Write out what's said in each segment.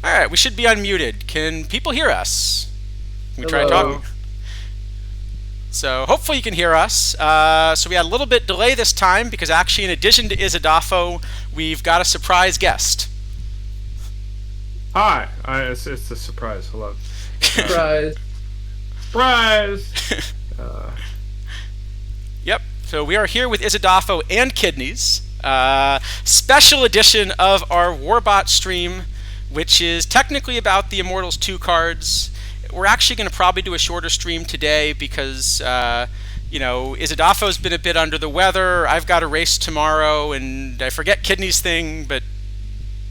All right, we should be unmuted. Can people hear us? Can we try Hello. talking? So hopefully you can hear us. So we had a little bit delay this time because actually, in addition to Isidafo, we've got a surprise guest. Hi. It's a surprise. Hello. Surprise. Surprise. Yep. So we are here with Isidafo and Kidnies. Special edition of our Warbot stream, which is technically about the Immortals 2 cards. We're actually going to probably do a shorter stream today because, Isidafo's been a bit under the weather. I've got a race tomorrow, and I forget Kidney's thing, but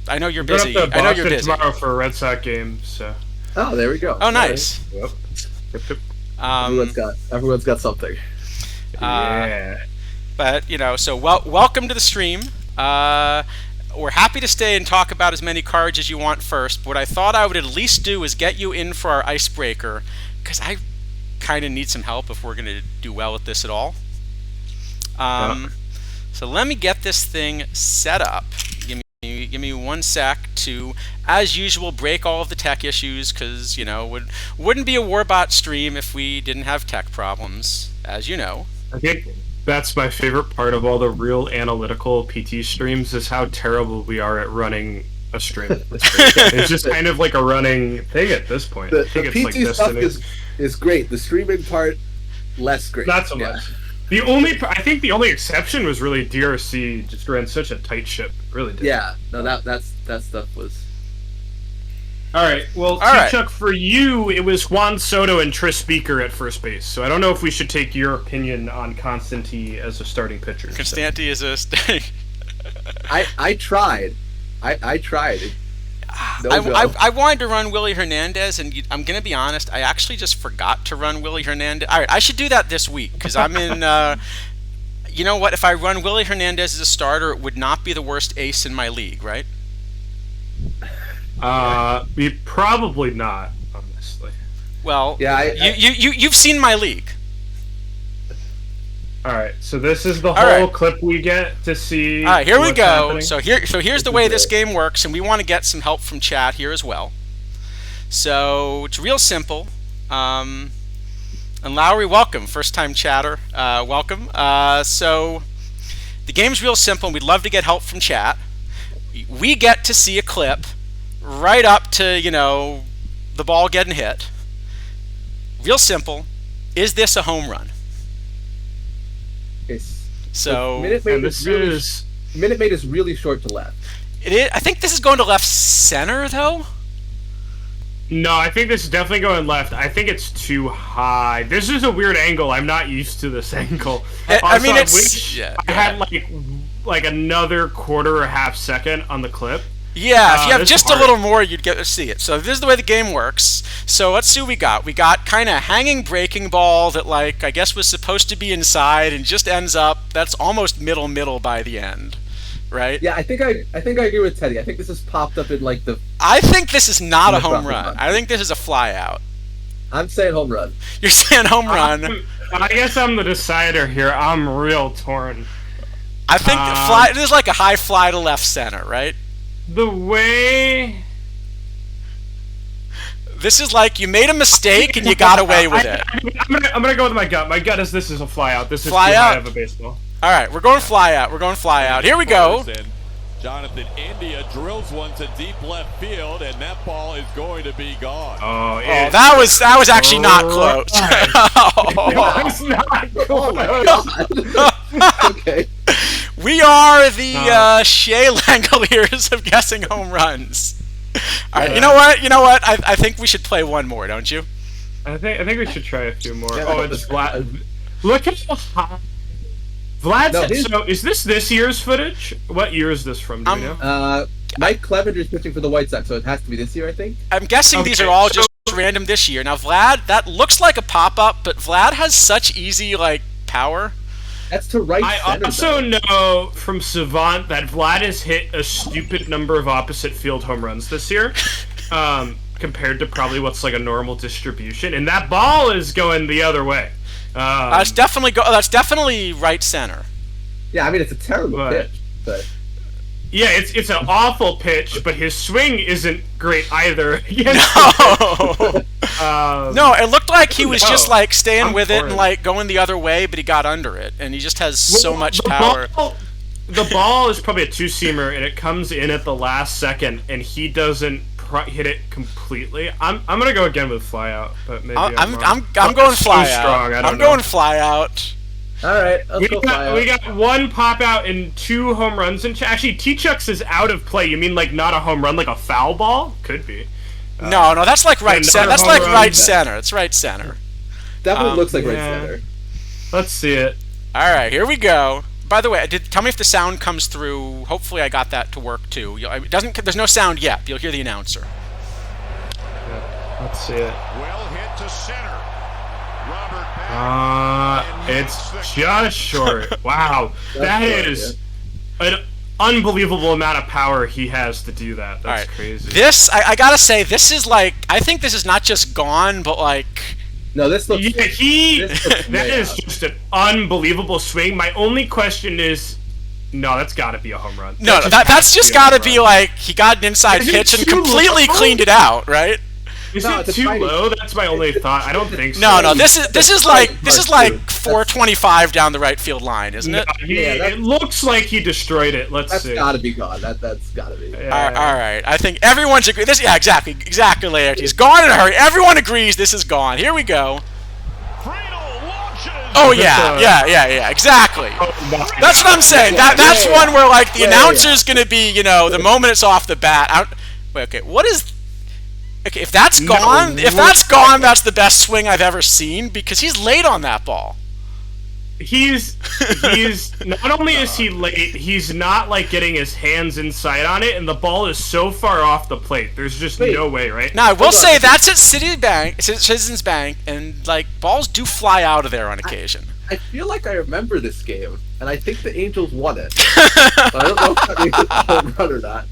I know you're busy. I know you're busy. Tomorrow for a Red Sox game, so. Oh, there we go. Oh, nice. Yep. Everyone's got something. Yeah. But, so welcome to the stream. We're happy to stay and talk about as many cards as you want first. But what I thought I would at least do is get you in for our icebreaker, because I kind of need some help if we're going to do well at this at all. So let me get this thing set up. Give me 1 sec to, as usual, break all of the tech issues, because, wouldn't be a Warbot stream if we didn't have tech problems, as you know. I think that's my favorite part of all the real analytical PT streams is how terrible we are at running a stream. It's just kind of like a running thing at this point. The I think it's PT like stuff Destiny. is great. The streaming part, less great. Not so much. I think the only exception was really DRC just ran such a tight ship. It really did. Yeah. No, that stuff was. All right. Well, Chuck, for you, it was Juan Soto and Tris Speaker at first base. So I don't know if we should take your opinion on Constantine as a starting pitcher. Constantine is a. I tried. I tried. I wanted to run Willie Hernandez, and I'm going to be honest, I actually just forgot to run Willie Hernandez. All right, I should do that this week, because I'm in, you know what, if I run Willie Hernandez as a starter, it would not be the worst ace in my league, right? Probably not, honestly. Well, yeah, you've seen my league. All right, so this is the whole clip we get to see. All right, here we go. Happening. So here's the way this game works, and we want to get some help from chat here as well. So it's real simple. And Lowry, welcome, first-time chatter. Welcome. So the game's real simple, and we'd love to get help from chat. We get to see a clip right up to the ball getting hit. Real simple. Is this a home run? So Minute Maid is really short to left. It is. I think this is going to left center, though. No, I think this is definitely going left. I think it's too high. This is a weird angle. I'm not used to this angle. I mean, I had like another quarter or half second on the clip. Yeah, if you have just a little more, you'd get to see it. So this is the way the game works. So let's see what we got. We got kind of hanging breaking ball that, I guess was supposed to be inside and just ends up, that's almost middle by the end, right? Yeah, I think I agree with Teddy. I think this has popped up in the. I think this is not a home run. I think this is a fly out. I'm saying home run. You're saying home run. I guess I'm the decider here. I'm real torn. I think the fly. It is like a high fly to left center, right? The way this is like you made a mistake and you got away with it. I'm gonna go with my gut. My gut is this is a fly out. This is fly too out. high of a baseball. All right, we're going fly out. We're going fly out. Here we go. Jonathan India drills one to deep left field, and that ball is going to be gone. Oh, that was actually not close. It's not close. Okay. We are the Shea Langoliers of guessing home runs. All right, you know what? I think we should play one more, don't you? I think we should try a few more. Yeah, it's Vlad. Look at how high. Vlad. So is this year's footage? What year is this from? Do you know? Mike Clevenger is pitching for the White Sox, so it has to be this year, I think. I'm guessing these are all just random this year. Now Vlad, that looks like a pop-up, but Vlad has such easy power. That's to right center. I also know from Savant that Vlad has hit a stupid number of opposite field home runs this year, compared to probably what's like a normal distribution, and that ball is going the other way. That's definitely right center. Yeah, I mean it's a terrible pitch, but Yeah, it's an awful pitch, but his swing isn't great either. No. No, it looked like he was just No. like staying I'm with it for and it. like going the other way, but he got under it, and he just has so much power. The ball is probably a two-seamer, and it comes in at the last second, and he doesn't hit it completely. I'm gonna go again with fly out, but maybe I'm wrong. I'm going It's so fly strong, I out. don't I'm know. going fly out. All right, let's go fly out. We got one pop out and 2 home runs. And actually, T-Chucks is out of play. You mean like not a home run, like a foul ball? Could be. No, that's like right another center. That's home like run. right center. It's right center. Definitely looks like right yeah. center. Let's see it. All right, here we go. By the way, tell me if the sound comes through. Hopefully, I got that to work too. It doesn't. There's no sound yet. You'll hear the announcer. Let's see it. Well hit to center. Robert back. It's just short. Wow, that short, is an unbelievable amount of power he has to do that. That's All right. crazy. This, I gotta say, this is like. I think this is not just gone, but like. No, this looks. Yeah, This looks that way is out. just an unbelievable swing. My only question is, no, that's got to be a home run. No, that's just gotta gotta be like he got an inside Is it pitch and too completely low? cleaned it out, right? Is No, it it's a too tiny- low? That's my only thought. I don't think so. No, this is like hard too. 425 down the right field line, isn't No, it? it looks like he destroyed it. Let's That's see. gotta be gone. That's gotta be. All right. I think everyone's agree. This, yeah, exactly, Laertes. He's gone in a hurry. Everyone agrees this is gone. Here we go. Friedel launches. Oh Is this yeah, exactly. That's what I'm saying. That's yeah. one where like the Yeah, announcer's gonna be, the moment it's off the bat. Wait, okay, what is? Okay, if that's gone, that's the best swing I've ever seen because he's late on that ball. He's not only is he late, he's not like getting his hands inside on it, and the ball is so far off the plate. There's just no way, right? Now I will Hold on. say that's at Citizens Bank, and like balls do fly out of there on occasion. I feel like I remember this game, and I think the Angels won it. But I don't know if that means it's a home run or not.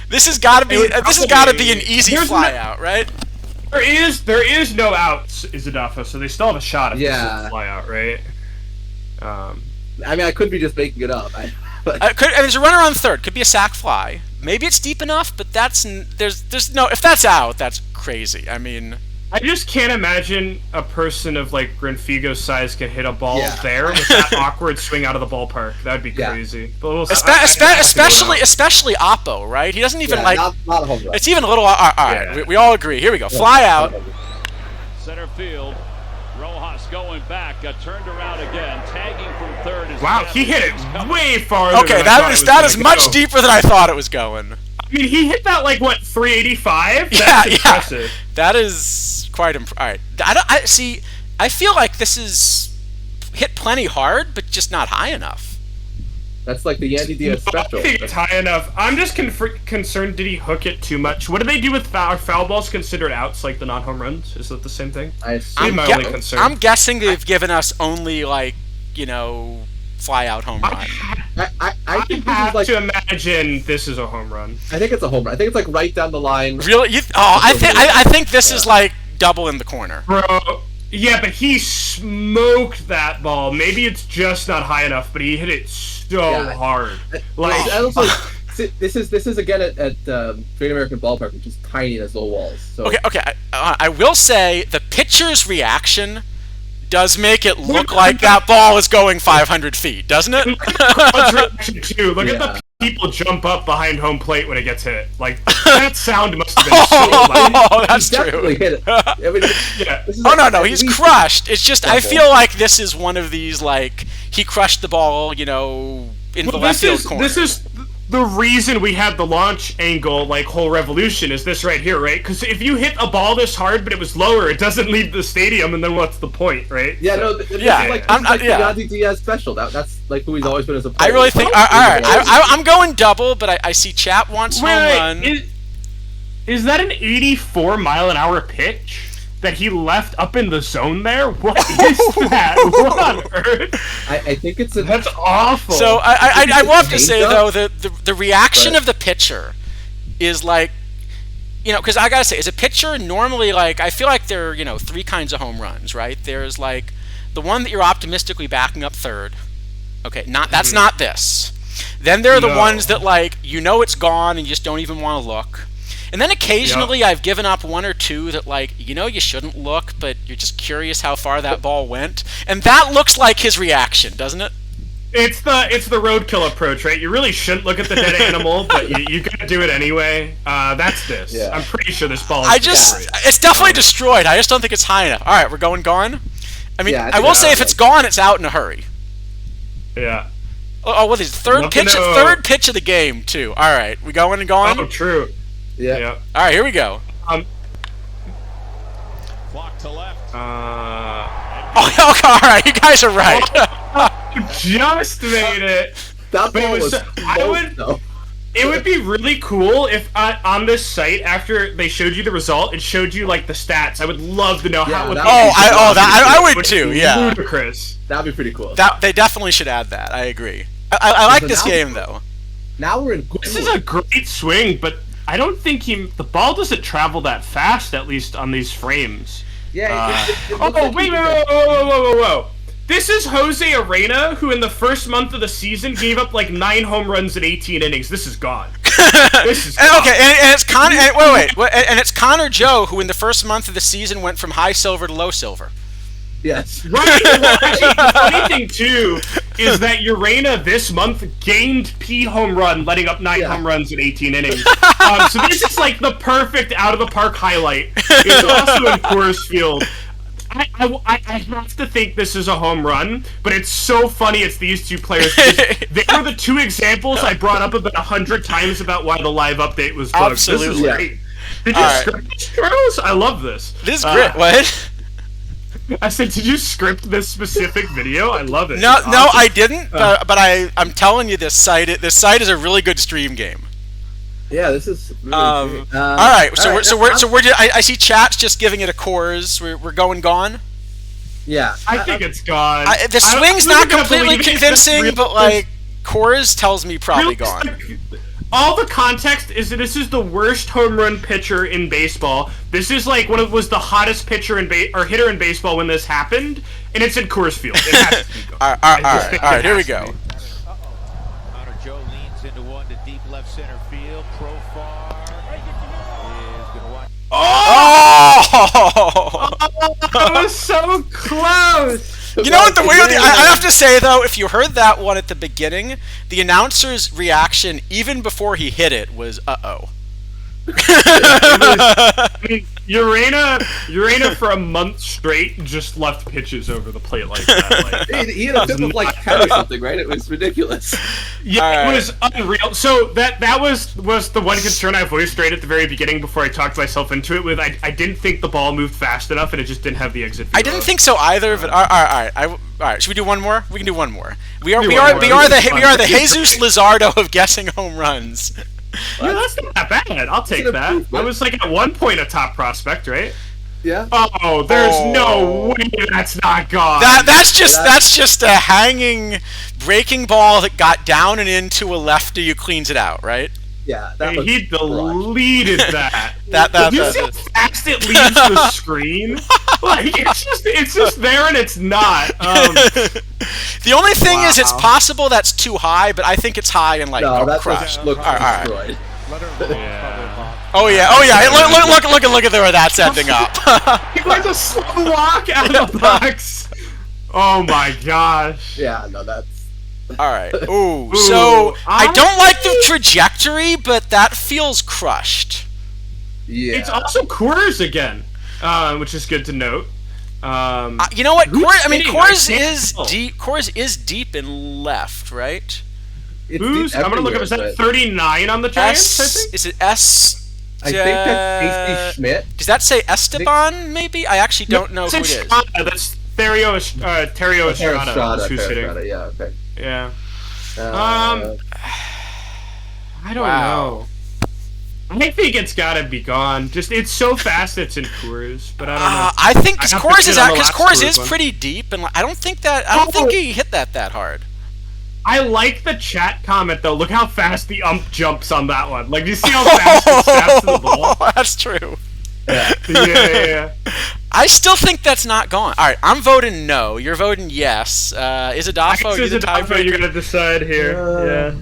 This has got to be. It would This has got to be probably- an easy there's fly no- out, right? There is no outs, Isidafo, so they still have a shot if this is Yeah. a fly out, right? I mean, I could be just making it up. But There's a runner on third. Could be a sac fly. Maybe it's deep enough, but there's no. If that's out, that's crazy. I mean, I just can't imagine a person of like Granfigo's size can hit a ball Yeah. there with that awkward swing out of the ballpark. That'd be Yeah. crazy. But we'll, especially Oppo, right? He doesn't even yeah, like. not a home run. It's even a little. All right, Yeah. we all agree. Here we go. Fly out. Center field. Rojas going back. Got turned around again. Tagging from third. Is wow, he hit it way farther. Okay, than I thought that it is was that gonna is much go. deeper than I thought it was going. I mean, he hit that like what 385. Yeah, That's yeah. impressive. That is quite impressive. All right, I see. I feel like this is hit plenty hard, but just not high enough. That's like the Yandy Diaz special. I think it's high enough. I'm just concerned. Did he hook it too much? What do they do with foul balls considered outs, like the non-home runs? Is that the same thing? I assume my gue- only concern. I'm guessing they've given us only like fly out home run. I think this have is like. to imagine this is a home run. I think it's a home run. I think it's like right down the line. Really? I think this is like double in the corner. Bro, yeah, but he smoked that ball. Maybe it's just not high enough, but he hit it so Yeah. hard. I also, this is again at Great American Ballpark, which is tiny and has low walls. So Okay. I will say the pitcher's reaction does make it look like that ball is going 500 feet, doesn't it? Look at the people jump up behind home plate when it gets hit. Like, that sound must have been so loud. Oh, that's he definitely true. hit it. I mean, Yeah. this is Oh like no, at he's least- crushed. It's just I Simple. feel like this is one of these like he crushed the ball, in the left field corner. This is the reason we had the launch angle, like, whole revolution is this right here, right? Because if you hit a ball this hard but it was lower, it doesn't leave the stadium, and then what's the point, right? Yeah, So- no, this Yeah, is like, I'm- this is like yeah. the Yandy Diaz special. That's like who he's always been as a I player. really think. All right, I'm going double, but I see Chat wants home run. Is that an 84-mile-an-hour pitch that he left up in the zone there? What is that? What on earth? I think it's a. That's awful. So I will have to say Changeup? though that the reaction But- of the pitcher is like, because I gotta say, as a pitcher, normally like I feel like there are 3 kinds of home runs, right? There's like the one that you're optimistically backing up third. Okay, that's not this. Then there are the No. ones that, like, you know it's gone and you just don't even want to look. And then occasionally I've given up one or two that, like, you know you shouldn't look, but you're just curious how far that ball went. And that looks like his reaction, doesn't it? It's the roadkill approach, right? You really shouldn't look at the dead animal, but you gotta do it anyway. That's this. Yeah. I'm pretty sure this ball is It's definitely destroyed. I just don't think it's high enough. All right, we're going gone. I mean, Yeah, I I think will I say if would. it's gone, it's out in a hurry. Yeah. Oh, what is it? Third pitch of the game too. All right, we going and going. Oh, true. Yeah. Yeah. All right, here we go. Clock to left. Oh, okay, all right, you guys are right. Just made it. That But it ball was was so- I close, would- though. It would be really cool if on this site, after they showed you the result, it showed you like the stats. I would love to know how it would that be. would be I would It's too. Yeah, ludicrous. That'd be pretty cool. that they definitely should add that. I agree. I like So this now- game though. Now we're in. This is a great swing, but I don't think the ball doesn't travel that fast, at least on these frames. Yeah. it looks Oh, like wait, he- whoa. This is Jose Arena, who in the first month of the season gave up like 9 home runs in 18 innings. This is gone. This is gone. Okay, and it's Connor. And it's Connor Joe, who in the first month of the season went from high silver to low silver. Yes. Right. Well, actually, the funny thing too is that Urena this month gained P home run, letting up 9 home runs in 18 innings. So this is like the perfect out of the park highlight. It's also in Coors Field. I have to think this is a home run, but it's so funny it's these two players. They were the two examples I brought up about 100 times about why the live update was bugged. Absolutely. This is great. Did you script this, Charles? I love this. This is great. What? I said, did you script this specific video? I love it. No, It's no, awesome. I didn't. But I'm telling you, this site is a really good stream game. Yeah, this is. Really All great. right, so we're I'm- I see chat's just giving it a cores. We're going gone. Yeah. I think it's gone. The I don't- swing's I'm not gonna completely believe it. convincing, It's but like cores tells me probably gone. All the context is that this is the worst home run pitcher in baseball. This is like was the hottest pitcher or hitter in baseball when this happened, and it's in Coors Field. It has to be gone. All right, here we go. Connor Joe leans into one to deep left center field. Profar is going to watch. Oh! That was so close. You know what? I have to say though, if you heard that one at the beginning, the announcer's reaction, even before he hit it, was "uh-oh." I mean, Urena for a month straight just left pitches over the plate like that. Like, He had a tip of like 10 or something, right? It was ridiculous. yeah, it was unreal. So that was the one concern I voiced right at the very beginning before I talked myself into it. With I didn't think the ball moved fast enough, and it just didn't have the exit. I didn't think so either. But all right. Should we do one more? We can do one more. We are Do we one are more. we are This is the fun. Jesus Lizardo of guessing home runs. Yeah, that's not that bad. I'll take It's an that. improvement. I was like at one point a top prospect, right? Yeah. Oh, there's no way that's not gone. That's just a hanging breaking ball that got down and into a lefty who cleans it out, right? Yeah. That And was he deleted that. That Did you see how fast it leaves the screen? Like it's just there and it's not. The only thing is, it's possible that's too high, but I think it's high and like No, that crushed. just looked All right. destroyed. Oh yeah. Look at where that's ending up. He went a slow walk out of the box. Oh my gosh. Yeah, no, that's. All right. Ooh. So I honestly- don't like the trajectory, but that feels crushed. Yeah. It's also Coors again, which is good to note. You know what? Who's hitting? Coors I can't is tell. deep. Coors is deep in left, right? It's Who's? deep I'm gonna look up. Is that everywhere, 39 on the Giants? I think. Is it S? but I think that's Casey Schmidt. Does that say Esteban? Maybe I actually don't know who it It's is. Estrada. That's Terio Estrada. Is who's hitting. Estrada, yeah, okay. Yeah. Uh, I don't Wow. know. I think it's gotta be gone. Just it's so fast it's in Coors, but I don't know. I think because I have to Coors see is it on the because last Coors Coors is one. pretty deep, and I don't think he hit that hard. I like the chat comment though. Look how fast the ump jumps on that one. Like, you see how fast it snaps to the ball? That's true. Yeah. I still think that's not gone. All right, I'm voting no. You're voting yes. Isidafo, you're the tiebreaker. You're gonna decide here.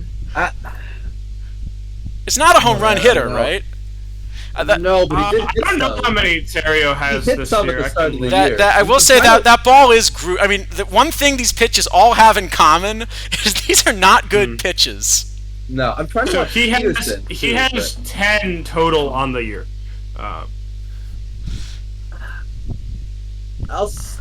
It's not a home run hitter, no. right? No, but he did I hit don't know some. how many Terrio has He hit this some year. at the start of the That, year. that I will say that ball is I mean, the one thing these pitches all have in common is these are not good pitches. No, I'm trying to So watch Peterson. he has 10 total on the year. I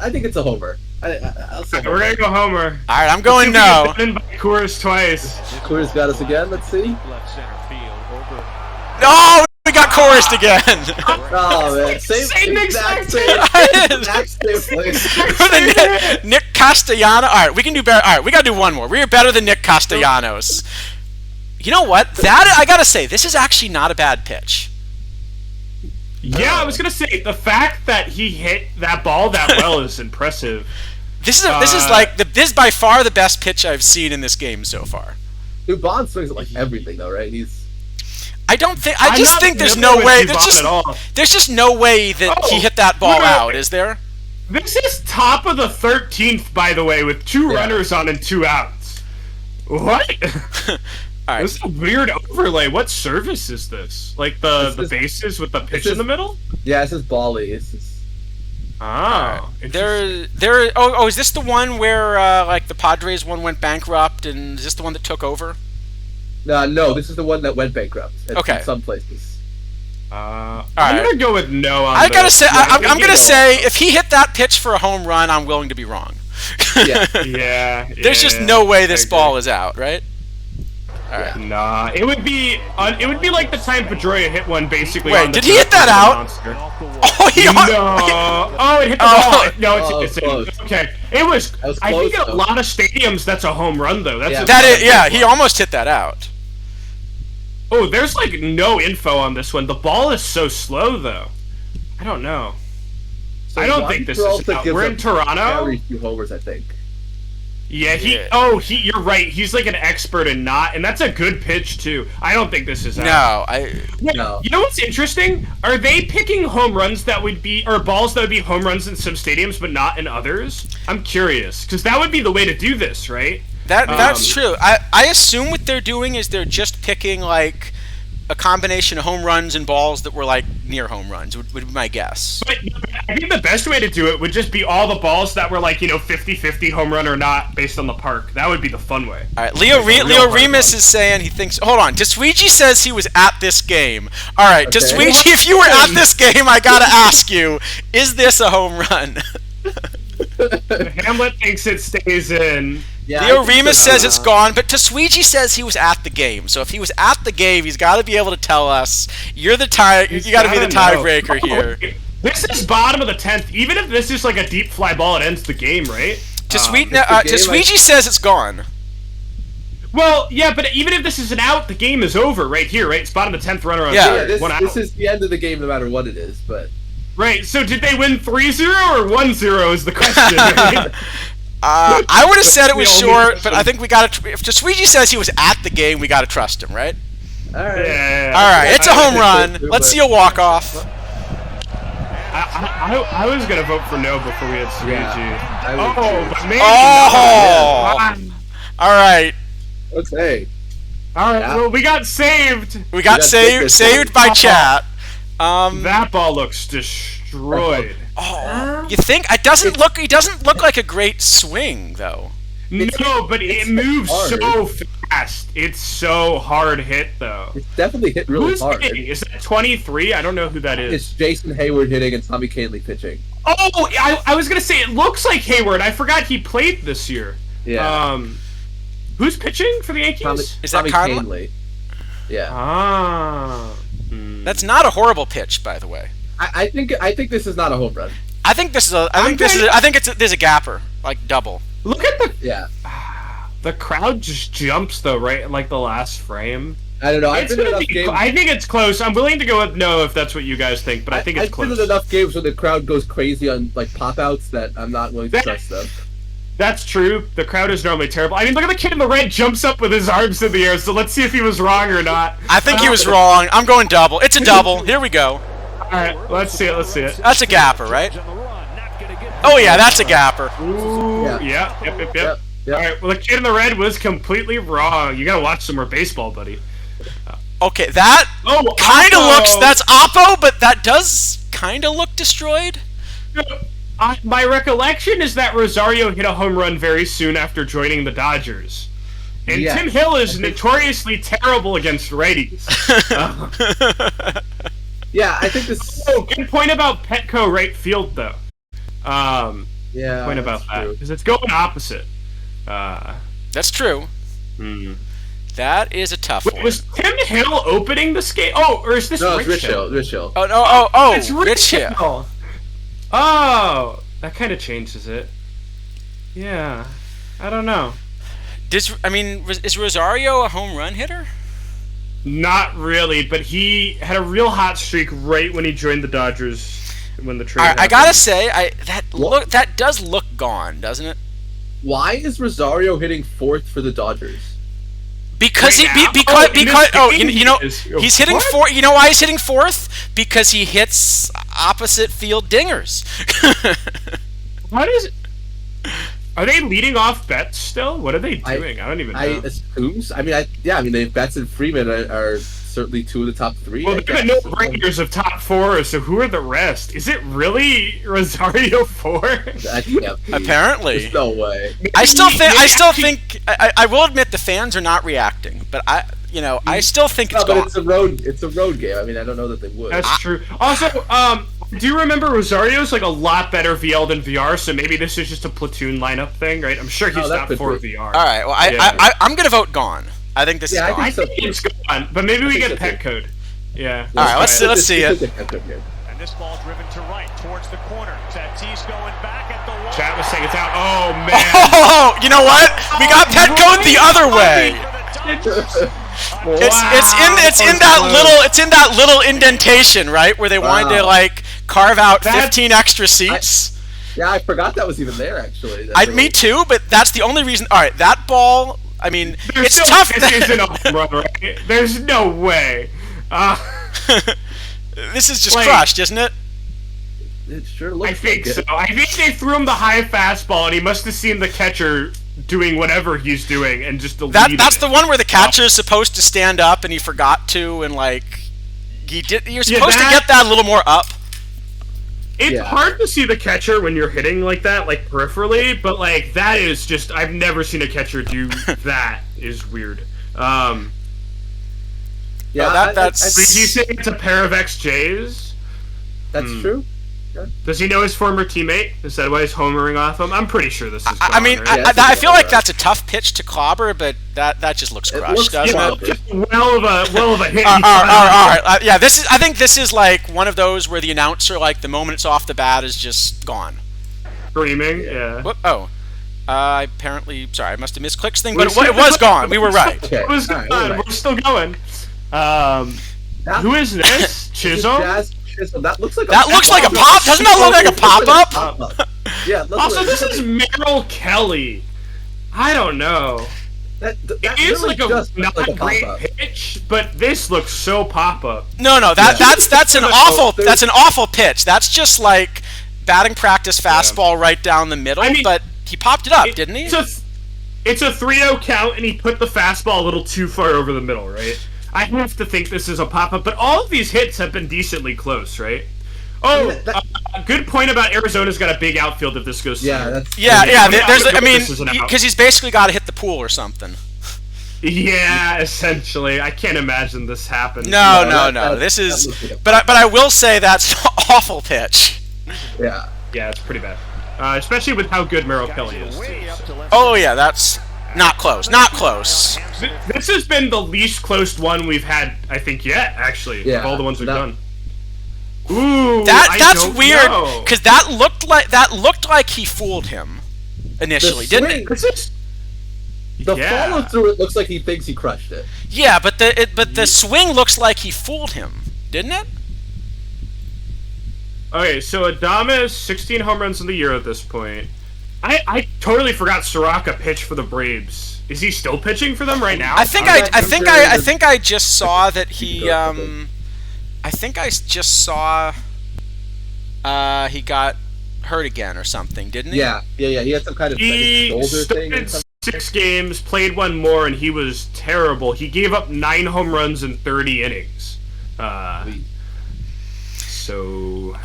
think it's a homer. I'll say We're gonna go Homer. All right, I'm going no. Been by Coors twice. Coors got us again. Let's see. Left center field over. No, we got chorused again. Oh man, Same exact exact same place. Nick Castellano. All right, we can do better. All right, we gotta do one more. We're better than Nick Castellanos. You know what? That I gotta say, this is actually not a bad pitch. Yeah, I was gonna say the fact that he hit that ball that well is impressive. This is by far the best pitch I've seen in this game so far. Dude, Bond swings at like everything though, right? I just think there's no way. There's just no way that he hit that ball out, is there? This is top of the 13th, by the way, with 2 runners on and 2 outs. What? All right. This is a weird overlay. What service is this? Like the bases with the pitch in the middle? Yeah, this is Bali. Oh. Is this the one where like the Padres one went bankrupt, and is this the one that took over? No, this is the one that went bankrupt. In some places. I'm gonna go with no. On I gotta this. say, I'm gonna say, if he hit that pitch for a home run, I'm willing to be wrong. Yeah. There's just no way this ball is out, right? All right. Nah, it would be like the time Pedroia hit one basically. Wait, on the did he hit that out? Oh, it hit the ball. No, it's close. okay. It was. I think in though. a lot of stadiums that's a home run though. He almost hit that out. Oh, there's like no info on this one. The ball is so slow though. I don't know. So I don't think this is out. We're in Toronto. Very few homers, I think. Yeah, you're right. He's like an expert and that's a good pitch too. I don't think this is out. No. You know what's interesting? Are they picking home runs that would be, or balls that would be home runs in some stadiums but not in others? I'm curious, because that would be the way to do this, right? That's true. I assume what they're doing is they're just picking like a combination of home runs and balls that were like near home runs would be my guess. But I think the best way to do it would just be all the balls that were like 50-50 home run or not based on the park. That would be the fun way. All right, Leo Remus is saying he thinks. Hold on, Desweegi says he was at this game. All right, okay. Desweegi, if you were at this game, I gotta ask you: is this a home run? Hamlet thinks it stays in. Yeah, Leo Remus says it's gone, but Tasweegi says he was at the game. So if he was at the game, he's got to be able to tell us. You got to be the tiebreaker here. This is bottom of the 10th. Even if this is like a deep fly ball, it ends the game, right? Tasweegi says it's gone. Well, yeah, but even if this is an out, the game is over right here, right? It's bottom of the 10th runner on this is the end of the game no matter what it is, but... Right, so did they win 3-0 or 1-0 is the question, right? I would have said it was short, but I think we got to... If Tasweegi says he was at the game, we got to trust him, right? All right. Yeah. All right, it's a home run. Let's see a walk-off. I was going to vote for no before we had Tasweegi. But maybe All right. Okay. All right, well, we got saved. We got saved by chat. That ball looks destroyed. You think? He doesn't look like a great swing, though. No, but it moves so fast. It's so hard hit, though. It's definitely hit really hard. Hitting? Is that 23? I don't know who that is. It's Jason Hayward hitting and Tommy Canley pitching. Oh, I was gonna say it looks like Hayward. I forgot he played this year. Yeah. Who's pitching for the Yankees? Is that Canley? Yeah. That's not a horrible pitch, by the way. I think this is not a home run. I think there's a gapper, like double. Look at the crowd just jumps though, right in like the last frame. I don't know. I think it's close. I'm willing to go with no if that's what you guys think, but I think it's close. I've been in enough games where the crowd goes crazy on like pop outs that I'm not willing to trust them. That's true. The crowd is normally terrible. I mean, look at the kid in the red jumps up with his arms in the air, so let's see if he was wrong or not. I think he was wrong. I'm going double. It's a double. Here we go. right, let's see it. That's a gapper, right? Oh yeah, that's a gapper. Ooh, Yeah. Yep. All right, well, the kid in the red was completely wrong. You gotta watch some more baseball, buddy. Okay, that kind of looks. That's Oppo, but that does kind of look destroyed. My recollection is that Rosario hit a home run very soon after joining the Dodgers. And Yeah. Tim Hill is notoriously terrible against righties. Yeah, I think this. Oh, good point about Petco right field, though. Yeah. Point about that's that. true. Because it's going opposite. That's true. That is a tough Wait, one. was Tim Hill opening the skate? Oh, or is this No, it's Rich Rich Hill. Rich Hill. Oh no! Oh, It's Rich Hill. Hill. Oh, that kind of changes it. Yeah, I don't know. Is Rosario a home run hitter? Not really, but he had a real hot streak right when he joined the Dodgers when the trade. I gotta say, What? that does look gone, doesn't it? Why is Rosario hitting fourth for the Dodgers? Because Right he now? because Oh, in because this oh game you know he is. he's hitting What? fourth. You know why he's hitting fourth? Because he hits opposite field dingers. What is? Are they leading off bets still? What are they doing? I don't even know. I assume. I mean, Betts and Freeman are certainly two of the top three. Well, I they've got guess. no breakers of top four, so who are the rest? Is it really Rosario 4? That can't be. Apparently. There's no way. I still think I will admit the fans are not reacting, but I still think it's No, but gone. it's a road game. I mean, I don't know that they would. That's true. Also, do you remember Rosario's like a lot better VL than VR? So maybe this is just a platoon lineup thing, right? I'm sure he's that not could for be. VR. All right. Well, I'm gonna vote gone. I think this is Yeah, gone. I think it's gone, but maybe we get so, pet too. code. Yeah. All right, let's try see it. And this ball driven to right towards the corner. Tatis going back at the wall. Chat was saying it's out. Oh man. Oh, you know what? We got pet code the other way. It's in that little indentation, right, where they wanted to like carve out 15 extra seats. Yeah, I forgot that was even there. Actually, Me too, but that's the only reason. All right, that ball. I mean, There's it's no, tough. This isn't a home run, right? There's no way. This is just Like- crushed, isn't it? It sure looks. I think like so. it. I think they threw him the high fastball, and he must have seen the catcher doing whatever he's doing, and just deleted That's it. the one where the catcher is supposed to stand up and he forgot to, and like you're supposed to get that a little more up. It's Yeah. hard to see the catcher when you're hitting like that, like peripherally, but like that is just I've never seen a catcher do that. Is weird. Yeah, that's- Did you say it's a pair of XJs? that's true. Does he know his former teammate? Is that why he's homering off him? I'm pretty sure this is. I mean, gone, right? Yeah, I feel like right. that's a tough pitch to clobber, but that just looks crushed, looks doesn't clobber. it? Just well of a hit. All right. Yeah, I think this is like one of those where the announcer, like the moment it's off the bat, is just gone. Screaming. Yeah. Whoop, I must have missed Click's thing, but it was gone. We were right. Okay. It was all right, gone. we're right. We're still going. Who is this? Chisholm? Jazz Chisholm. That looks like That looks like a pop. Doesn't that look like a pop-up? Yeah. It looks Also, like- this is Merrill Kelly. I don't know. That It is really like a does look not like a great pop-up. pitch, but this looks so pop-up. No, that's an awful there's- that's an awful pitch. That's just like batting practice fastball right down the middle. I mean, but he popped it up, didn't he? It's a 3-0 count, and he put the fastball a little too far over the middle, right? I have to think this is a pop-up, but all of these hits have been decently close, right? Oh, good point about Arizona's got a big outfield if this goes. Yeah, center. that's. Yeah. There's, I'm I mean, this is an out. because he's basically got to hit the pool or something. Yeah, essentially. I can't imagine this happens. No. that This looks is, like a but I will say that's awful pitch. Yeah. Yeah, it's pretty bad. Especially with how good Merrill Kelly is. Too, so. Oh yeah, that's not close. Not close. This has been the least close one we've had, I think, yet. Actually, Yeah, of all the ones we've that- done. Ooh, That's I don't weird know. because that looked like he fooled him initially, The didn't it? swing- This is- The Yeah. follow through, it looks like he thinks he crushed it. Yeah, but the swing looks like he fooled him, didn't it? Okay, so Adama is 16 home runs in the year at this point. I totally forgot Soraka pitched for the Braves. Is he still pitching for them right now? I think I just saw that he I think I just saw he got hurt again or something, didn't he? Yeah. He had some kind of He shoulder thing. Or started something. 6 games, played one more, and he was terrible. He gave up 9 home runs in 30 innings. So...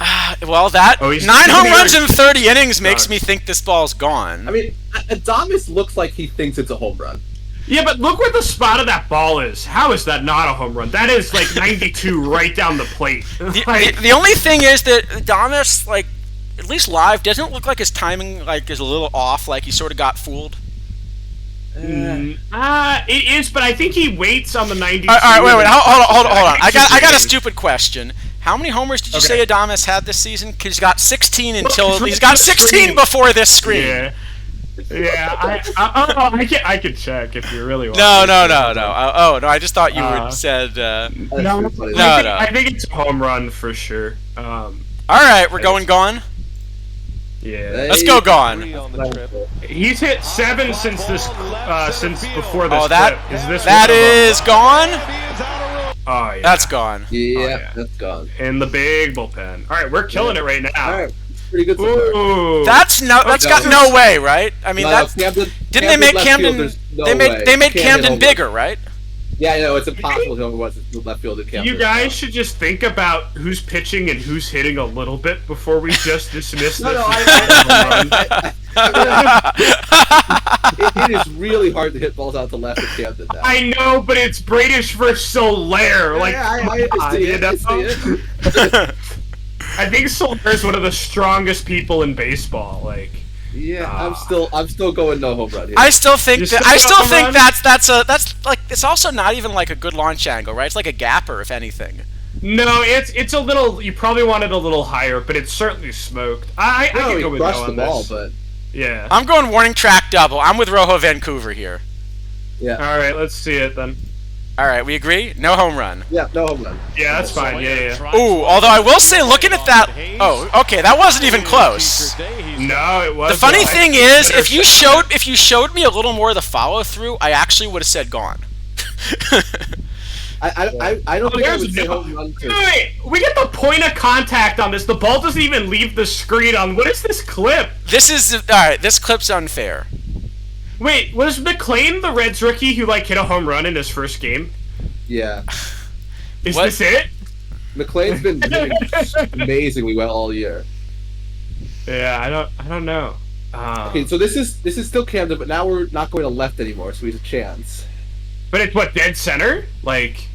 well, that Oh, he's 9 home here. runs in 30 innings makes me think this ball's gone. I mean, Adames looks like he thinks it's a home run. Yeah, but look where the spot of that ball is. How is that not a home run? That is like 92 right down the plate. The only thing is that Adames, like, at least live, doesn't look like his timing like is a little off. Like he sort of got fooled. It is, but I think he waits on the 92. All right, wait, hold on. I got a stupid question. How many homers did you say Adames had this season? Because he's got 16 until he's got 16 before this screen. Yeah. I can check if you really want. No. No, I just thought you would said. No. No. I think it's a home run for sure. All right, we're going gone. Yeah. Let's go gone. He's hit 7 since before this. Oh, clip. Is this that one of them? is gone. Oh yeah. That's gone. Yeah, that's gone. In the big bullpen. All right, we're killing it right now. All right, it's pretty good so far. Ooh. That's got no way, right? I mean, No, didn't they make left Camden? field, there's no they way. made Can't hit Camden home bigger, run. right? Yeah, I know, it's impossible to know what's the left field at Camden. You guys should just think about who's pitching and who's hitting a little bit before we just dismiss this. No, it is really hard to hit balls out to left at Camden now. I know, but it's Bradish versus Soler. Like, I see it. I think Soler is one of the strongest people in baseball. Like, Yeah, I'm still going no home run here. I still think You that still home run? that's like it's also not even like a good launch angle, right? It's like a gapper, if anything. no, it's a little. You probably want it a little higher, but it's certainly smoked. I can he go with no crushed the on ball, this. but Yeah. I'm going warning track double. I'm with Rojo Vancouver here. yeah, All right, let's see it then. All right, we agree. No home run. yeah, no home run. Yeah, that's fine. Yeah. Ooh, although I will say, looking at that, oh, okay, that wasn't even close. No, it was. The funny thing is, if you showed me a little more of the follow through, I actually would have said gone. I don't think I would say no. home run. Wait, we get the point of contact on this. The ball doesn't even leave the screen on. What is this clip? This is all right. This clip's unfair. Wait, was McLean the Reds rookie who like hit a home run in his first game? Yeah, Is What? this it? McLean's been doing amazingly well all year. Yeah, I don't know. Okay, so this is still Camden, but now we're not going to left anymore, so we have a chance. But it's what, dead center? Like,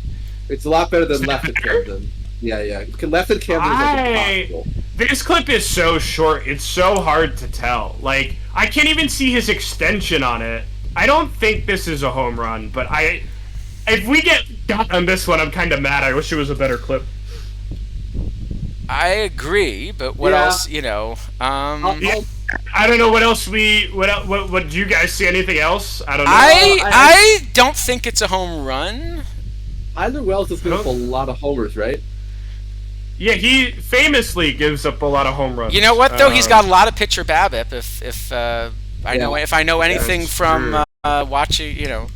It's a lot better than Is it left at better? Camden. Yeah. Left at Camden is like impossible. this clip is so short. It's so hard to tell. Like, I can't even see his extension on it. I don't think this is a home run, but if we get got on this one, I'm kind of mad. I wish it was a better clip. I agree, but what Yeah. else? You know, Yeah. I don't know what else what do you guys see? Anything else? I don't know. I don't think it's a home run. Either Wells is going up a lot of homers, right? Yeah, he famously gives up a lot of home runs. You know what though? He's got a lot of pitcher BABIP. If I know anything That's from true. watching, you know,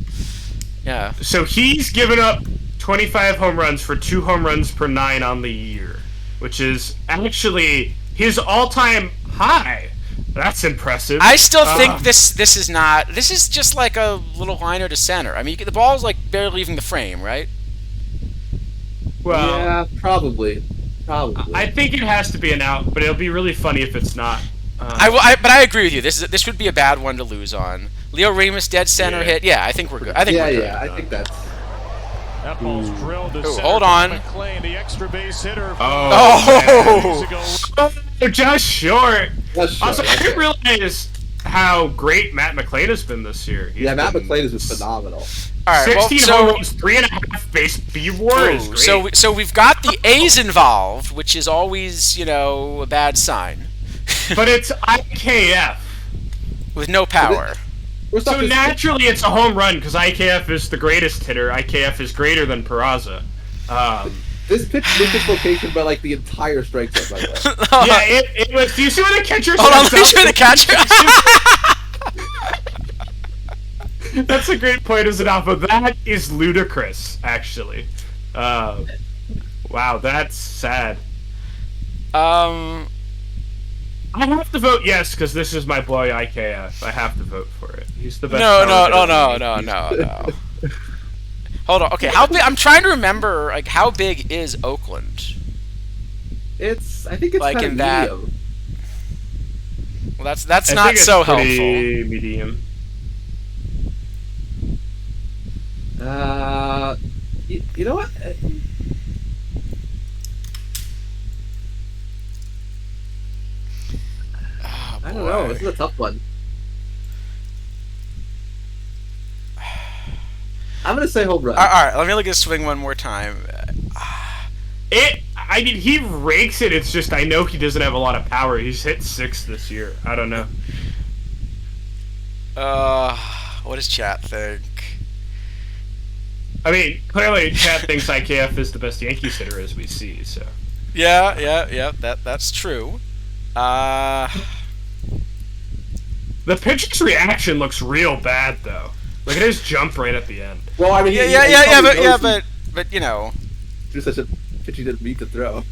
yeah. So he's given up 25 home runs for 2 home runs per 9 on the year, which is actually his all-time high. That's impressive. I still think this is not. This is just like a little liner to center. I mean, the ball's like barely leaving the frame, right? Well, Yeah, probably. I think it has to be an out, but it'll be really funny if it's not. But I agree with you. This would be a bad one to lose on. Leo Remus dead center Yeah. hit. Yeah, I think we're good. I think we're good. I think that's. That ball's drilled to center. hold on. McLean, the extra base hitter. Oh. They're just short. That's short. Also, I didn't realize how great Matt McLean has been this year. He's Yeah, Matt been McLean has been phenomenal. All right. 16 Well, home runs, 3.5 base B-WAR is great. so we've got the A's involved, which is always, you know, a bad sign. But it's IKF. With no power. First off, So this- naturally, it's a home run because IKF is the greatest hitter. IKF is greater than Peraza. This pitch missed its location by like the entire strike zone, by the way. Yeah, it was. Do you see what the catcher Hold on, steps let me up? show you the catcher. That's a great point, Isidafo. That is ludicrous, actually. Wow, that's sad. Um, I have to vote yes because this is my boy IKF. I have to vote for it. He's the best. no, power no, no, hitter. no, no, no, no. Hold on. Okay, how big? I'm trying to remember. Like, how big is Oakland? I think it's Like kind in of that- medium. Well, that's I not think it's so pretty helpful. medium. You know what? Oh, I don't know. boy. This is a tough one. I'm gonna say home run. All right, let me look at swing one more time. I mean, he rakes it. It's just I know he doesn't have a lot of power. He's hit 6 this year. I don't know. What does chat think? I mean, clearly, Chad thinks IKF is the best Yankees hitter as we see. So Yeah. That's true. the pitcher's reaction looks real bad, though. Look at his jump right at the end. Well, I mean, But you know, just such a pitch he didn't mean to throw.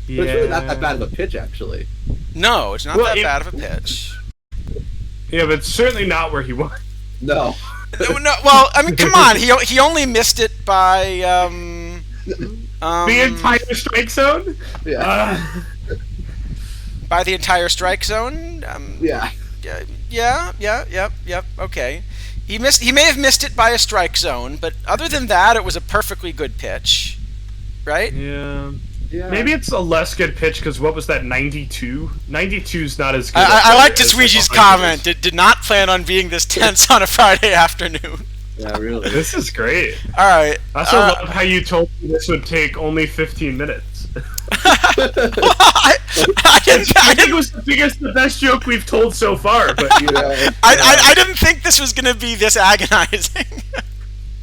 Yeah. But it's really not that bad of a pitch, actually. no, it's not Well, that it- bad of a pitch. Yeah, but it's certainly not where he was. No. No, well, I mean, come on. He only missed it by The entire strike zone. Yeah. by the entire strike zone. Yeah. Yep. Okay. He may have missed it by a strike zone, but other than that, it was a perfectly good pitch, right? Yeah. Yeah. Maybe it's a less good pitch because what was that, 92? 92's not as good. I liked as Sweegee's 100. comment. Did not plan on being this tense on a Friday afternoon. Yeah, really. This is great. All right. I also love how you told me this would take only 15 minutes. I didn't. I think it was the best joke we've told so far, but I didn't think this was going to be this agonizing.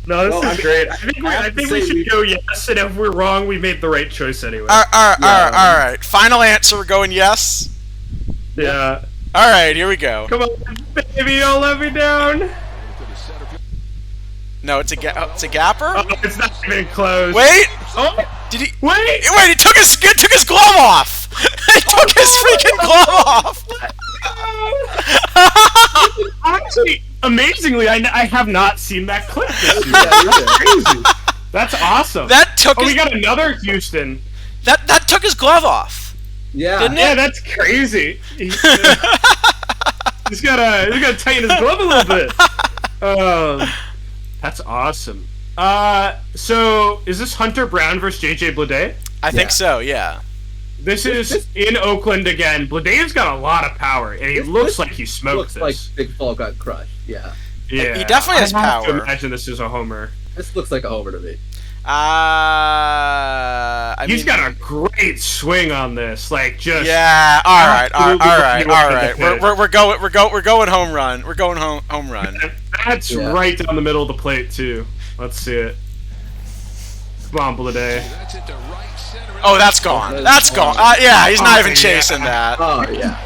no, this Well, is I mean, great. I I have to think we say should we- go yes, and if we're wrong, we made the right choice anyway. All right. Final answer. We're going yes. Yeah. All right. Here we go. Come on, baby, don't let me down. No, it's a gapper. Oh, it's not even close. Wait. Oh, Did he? wait. Wait. He took his glove off. He took his freaking glove off. Actually, amazingly, I have not seen that clip this year. Yeah, That's crazy. That's awesome. That took we his, got another Houston. that took his glove off. Yeah. Didn't Yeah, that's crazy. He's gotta tighten his glove a little bit. That's awesome. So is this Hunter Brown versus JJ Bleday? I think so. Yeah. This is in Oakland again. Bleday's got a lot of power, and he looks like he smoked Looks this. like Big Fall got crushed. Yeah. Yeah, He definitely has I have to power. imagine this is a homer. This looks like a homer to me. He's got a great swing on this, like just Yeah. All right. Absolutely. We're going home run. We're going home run. That's Yeah. right down the middle of the plate too. Let's see it. Come on, Bleday. Oh, that's gone. That's gone. Yeah, he's not even chasing that. Oh, yeah.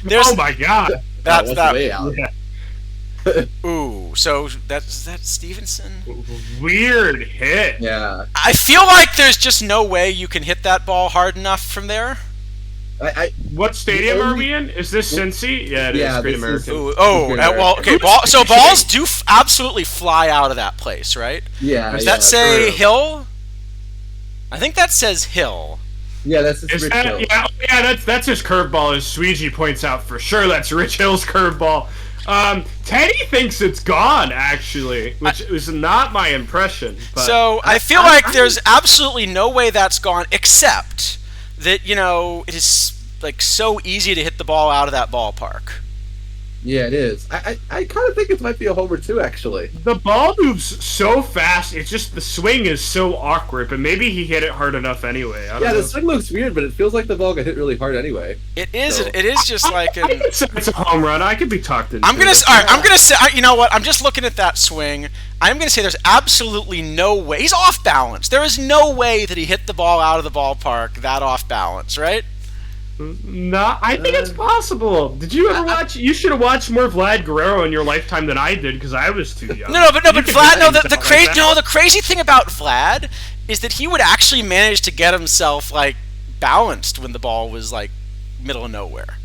There's Oh my god. that's That's that. way out. Yeah. Ooh. So that's Stevenson. Weird hit. Yeah. I feel like there's just no way you can hit that ball hard enough from there. What stadium The are only- we in? Is this Cincy? Yeah, it is. Yeah, Great this is- American. Ooh, oh, well, okay. So balls do absolutely fly out of that place, right? Yeah. Does yeah, that say true. Hill? I think that says Hill. Yeah, that's Is Rich that, Hill. yeah, that's his curveball, as Sweegie points out for sure. That's Rich Hill's curveball. Teddy thinks it's gone, actually, which is not my impression. But So I feel like there's absolutely no way that's gone, except that it is like so easy to hit the ball out of that ballpark. Yeah, it is. I kind of think it might be a homer too, actually. the ball moves so fast. It's just the swing is so awkward. But maybe he hit it hard enough anyway. I don't Yeah, know. the swing looks weird, but it feels like the ball got hit really hard anyway. It is. So- It is just like I an. could say it's a home run. I could be talked into I'm gonna. it. All right, I'm gonna say. You know what? I'm just looking at that swing. I'm gonna say there's absolutely no way he's off balance. There is no way that he hit the ball out of the ballpark that off balance, right? No, I think it's possible. Did you ever watch? You should have watched more Vlad Guerrero in your lifetime than I did because I was too young. But Vlad. No, the crazy thing about Vlad is that he would actually manage to get himself like balanced when the ball was like middle of nowhere.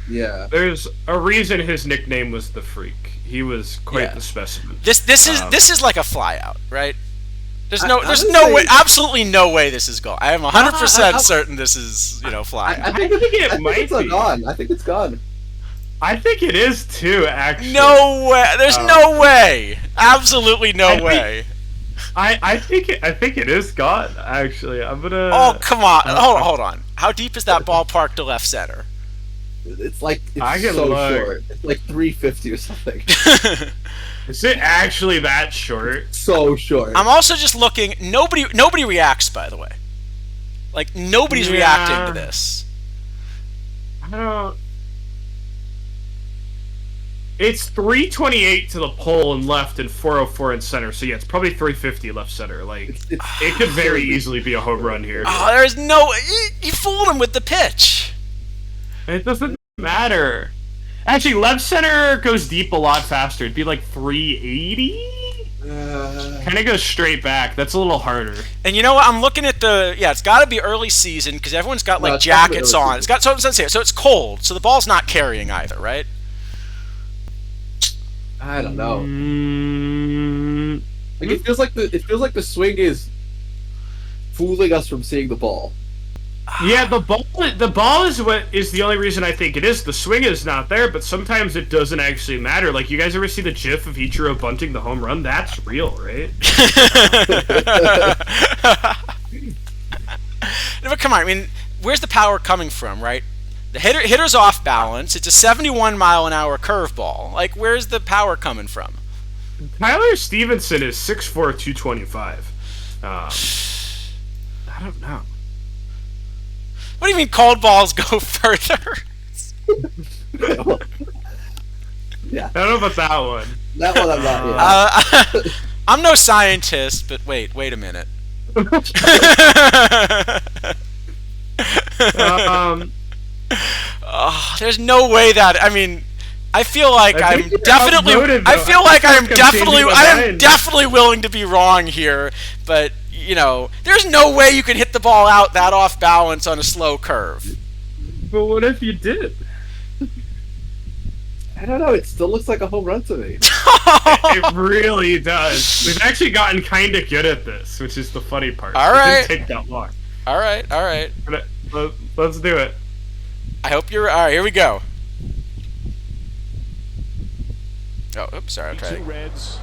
Yeah. There's a reason his nickname was the Freak. He was quite the specimen. This is like a fly out, right? There's no way, absolutely no way this is gone. I am 100% certain this is, flying. I think it might be gone. I think it's gone. I think it is too, actually. No way. There's no way. Absolutely no way. I think it is gone. Actually, I'm gonna. Oh come on! Hold on. How deep is that ballpark to left center? It's so short. It's like 350 or something. Is it actually that short? So short. I'm also just looking. Nobody reacts, by the way. Like nobody's reacting to this. I don't. It's 328 to the pole and left and 404 in center. So yeah, it's probably 350 left center. Like it could very easily be a home run here. Oh, there's no. You fooled him with the pitch. It doesn't matter. Actually, left center goes deep a lot faster. It'd be like 380. Kind of goes straight back. That's a little harder. And you know what? I'm looking at it's got to be early season because everyone's got like jackets on. It's got so it's cold, so the ball's not carrying either, right? I don't know. Like it feels like the swing is fooling us from seeing the ball. Yeah, the ball is what is the only reason I think it is. The swing is not there, but sometimes it doesn't actually matter. Like, you guys ever see the GIF of Ichiro bunting the home run? That's real, right? But come on, I mean, where's the power coming from, right? The hitter's off balance. It's a 71-mile-an-hour curveball. Like, where's the power coming from? Tyler Stevenson is 6'4", 225. I don't know. What do you mean cold balls go further? Yeah. I don't know about that one. That one I'm not. Yeah. I'm no scientist, but wait a minute. There's no way that. I mean, I feel like I am definitely willing to be wrong here, but. There's no way you can hit the ball out that off balance on a slow curve. But what if you did? I don't know. It still looks like a home run to me. It really does. We've actually gotten kind of good at this, which is the funny part. All right. It didn't take that long. All right. Let's do it. I hope you're... All right, here we go. Oh, oops, sorry. I'll try it. Reds.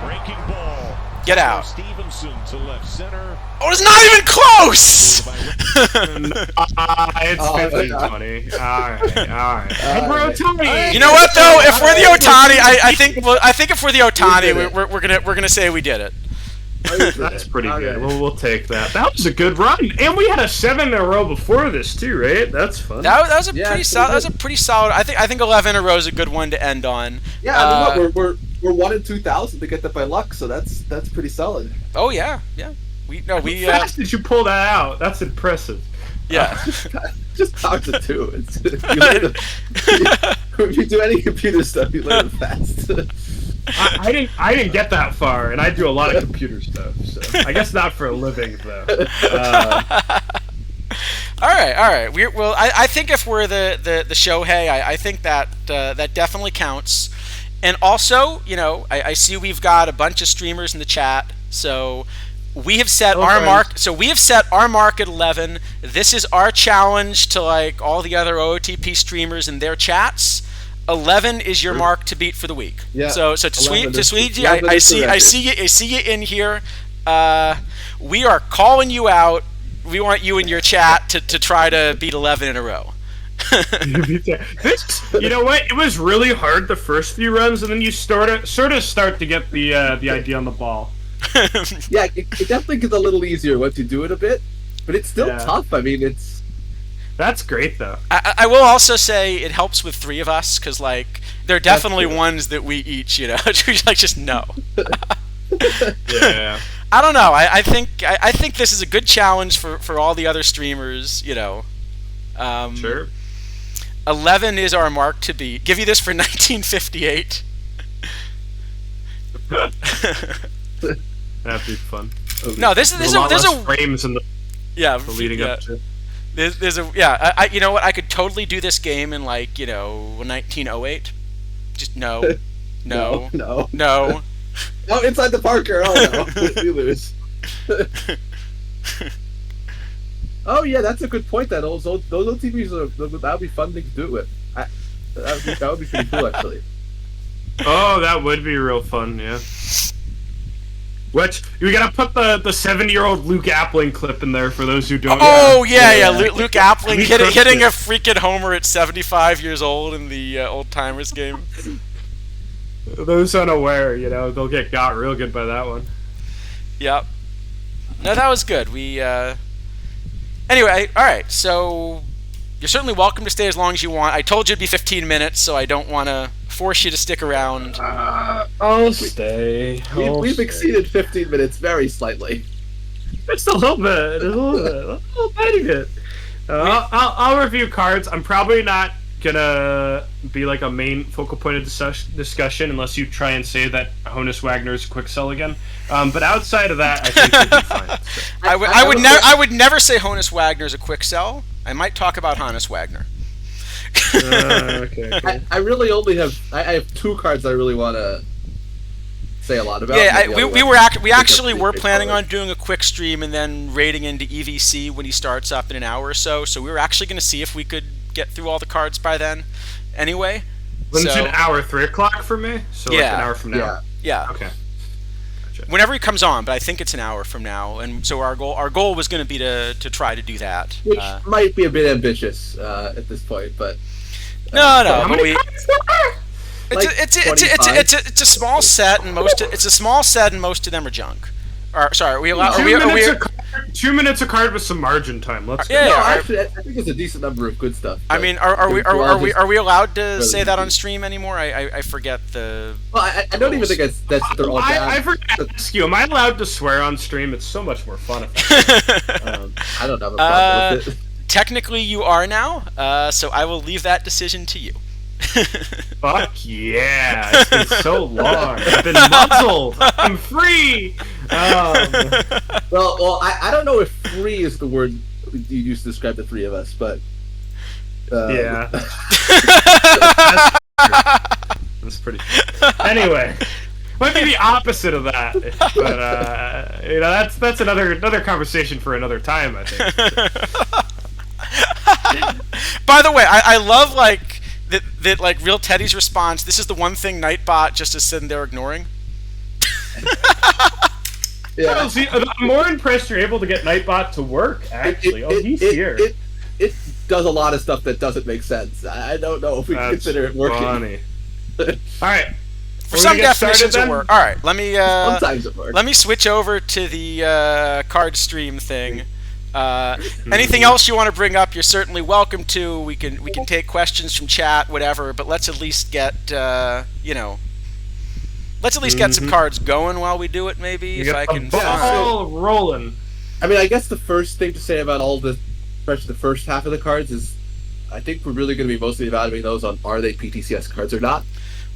Breaking ball. Get out. Stevenson to left center. Oh, it's not even close! It's 50-20. All right. And we're Ohtani. You know what though? If we're the Ohtani, I think if we're the Ohtani, we're gonna say we did it. That's pretty good. We'll take that. That was a good run, and we had a 7 in a row before this too, right? That's fun. That was a pretty solid. That was a pretty solid. I think 11 in a row is a good one to end on. Yeah, I mean, we're 1 in 2,000 to get that by luck, so that's pretty solid. Oh yeah. How fast did you pull that out? That's impressive. Yeah. Just talk to 2. If you do any computer stuff, you learn fast. I didn't get that far, and I do a lot of computer stuff. So I guess not for a living though. All right. I think if we're the Shohei, I think that that definitely counts. And also, I see we've got a bunch of streamers in the chat, so we have set our mark. So we have set our mark at 11. This is our challenge to like all the other OOTP streamers in their chats. 11 is your mark to beat for the week. Yeah. So to Sweetie, I see you in here. We are calling you out. We want you in your chat to try to beat 11 in a row. You know what? It was really hard the first few runs, and then you sort of start to get the idea on the ball. Yeah, it definitely gets a little easier once you do it a bit, but it's still tough. I mean, that's great though. I will also say it helps with 3 of us because like there are definitely ones that we each just know. Yeah. I don't know. I think this is a good challenge for all the other streamers. Sure. 11 is our mark to beat. Give you this for 1958. That'd be fun. No, there's a frames in the leading up to. There's a you know what? I could totally do this game in 1908. Just no. No. No, inside the Parker. Oh no, we lose. Oh yeah, that's a good point. Those old TVs that would be fun thing to do it with. That would be pretty cool actually. Oh, that would be real fun. Yeah. Which we gotta put the 70-year-old Luke Appling clip in there for those who don't. Oh yeah. Luke Appling hitting a freaking homer at 75 years old in the old timers game. Those unaware, they'll get got real good by that one. Yep. No, that was good. We anyway, all right. So you're certainly welcome to stay as long as you want. I told you it'd be 15 minutes, so I don't want to force you to stick around. I'll stay. We've exceeded 15 minutes very slightly. Just a little bit, a little tiny bit. I'll review cards. I'm probably not gonna be like a main focal point of discussion unless you try and say that Honus Wagner's a quick sell again. But outside of that, I think we'll be fine. So. I would never say Honus Wagner's a quick sell. I might talk about Honus Wagner. Okay. I really only have I have 2 cards I really want to say a lot about. Yeah, we actually were planning on doing a quick stream and then raiding into EVC when he starts up in an hour or so. So we were actually going to see if we could get through all the cards by then. Anyway, when's an hour? 3 o'clock for me. So like an hour from now. Yeah. Okay. Gotcha. Whenever he comes on, but I think it's an hour from now, and so our goal was going to be to try to do that. Which might be a bit ambitious at this point, but no. How many cards there are? It's a small set, and most of them are junk. Sorry, are we allowed? 2 minutes a card with some margin time. Let's go. Actually, I think it's a decent number of good stuff. I mean, are we allowed to say that on stream anymore? I forget the. Well, I don't even think that's they're all down. I forgot to ask you. Am I allowed to swear on stream? It's so much more fun. I don't have a problem with it. Technically, you are now, so I will leave that decision to you. Fuck yeah! It's been so long. I've been muzzled. I'm free. Well, I don't know if free is the word you use to describe the 3 of us, but yeah, that's pretty. Anyway, might be the opposite of that, but that's another conversation for another time, I think. By the way, I love that like Real Teddy's response. This is the one thing Nightbot just is sitting there ignoring. Yeah. Well, see, I'm more impressed you're able to get Nightbot to work. Actually, he's here. It does a lot of stuff that doesn't make sense. I don't know if we can consider it working. Funny. All right. For some definitions it works. All right, let me sometimes it works. Let me switch over to the card stream thing. Anything else you want to bring up, you're certainly welcome to. We can take questions from chat, whatever, but let's at least get some cards going while we do it, maybe, if I can find rolling. I mean, I guess the first thing to say about all the, especially the first half of the cards, is I think we're really going to be mostly evaluating those on are they PTCS cards or not.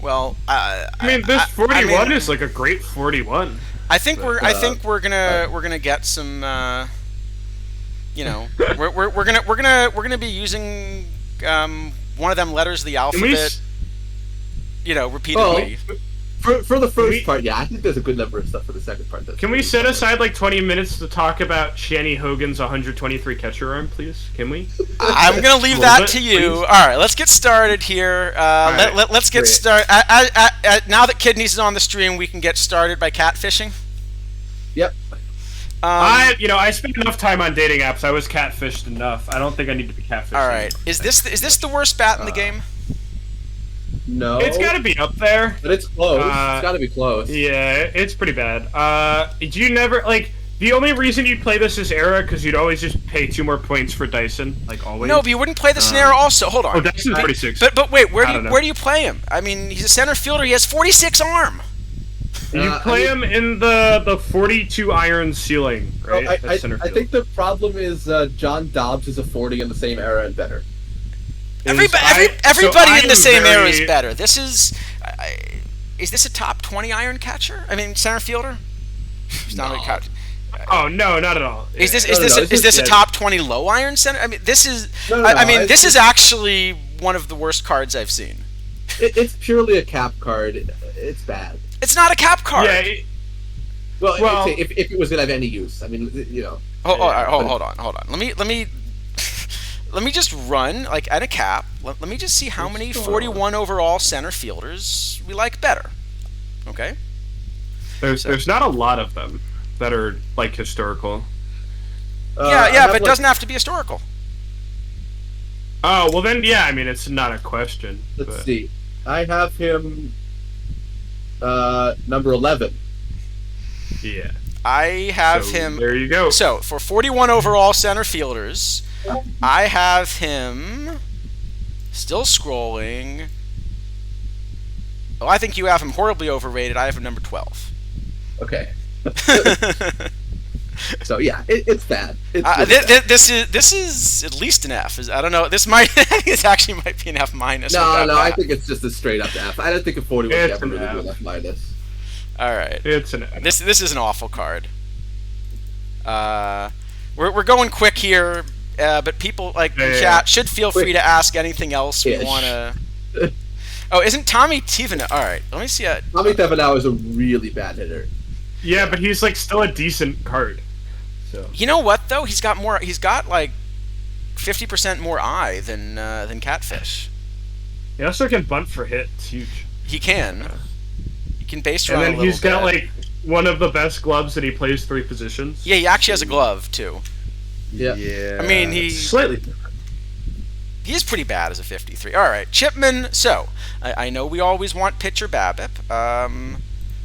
Well, I mean, this 41 is like a great 41. I think we're gonna get some. We're gonna be using one of them letters of the alphabet. Repeatedly. For the first part, yeah, I think there's a good number of stuff for the second part. Can we set aside like 20 minutes to talk about Shanny Hogan's 123 catcher arm, please? Can we? I'm gonna leave that to you. Please. All right, let's get started here. Let's get started. Now that Kidnies is on the stream, we can get started by catfishing. Yep. I spent enough time on dating apps. I was catfished enough. I don't think I need to be catfished. All right. Is this the worst bat in the game? No. It's got to be up there. But it's close. It's got to be close. Yeah, it's pretty bad. Do you never the only reason you'd play this is Era because you'd always just pay 2 more points for Dyson, like always. No, but you wouldn't play the Era also. Hold on. Oh, Dyson's 46. But wait, where do you play him? I mean, he's a center fielder. He has 46 arm. You play him in the 42 iron ceiling, right? I think the problem is John Dobbs is a 40 in the same era and better. Everybody in the same era is better. This is this a top 20 iron catcher? I mean, center fielder? He's not a catcher. Oh no, not at all. Is this a top 20 low iron center? I mean, this is. This is actually one of the worst cards I've seen. It's purely a cap card. It's bad. It's not a cap card. Yeah. Well, if it was gonna have any use, I mean, you know. Hold on. Let me just run at a cap. Let me just see how many 41 overall center fielders we like better. Okay. There's not a lot of them that are historical. But it doesn't have to be historical. Oh well, then it's not a question. Let's see. I have him number 11. Yeah. I have him. There you go. So for 41 overall center fielders, I have him. Still scrolling. Oh, I think you have him horribly overrated. I have him number 12. Okay. So yeah, it's bad. This is at least an F. I don't know. This might actually might be an F minus. No, I think it's just a straight up F. I don't think a 41 is ever really do an F minus. All right. It's an F. This is an awful card. We're going quick here, but people in chat should feel free to ask anything else we want to. Oh, isn't Tommy Tivana? All right, let me see. Tommy Tivana is a really bad hitter. Yeah, but he's still a decent card. So. You know what though? He's got 50% more eye than Catfish. He also can bunt for hit. It's huge. He can. He can base run. And then he's got one of the best gloves, and he plays 3 positions. Yeah, he actually has a glove too. Yeah. I mean, he's slightly different. He is pretty bad as a 53. All right, Chipman. So I know we always want pitcher BABIP.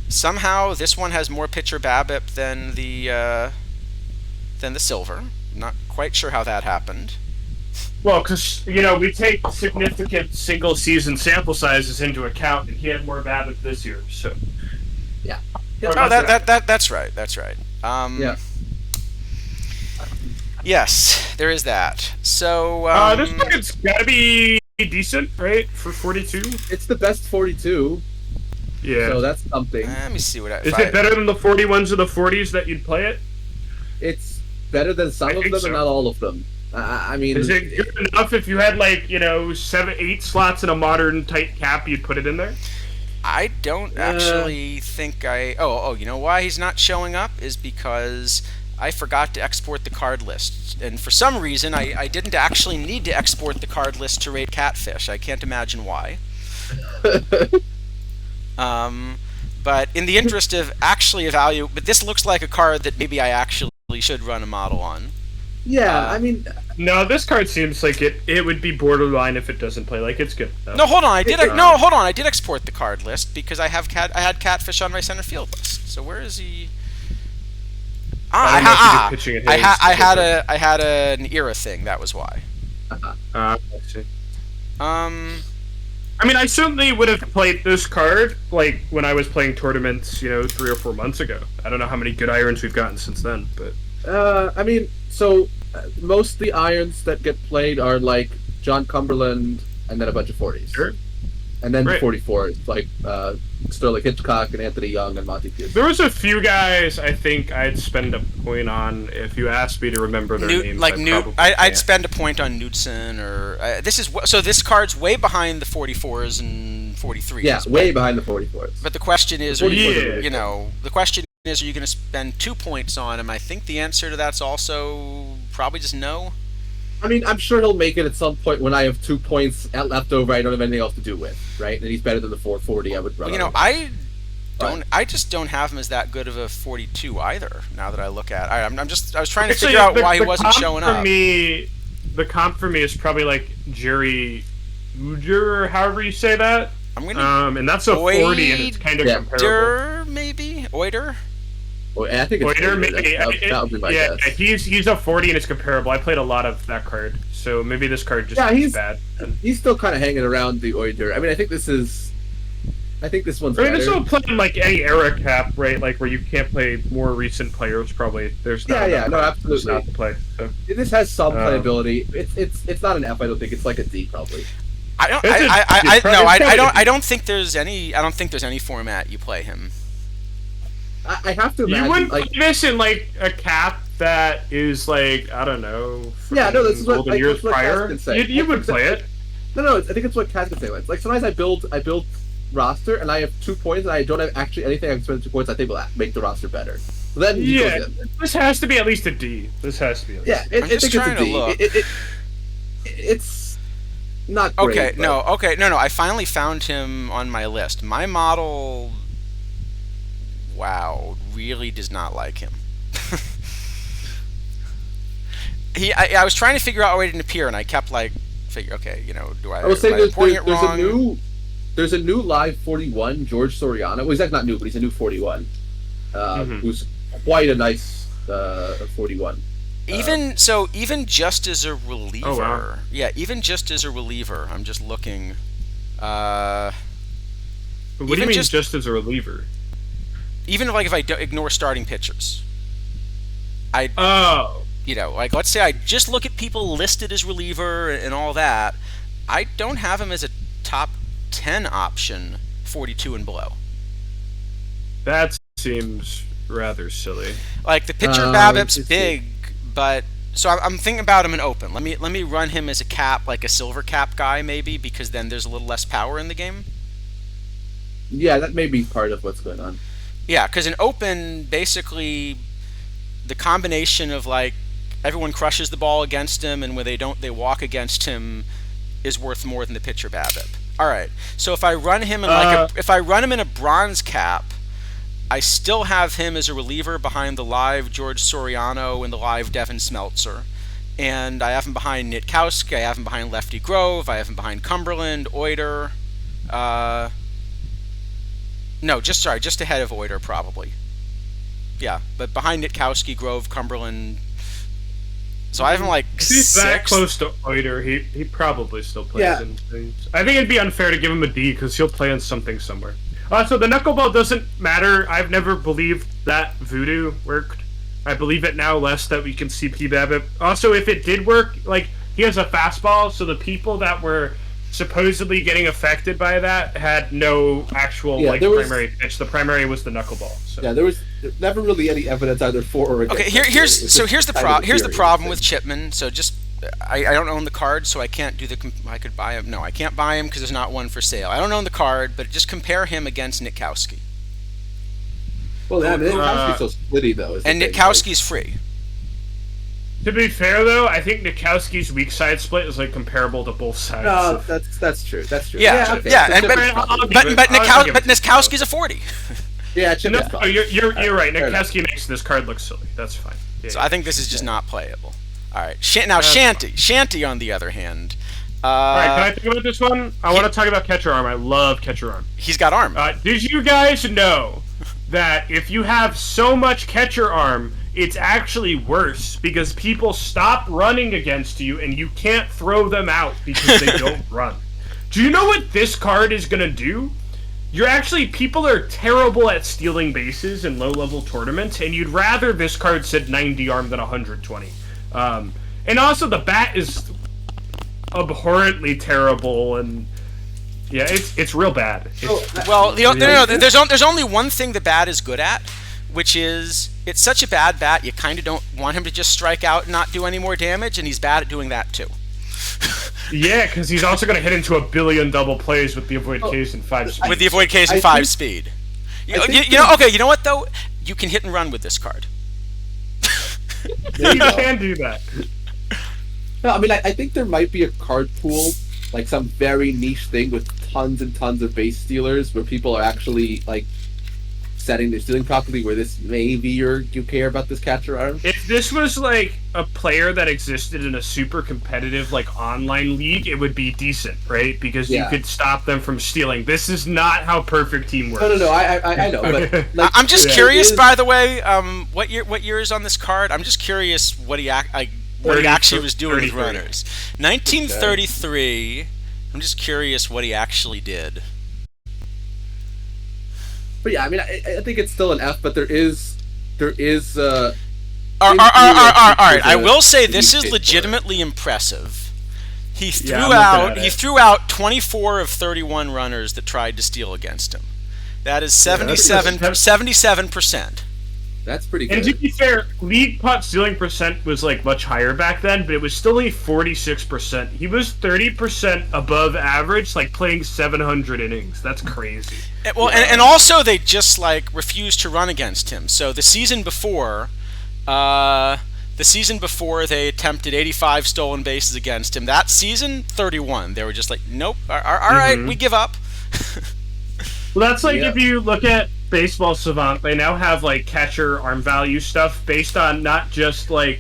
Somehow this one has more pitcher BABIP than the silver. Not quite sure how that happened. Well, because we take significant single season sample sizes into account, and he had more BABIP this year. So yeah. Oh, that's right. That's right. Yeah. Yes, there is that. So this bucket's got to be decent, right? For 42. It's the best 42. Yeah. So that's something. Let me see what Is it better than the 41s or the 40s that you'd play it? It's better than some of them, and not all of them. I mean, is it good enough if you had 7, 8 slots in a modern tight cap, you'd put it in there? I don't actually think I. Oh, you know why he's not showing up is because I forgot to export the card list, and for some reason I didn't actually need to export the card list to rate Catfish. I can't imagine why. But in the interest of actually but this looks like a card that maybe I actually should run a model on. Yeah, I mean, no, this card seems like it would be borderline if it doesn't play. It's good. No, hold on. I did export the card list because I had Catfish on my center field list. So where is he? I had an era thing. That was why. I see. I mean, I certainly would have played this card when I was playing tournaments, 3 or 4 months ago. I don't know how many good irons we've gotten since then, but. I mean, so most of the irons that get played are John Cumberland and then a bunch of 40s. Sure. And then 44s, Sterling Hitchcock and Anthony Young and Monty Python. There was a few guys I think I'd spend a point on if you asked me to remember their names. I'd spend a point on Knudsen or this card's way behind the 44s and 43s. Yeah, way behind the 44s. But the question is, are you going to spend 2 points on him? I think the answer to that's also probably just no. I mean, I'm sure he'll make it at some point when I have 2 points left over. I don't have anything else to do with, right? And he's better than the 440. I would run. I just don't have him as that good of a 42 either. Now that I look at it, I was trying to figure out why he wasn't showing up. The comp for me is probably Jerry Uger, or however you say that. And that's a 40, and it's kind of comparable. Maybe Oider. Well, I think it's Oider, maybe. That would be my guess. He's a 40 and it's comparable. I played a lot of that card, so maybe this card just is bad. He's still kind of hanging around the Oider. I mean, I think this is I think this one's I mean, better. this will play in like any era cap, right? Like where you can't play more recent players. Probably there's not. Absolutely. Not to play. So. This has some playability. It's not an F. I don't think it's like a D probably. I don't think there's any format you play him. I have to imagine you wouldn't like put this in like a cap that is like I don't know. Yeah, no, this is what golden years prior. You would play it. No, I think it's what Kaz can say. It's like sometimes I build roster and I have 2 points and I don't have actually anything I can spend 2 points I think will make the roster better. So then this has to be at least a D. This has to be. At least I'm just trying to look. It's not great. Okay, no. I finally found him on my list. My model, wow, really does not like him. I was trying to figure out why he didn't appear, and I kept like, okay, I will say there's a new live 41 George Soriano. Well, he's actually not new, but he's a new 41. Who's quite a nice 41. Even just as a reliever. Oh, wow. Yeah, even just as a reliever, I'm just looking. What do you mean just as a reliever? Even like if I ignore starting pitchers. Like let's say I just look at people listed as reliever and all that. I don't have him as a top 10 option 42 and below. That seems rather silly. Like the pitcher BABIP's big, but so I'm thinking about him in open. Let me run him as a cap, like a silver cap guy maybe, because then there's a little less power in the game. Yeah, that may be part of what's going on. Yeah, because in open, basically, the combination of like everyone crushes the ball against him, and when they don't, they walk against him, is worth more than the pitcher BABIP. All right, so if I run him in a bronze cap, I still have him as a reliever behind the live George Soriano and the live Devin Smeltzer, and I have him behind Nitkowski, I have him behind Lefty Grove, I have him behind Cumberland, Euder. No, just ahead of Euder probably. Yeah, but behind Nitkowski, Grove, Cumberland. So I have him like He's that sixth. close to Euder. He probably still plays in things. I think it'd be unfair to give him a D because he'll play in something somewhere. So the knuckleball doesn't matter. I've never believed that voodoo worked. I believe it now less that we can see PBABIP. Also, if it did work, like he has a fastball, so the people that were supposedly getting affected by that had no actual primary pitch. The primary was the knuckleball. So. Yeah, there was never really any evidence either for or against. Okay, here's the problem with Chipman. So just I don't own the card, so I can't do I could buy him. No, I can't buy him because there's not one for sale. I don't own the card, but just compare him against Nitkowski. Well, Nitkowski's so splitty though. And Nitkowski's free. To be fair, though, I think Nitkowski's weak side split is like comparable to both sides. No, that's true. That's true. Yeah. But Nitkowski's a 40. Yeah, you're right. Nitkowski makes this card look silly. That's fine. Yeah, so I think this is just not playable. All right. Now Shanty, on the other hand. All right. Can I think about this one? I want to talk about catcher arm. I love catcher arm. He's got arm. Did you guys know that if you have so much catcher arm, it's actually worse because people stop running against you and you can't throw them out because they don't run. Do you know what this card is going to do? People are terrible at stealing bases in low-level tournaments, and you'd rather this card said 90 arm than 120. And also the bat is abhorrently terrible, and yeah, it's real bad. There's only one thing the bat is good at, which is it's such a bad bat you kind of don't want him to just strike out and not do any more damage, and he's bad at doing that too. Yeah, because he's also going to hit into a billion double plays with the avoid case and 5 speed. With the avoid case and 5 speed. You know what though? You can hit and run with this card. You can do that. No, I mean, I think there might be a card pool, like some very niche thing with tons and tons of base stealers, where people are actually like setting their stealing properly. Where this maybe you care about this catcher arm. If this was like a player that existed in a super competitive like online league, it would be decent, right? Because you could stop them from stealing. This is not how perfect team works. No, I know. But like, I'm just curious, by the way. What year is on this card? I'm just curious what he actually was doing with runners. 1933. I'm just curious what he actually did. But yeah, I mean, I think it's still an F, but there is. All right. I will say this is legitimately impressive. He threw out 24 of 31 runners that tried to steal against him. That is 77%. That's pretty good. And to be fair, league pot stealing percent was like much higher back then, but it was still only 46%. He was 30% above average, like playing 700 innings. That's crazy. And also they just like refused to run against him. So the season before they attempted 85 stolen bases against him. That season, 31. They were just like, nope. All right, we give up. Well, that's like if you look at Baseball Savant, they now have like catcher arm value stuff based on not just like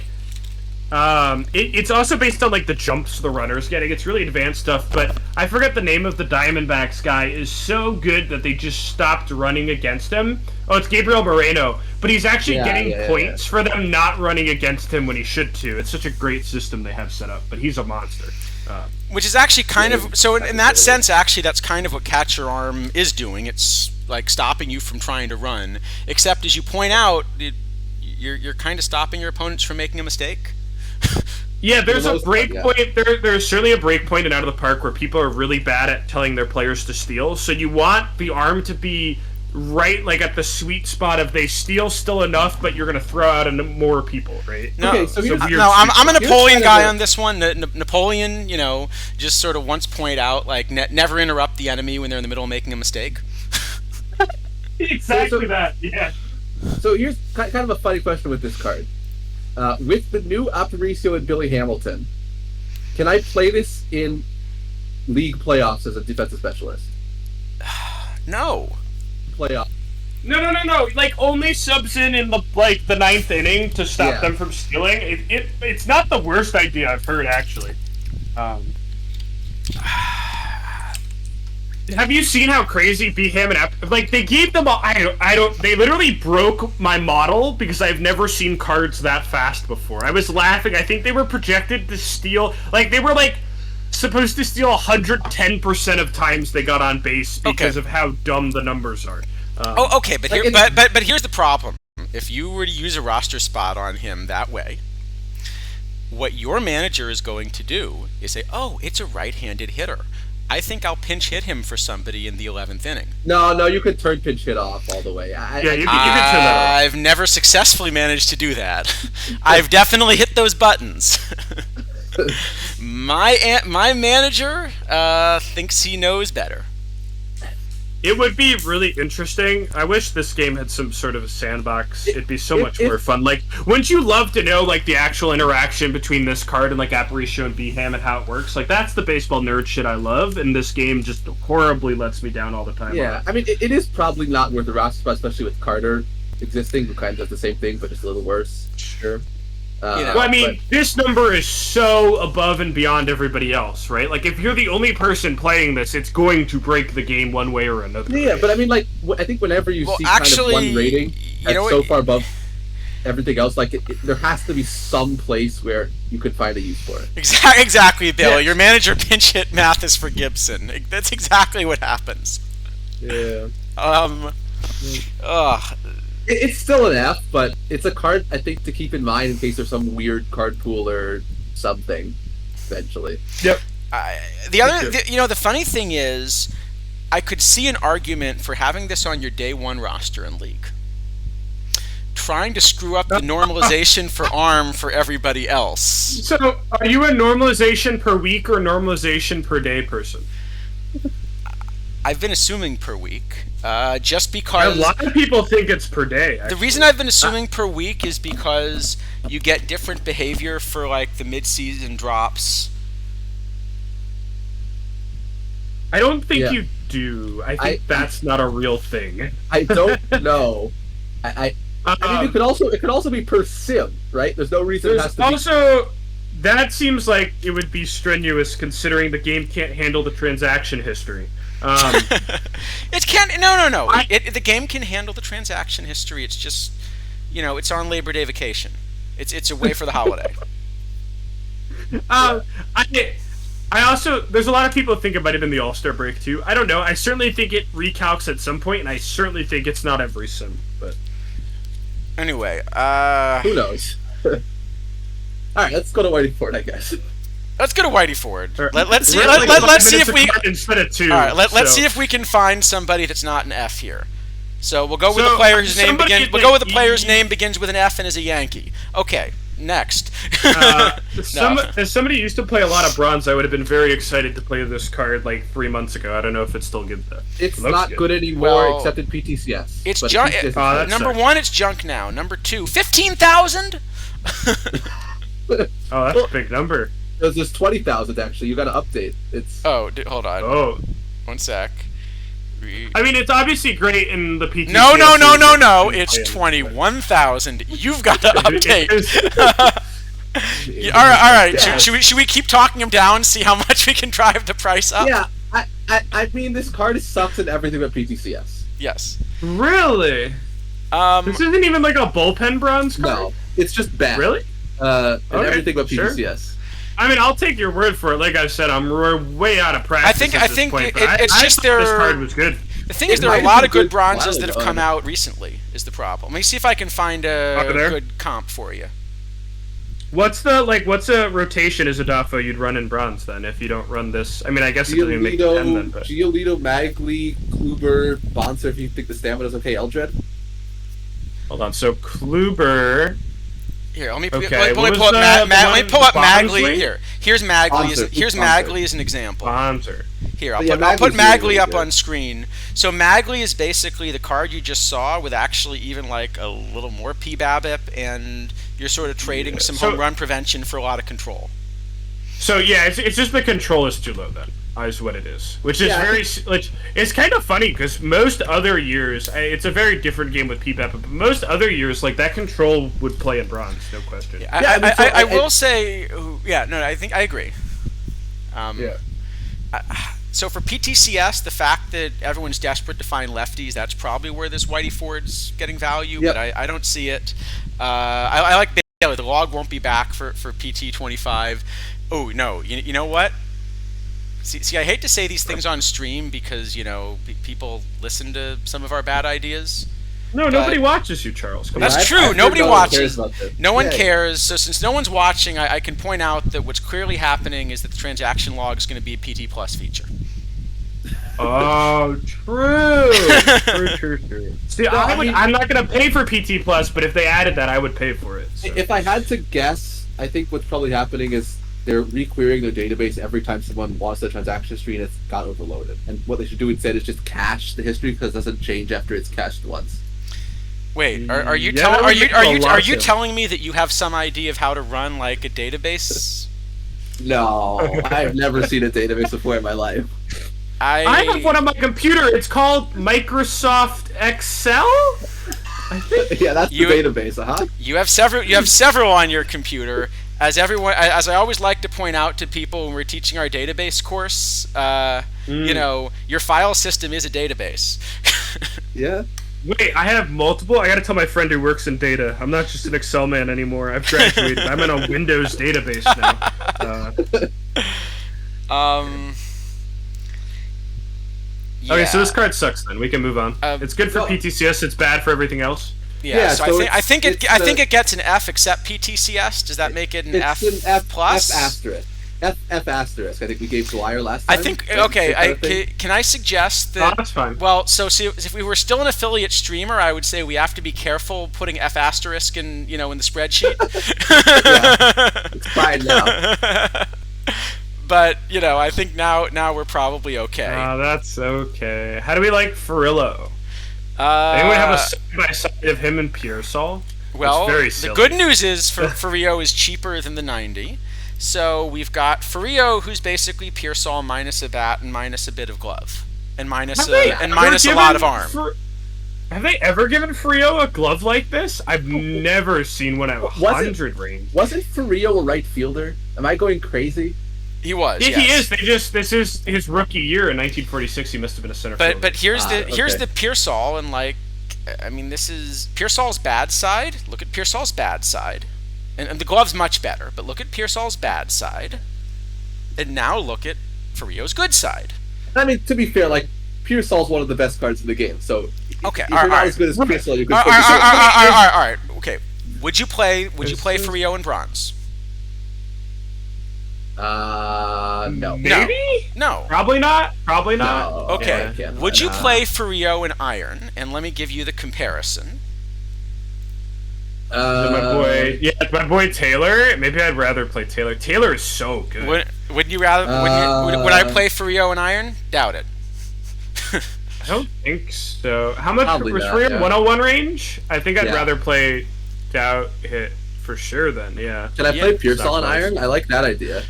it's also based on like the jumps the runner's getting. It's really advanced stuff, but I forget the name of the Diamondbacks guy is so good that they just stopped running against him. Oh, it's Gabriel Moreno, but he's actually getting points for them not running against him when he should too. It's such a great system they have set up, but he's a monster. Which is actually kind of so in that sense. Actually, that's kind of what catcher arm is doing. It's like stopping you from trying to run. Except, as you point out, you're kind of stopping your opponents from making a mistake. Yeah, there's a break point. There's certainly a break point in Out of the Park where people are really bad at telling their players to steal. So you want the arm to be right, like at the sweet spot of they steal still enough, but you're going to throw out more people, right? No, okay, so I'm a Napoleon guy on this one. Napoleon, just sort of once point out, like, never interrupt the enemy when they're in the middle of making a mistake. Exactly that, yeah. So here's kind of a funny question with this card. With the new Aparicio and Billy Hamilton, can I play this in league playoffs as a defensive specialist? No. Playoff. No. Like only subs in the ninth inning to stop them from stealing. It's not the worst idea I've heard actually. Have you seen how crazy Beham and like they gave them? I don't. They literally broke my model because I've never seen cards that fast before. I was laughing. I think they were projected to steal. Like they were like supposed to steal 110% of times they got on base because of how dumb the numbers are. Okay, but here's the problem. If you were to use a roster spot on him that way, what your manager is going to do is say, "Oh, it's a right-handed hitter. I think I'll pinch hit him for somebody in the 11th inning." No, you can turn pinch hit off all the way. You can turn that off. I've never successfully managed to do that. I've definitely hit those buttons. My manager thinks he knows better. It would be really interesting. I wish this game had some sort of a sandbox. It'd be so much more fun. Like, wouldn't you love to know, like, the actual interaction between this card and, like, Aparicio and Beham and how it works? Like, that's the baseball nerd shit I love, and this game just horribly lets me down all the time. Yeah, I mean, it is probably not worth the roster spot, especially with Carter existing, who kind of does the same thing, but just a little worse. Sure. Well, I mean, this number is so above and beyond everybody else, right? Like, if you're the only person playing this, it's going to break the game one way or another. Yeah, but I mean, like, I think whenever you see kind of one rating that's so far above everything else, like, there has to be some place where you could find a use for it. Exactly, Bill. Yeah. Your manager pinch hit Mathis for Gibson. That's exactly what happens. Yeah. It's still an F, but it's a card I think to keep in mind in case there's some weird card pool or something eventually. Yep. The funny thing is, I could see an argument for having this on your day one roster in League. Trying to screw up the normalization for ARM for everybody else. So, are you a normalization per week or normalization per day person? I've been assuming per week. Just because... A lot of people think it's per day, actually. The reason I've been assuming per week is because you get different behavior for, like, the mid-season drops. I don't think you do. I think that's not a real thing. I don't know. I mean, it could also be per sim, right? There's no reason it has to also, that seems like it would be strenuous considering the game can't handle the transaction history. It can't. No. The game can handle the transaction history. It's just, it's on Labor Day vacation. It's away for the holiday. I there's a lot of people think it might have been the All-Star break too. I don't know. I certainly think it recalcs at some point, and I certainly think it's not every sim. But Anyway, Who knows? All right, let's go to Whitey Ford, I guess. let's go to Whitey Ford. Let's see. We're at, like, Let's 5 see if minutes we. apart instead of 2. All right. Let's so. see if we can find somebody that's not an F here. So we'll go with So, the player whose name somebody begins. We'll that go with the player's you- name begins with an F and is a Yankee. Okay. Next. As somebody who used to play a lot of bronze, I would have been very excited to play this card like 3 months ago. I don't know if it's still good though. It's Looks not good anymore, Well, except in PTCS. It's But junk. PTCS is that Number sucks. 1, it's junk now. Number 2, 15,000. Oh, that's a big number. There's 20,000 actually. You got to update. It's Oh, hold on. Oh, 1 sec. I mean, it's obviously great in the PTCS. No. series. It's 21,000. You've got to update. It is- All right. Yeah. Should we keep talking him down? See how much we can drive the price up. yeah. I mean, this card sucks at everything but PTCS. Yes. Really? This isn't even like a bullpen bronze card? No, it's just bad. Really? And Okay, everything but sure. PTCS. I mean, I'll take your word for it. Like I said, we're way out of practice. I at this think point, it- but it's I just thought this their- card was good. The thing is, It there are a might lot have of been good good while bronzes that have ago. come out recently. Is the problem? Let me see if I can find a Up there? good comp for you. What's a rotation isidafo you'd run in bronze then if you don't run this? I mean, I guess it doesn't even make 10 then, but Giolito, Magli, Kluber, Bonser, if you think the stamina's okay, Eldred. hold on. So Kluber. Here, let me Okay, let me what pull up was let me one- pull up Barnsley? Magli here. Here's Magli. Bonser, Here's Bonser. Magli as an example. Bonser. Here, Yeah, I'll put Magli's Magli really up good. on screen. So Magli is basically the card you just saw with actually even like a little more PBABIP, and you're sort of trading some So- home run prevention for a lot of control. So yeah, it's just the control is too low then. Is what it is, which is Yeah, I very like it's kind of funny because most other years it's a very different game with PPAP, but most other years like that control would play in bronze, no question. I mean, so I I- will say, yeah, no, I think I agree. Yeah. So for PTCS, the fact that everyone's desperate to find lefties, that's probably where this Whitey Ford's getting value, Yep. but I don't see it. I like Bailey. The log won't be back for PT25. Oh, no. You know what? See, I hate to say these things on stream because, people listen to some of our bad ideas. No, nobody watches you, Charles. Come That's on. true. I've Nobody heard watches. cares about this. No one Yeah. cares. So since no one's watching, I can point out that what's clearly happening is that the transaction log is going to be a PT Plus feature. Oh, true. True. See, I'm not gonna pay for PT Plus, but if they added that, I would pay for it. So. If I had to guess, I think what's probably happening is they're requerying their database every time someone wants the transaction history and it's got overloaded. And what they should do instead is just cache the history because it doesn't change after it's cached once. Wait, are you Yeah, telling that are would you make are a you lot are of you sense. telling me that you have some idea of how to run like a database? No, I've never seen a database before in my life. I have one on my computer. It's called Microsoft Excel. I think. Yeah, that's You- the database, You have several. You have several on your computer. As I always like to point out to people when we're teaching our database course, your file system is a database. Yeah. Wait, I have multiple. I gotta tell my friend who works in data. I'm not just an Excel man anymore. I've graduated. I'm in a Windows database now. Okay, so this card sucks. Then we can move on. It's good for no. PTCS. It's bad for everything else. Yeah, so so I think it's it gets an F except PTCS. Does that make it an F It's an F plus? F asterisk. F asterisk. I think we gave Dwyer last I time. think Same kind of thing. can I suggest Oh, that? that's fine. Well, so see, if we were still an affiliate streamer, I would say we have to be careful putting F asterisk in in the spreadsheet. It's fine now. But I think now we're probably okay. That's okay. How do we like Furillo? Anyone have a side by side of him and Pearsall? Well, It's very the silly. good news is for Rio is cheaper than the 90. So we've got Furio, who's basically Pearsall minus a bat and minus a bit of glove, and minus a lot of arm. Have they ever given Frio a glove like this? I've never seen one at 100 range. Wasn't Ferrillo a right fielder? Am I going crazy? He was. Yeah, yes. he is. This is his rookie year in 1946. He must have been a center fielder. But here's okay. the Pearsall, and this is Pearsall's bad side. Look at Pearsall's bad side, and the glove's much better. But look at Pearsall's bad side. And now look at Furio's good side. I mean, to be fair, like Pearsall's one of the best cards in the game. So Okay, if you're not as good as Pearsall, you could still be good. all right. Okay, would you play Furio in bronze? No. Maybe? No. Probably not. Probably not. No. Okay. Yeah, Would you play Furio in iron? And let me give you the comparison. My boy Taylor. Maybe I'd rather play Taylor. Taylor is so good. Would you rather? Would I play Furio in iron? Doubt it. I don't think so. How much Probably was not, Furio? yeah. 101 range? I think I'd Yeah. rather play Doubt Hit for sure. Then, yeah. Can I play Yeah. Pearsall in iron? I like that idea.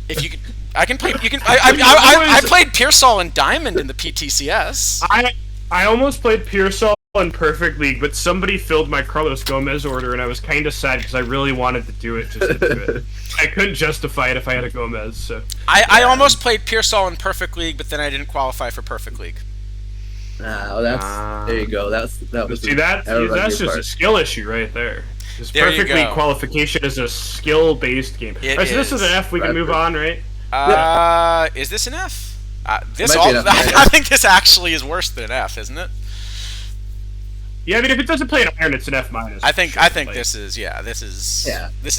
If you could, I can play. You can. I played Pearsall in diamond in the PTCS. I almost played Pearsall in Perfect League, but somebody filled my Carlos Gomez order, and I was kind of sad because I really wanted to do it just to do it. I couldn't justify it if I had a Gomez. So I almost played Pearsall in Perfect League, but then I didn't qualify for Perfect League. There you go. That was see that's just a skill issue right there. Just There you Perfect League go. qualification is a skill-based game. It Alright, so this is. is an F. We can move on, right? Is this an F? This Might be an F, yeah. I think this actually is worse than an F, isn't it? Yeah, I mean, if it doesn't play an iron, it's an F minus. I think Like, this is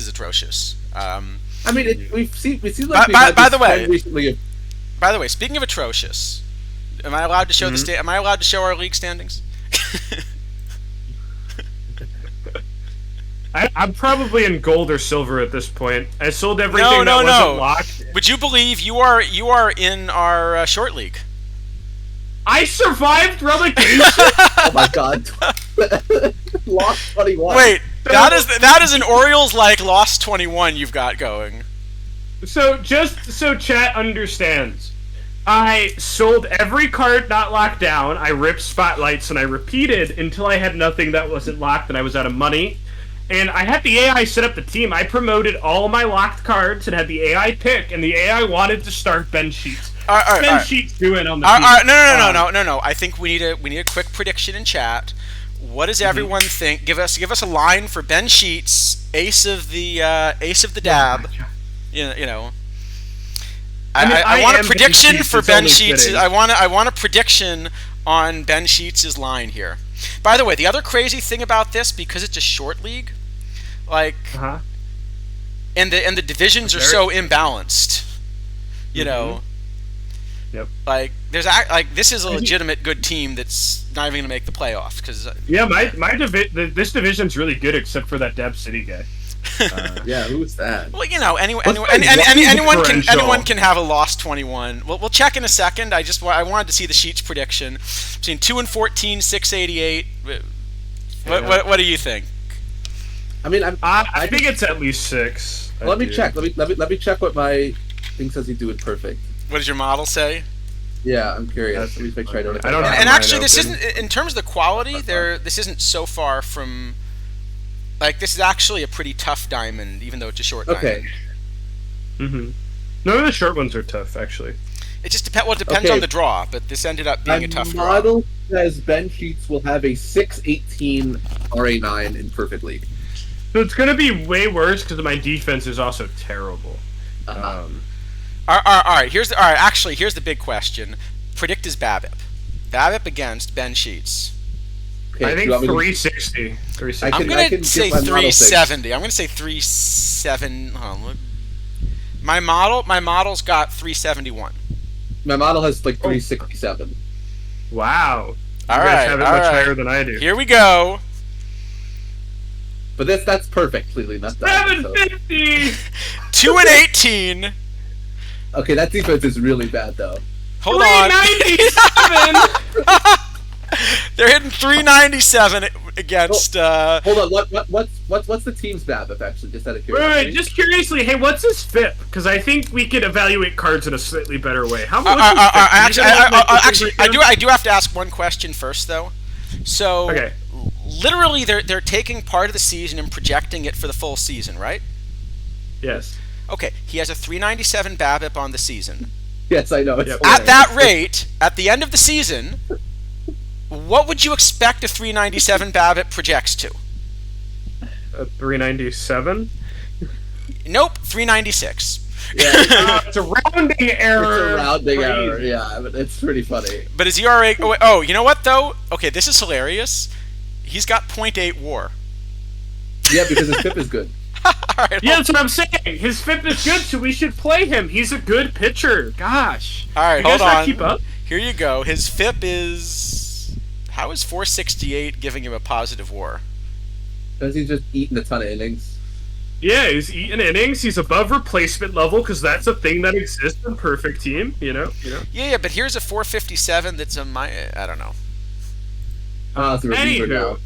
atrocious. I mean, we see like By the way- recently. By the way, speaking of atrocious, am I allowed to show Am I allowed to show our league standings? I'm probably in gold or silver at this point. I sold everything that wasn't locked. Would you believe you are in our short league? I survived relegation. Oh my god! Lost 21. Wait, that is an Orioles like lost 21 you've got going. So just so chat understands, I sold every card not locked down. I ripped spotlights and I repeated until I had nothing that wasn't locked and I was out of money. And I had the AI set up the team. I promoted all my locked cards and had the AI pick, and the AI wanted to start Ben Sheets. Ben Sheets doing on the team. No. I think we need a quick prediction in chat. What does everyone think? Give us a line for Ben Sheets, ace of the dab. You know. I want a prediction for Ben Sheets. I want a prediction on Ben Sheets' line here. By the way, the other crazy thing about this, because it's a short league, like, and the divisions are so imbalanced, you know. Yep. Like, this is a legitimate good team that's not even going to make the playoffs because. Yeah, this division's really good except for that Dab City guy. Yeah, who's that? Well, you know, anyone can have a lost 21. We'll check in a second. I wanted to see the Sheets prediction between 2 and 14, 688. What do you think? I mean, I think it's at least 6. Let me check. Let me check what my thing says he do in perfect. What does your model say? Yeah, I'm curious. Let me make sure I don't. I don't have And mine actually, this open. isn't in terms of the quality. This isn't so far from. Like, this is actually a pretty tough diamond, even though it's a short diamond. None of the short ones are tough, actually. It just depends. Well, it depends on the draw, but this ended up being a tough draw. My model says Ben Sheets will have a 618 RA9 in perfect league. So it's going to be way worse because my defense is also terrible. All right. Here's the big question. Predict his BABIP. BABIP against Ben Sheets. Okay, I think 360. I'm going to say 370. I'm going to say 370. Hold on. My model's got 371. My model has like 367. Wow. All you right. guys have it much higher than I do. Here we go. But that's perfect, completely not that. 750. 2 and 18. Okay, that defense is really bad though. Hold on. 397. They're hitting 397 against. Hold on. What's the team's BABIP actually? Just out of curiosity. Right, just curiously, hey, what's his FIP? Because I think we could evaluate cards in a slightly better way. How much? Actually, I do have to ask one question first, though. So, okay. Literally, they're taking part of the season and projecting it for the full season, right? Yes. Okay, he has a 397 BABIP on the season. Yes, I know. At that rate, at the end of the season, what would you expect a 397 BABIP projects to? A 397? Nope, 396. It's a rounding error. It's a rounding Crazy. error. Yeah, but it's pretty funny. But his ERA. Oh, you know what though? Okay, this is hilarious. He's got .8 WAR. Yeah, because his FIP is good. All right. Yeah, that's what I'm saying. His FIP is good, so we should play him. He's a good pitcher. Gosh. All right, you guys hold not on. Keep up? Here you go. His FIP is. How is 468 giving him a positive WAR? Because he's just eating a ton of innings. Yeah, he's eating innings. He's above replacement level because that's a thing that exists in perfect team. You know. Yeah, but here's a 457 that's I don't know. It's a reliever now. Anywho.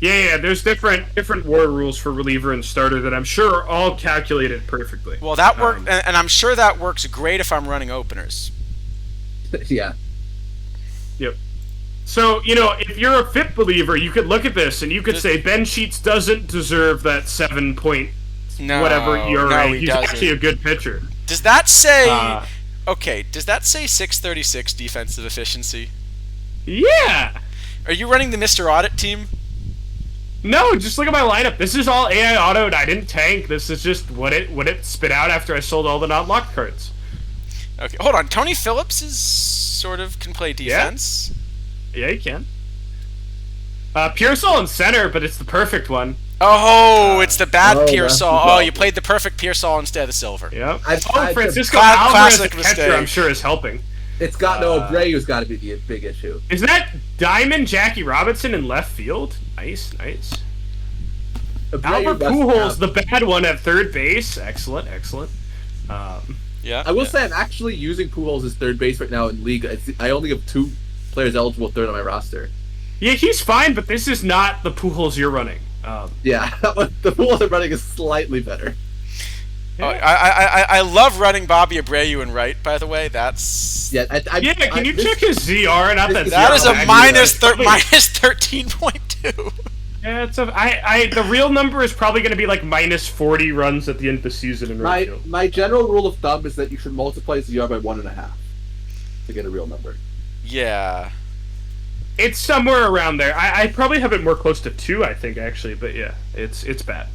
Yeah. There's different WAR rules for reliever and starter that I'm sure are all calculated perfectly. Well, that worked, and I'm sure that works great if I'm running openers. Yeah. Yep. So, if you're a FIP believer, you could look at this and you could say Ben Sheets doesn't deserve that 7 point whatever ERA. No, he He's doesn't. actually a good pitcher. Does that say? Okay. Does that say 636 defensive efficiency? Yeah. Are you running the Mr. Audit team? No, just look at my lineup. This is all AI autoed. I didn't tank. This is just what it spit out after I sold all the not locked cards. Okay, hold on. Tony Phillips can play defense. Yeah, he can. Pearsall in center, but it's the perfect one. Oh, it's the bad that's Pearsall. the Oh, problem. you played the perfect Pearsall instead of Silver. Yep. I- Francisco Classic Alvarez, the catcher, mistake. I'm sure is helping. It's got Abreu's got to be the big issue. Is that Diamond Jackie Robinson in left field? Nice. Abreu Albert must Pujols, have- the bad one at third base. Excellent. Yeah. I will say I'm actually using Pujols as third base right now in league. I only have 2 players eligible third on my roster. Yeah, he's fine, but this is not the Pujols you're running. Yeah, the Pujols I'm running is slightly better. Oh, I love running Bobby Abreu in right. By the way, that's Can you check his ZR? Not that that is a ZR minus actually. minus 13.2. Yeah, the real number is probably going to be like minus 40 runs at the end of the season in right field. My general rule of thumb is that you should multiply ZR by 1.5 to get a real number. Yeah. It's somewhere around there. I probably have it more close to 2, I think, actually. But yeah, it's bad.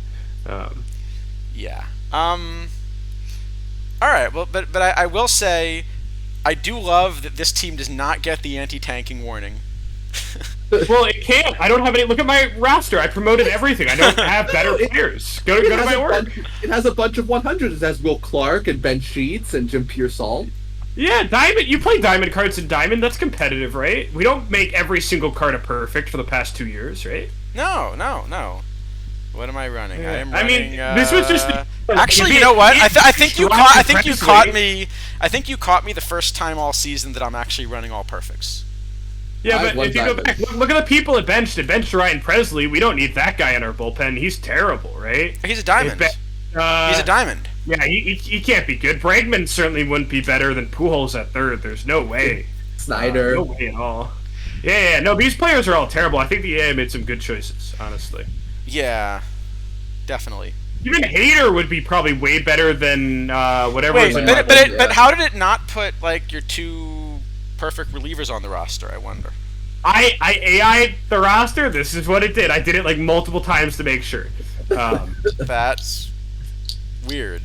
Yeah. All right. Well, but I will say, I do love that this team does not get the anti-tanking warning. Well, it can't. I don't have any. Look at my roster. I promoted everything. I don't have better players. Go to my work. It has a bunch of 100s. It has Will Clark and Ben Sheets and Jim Pearsall. Yeah, Diamond. You play Diamond cards in Diamond. That's competitive, right? We don't make every single card a perfect for the past 2 years, right? No. What am I running? Yeah. I am I running. mean, this was just. Actually, you know what? I think you caught me. I think you caught me the first time all season that I'm actually running all perfects. Yeah, but if you go back, look at the people it benched. It benched Ryan Presley. We don't need that guy in our bullpen. He's terrible, right? He's a diamond. He's a diamond. Yeah, he can't be good. Bregman certainly wouldn't be better than Pujols at third. There's no way. Snyder. No way at all. Yeah. No, these players are all terrible. I think the AI made some good choices, honestly. Yeah, definitely. Even Hader would be probably way better than whatever. Wait, was but how did it not put like your 2 perfect relievers on the roster? I wonder. I AI'd the roster. This is what it did. I did it like multiple times to make sure. That's weird.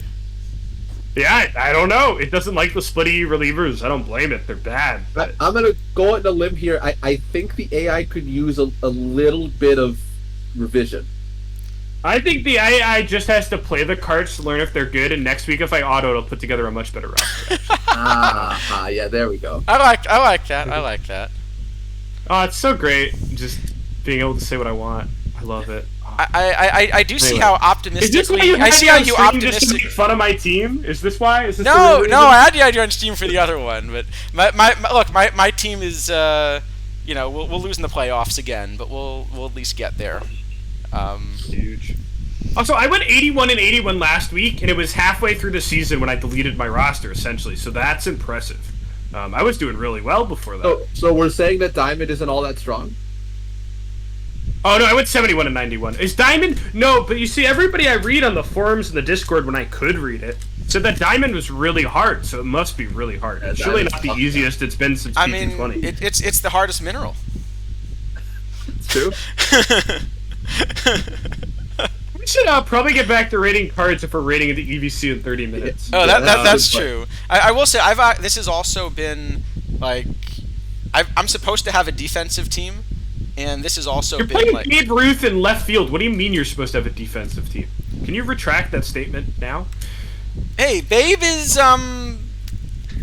Yeah, I don't know. It doesn't like the splitty relievers. I don't blame it. They're bad. But... I'm going to go out on a limb here. I think the AI could use a little bit of revision. I think the AI just has to play the cards to learn if they're good, and next week if I auto, it'll put together a much better roster. Yeah, there we go. I like that. I like that. Oh, it's so great, just being able to say what I want. I love it. I do see how optimistically. Is this why you I see how you just to optimistic. make fun of my team? Is this why? Is this No, I had the idea on Steam for the other one, but my team is we'll lose in the playoffs again, but we'll at least get there. Huge. Also, I went 81-81 last week, and it was halfway through the season when I deleted my roster, essentially. So that's impressive. I was doing really well before that. So we're saying that Diamond isn't all that strong? Oh, no, I went 71-91. Is Diamond... No, but you see, everybody I read on the forums and the Discord when I could read it said that Diamond was really hard, so it must be really hard. It's surely not the easiest it's been since P220. It's the hardest mineral. It's true. should probably get back to rating cards if we're rating the EVC in 30 minutes. Oh, Yeah, that's good true. I will say this has also been like I'm supposed to have a defensive team, and this has also You're been playing like Babe Ruth in left field. What do you mean you're supposed to have a defensive team? Can you retract that statement now? hey, Babe is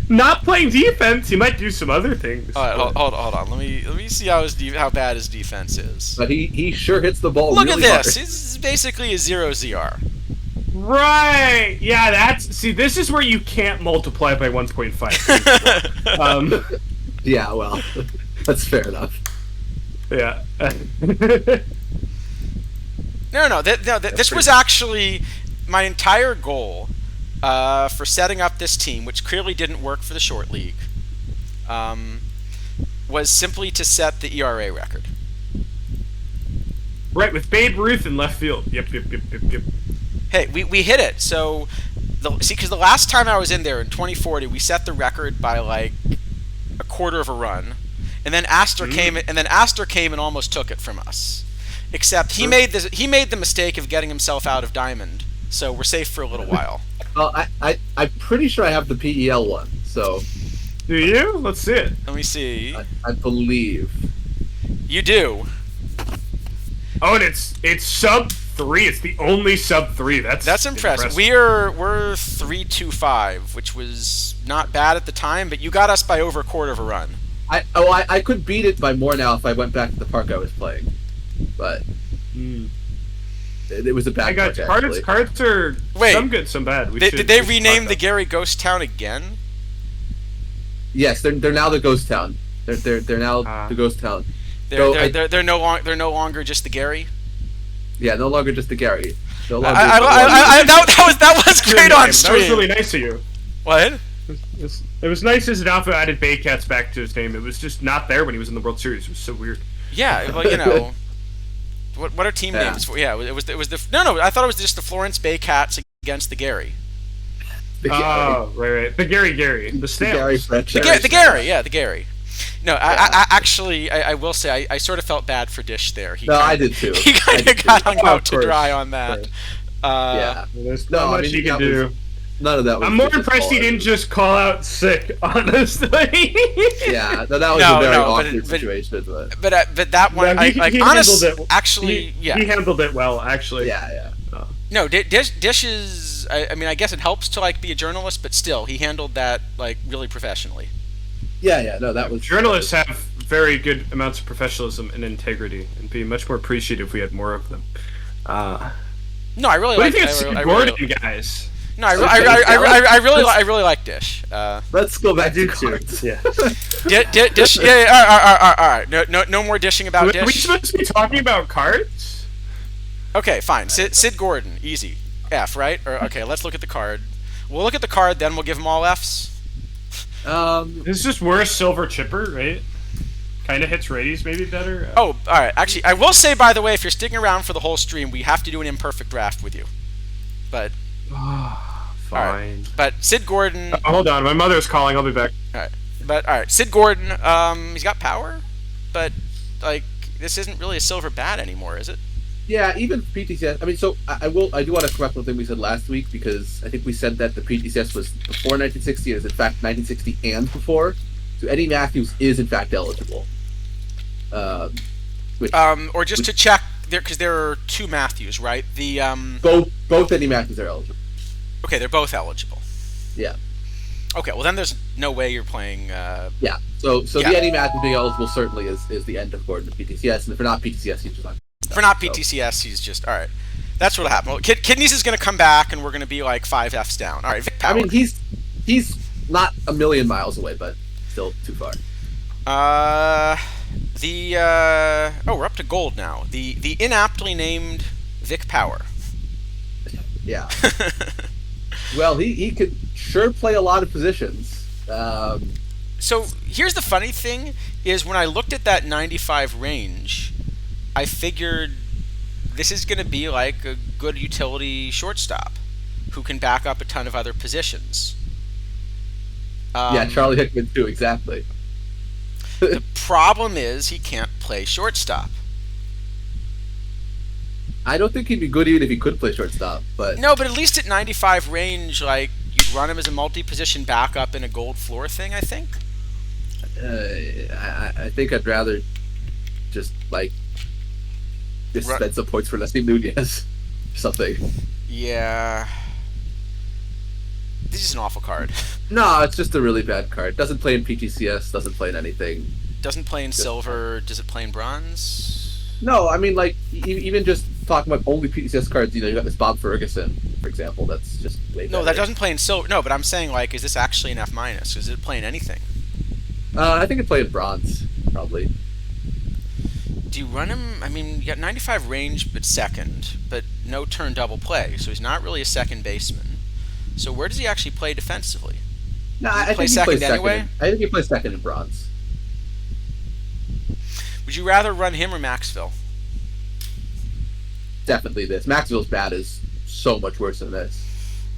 Not playing defense. He might do some other things. All right, hold on. Let me see how bad his defense is. But he sure hits the ball. Look really at this. hard. It's basically a 0 ZR. Right. Yeah, this is where you can't multiply by 1.5. Yeah, well, that's fair enough. Yeah. No. This was actually my entire goal for setting up this team, which clearly didn't work for the short league, was simply to set the ERA record. Right, with Babe Ruth in left field. Yep. Hey, we hit it. So, because the last time I was in there in 2040, we set the record by like a quarter of a run, and then Astor came and almost took it from us. Except he made the mistake of getting himself out of Diamond, so we're safe for a little while. Well, I'm pretty sure I have the PEL one, so Do you? Let's see it. Let me see. I believe. You do. Oh, and it's sub 3. It's the only sub 3. That's impressive. We're 325, which was not bad at the time, but you got us by over a quarter of a run. I could beat it by more now if I went back to the park I was playing, but it was a bad I got park, cards. actually. Cards are some good, some bad. Did they rename the Gary Ghost Town again? Yes, they're now the Ghost Town. They're now the Ghost Town. They're no longer just the Gary. Yeah, no longer just the Gary. No longer, That was great on stream. That was really nice of you. What? It was nice as isidafo added Baycats back to his name. It was just not there when he was in the World Series. It was so weird. Yeah, well, you know, what are team names for? Yeah, it was the no. I thought it was just the Florence Baycats against the Gary. the Gary. Oh, right. The Gary, the The Stamps. Gary franchise. The Gary, yeah, the Gary. No, I actually will say I sort of felt bad for Dish there. I did too. He kind of got hung out to dry on that. Yeah. There's not much you can do. None of that was. I'm more impressed he didn't just call out sick, honestly. Yeah, that was a very awkward situation. But that one, he honestly, handled it. actually, yeah. He handled it well, actually. Yeah. No, Dish is. I mean, I guess it helps to like be a journalist, but still, he handled that like really professionally. Yeah. No, that was. Journalists have very good amounts of professionalism and integrity, and be much more appreciative if we had more of them. No, I really what like. do you think of Gordon, guys? No, I really like Dish. Let's go back to cards. Yeah. Dish. Yeah. All right. No more dishing about Dish. Are we supposed to be talking about cards? Okay, fine. Sid Gordon, easy. F, right? Or okay, let's look at the card. We'll look at the card, then we'll give them all Fs. This is just worse silver chipper, right? Kind of hits righties maybe better. Oh, all right. Actually, I will say, by the way, if you're sticking around for the whole stream, we have to do an imperfect draft with you. But Fine. all right. But Sid Gordon. Hold on, my mother's calling. I'll be back. All right. But all right, Sid Gordon. He's got power, but like this isn't really a silver bat anymore, is it? Yeah, even PTCS. I mean, so I do want to correct one thing we said last week, because I think we said that the PTCS was before 1960 and is in fact 1960 and before. So Eddie Matthews is in fact eligible. Or just to check there, because there are two Matthews, right? The both Eddie Matthews are eligible. Okay, they're both eligible. Yeah. Okay, well then there's no way you're playing. Yeah. So the Eddie Matthews being eligible certainly is the end of Gordon to PTCS, and if we're not PTCS, he's just not. For not PTCS, he's just all right. That's what'll happen. Well, Kidneys is going to come back, and we're going to be like 5 Fs down. All right, Vic Power. I mean, he's not a million miles away, but still too far. We're up to gold now. The inaptly named Vic Power. Yeah. Well, he could sure play a lot of positions. So here's the funny thing: is when I looked at that 95 range, I figured this is going to be like a good utility shortstop who can back up a ton of other positions. Yeah, Charlie Hickman too, exactly. The problem is he can't play shortstop. I don't think he'd be good even if he could play shortstop. But No, but at least at 95 range, like you'd run him as a multi-position backup in a gold floor thing. I think. I think I'd rather just spend some points for Leslie Nunez or something. Yeah. This is an awful card. No, it's just a really bad card. Doesn't play in PTCS. Doesn't play in anything. Doesn't play in silver. Does it play in bronze? No, I mean even just talking about only PTCS cards. You got this Bob Ferguson, for example. That's just way No, better. that doesn't play in silver. No, but I'm saying is this actually an F minus? Is it playing anything? I think it'd play in bronze, probably. Do you run him? I mean, you got 95 range, but second, but no turn double play, so he's not really a second baseman. So where does he actually play defensively? No, Does he I play think he second plays second. anyway? I think he plays second in bronze. Would you rather run him or Maxville? Definitely this. Maxwell's bat is so much worse than this.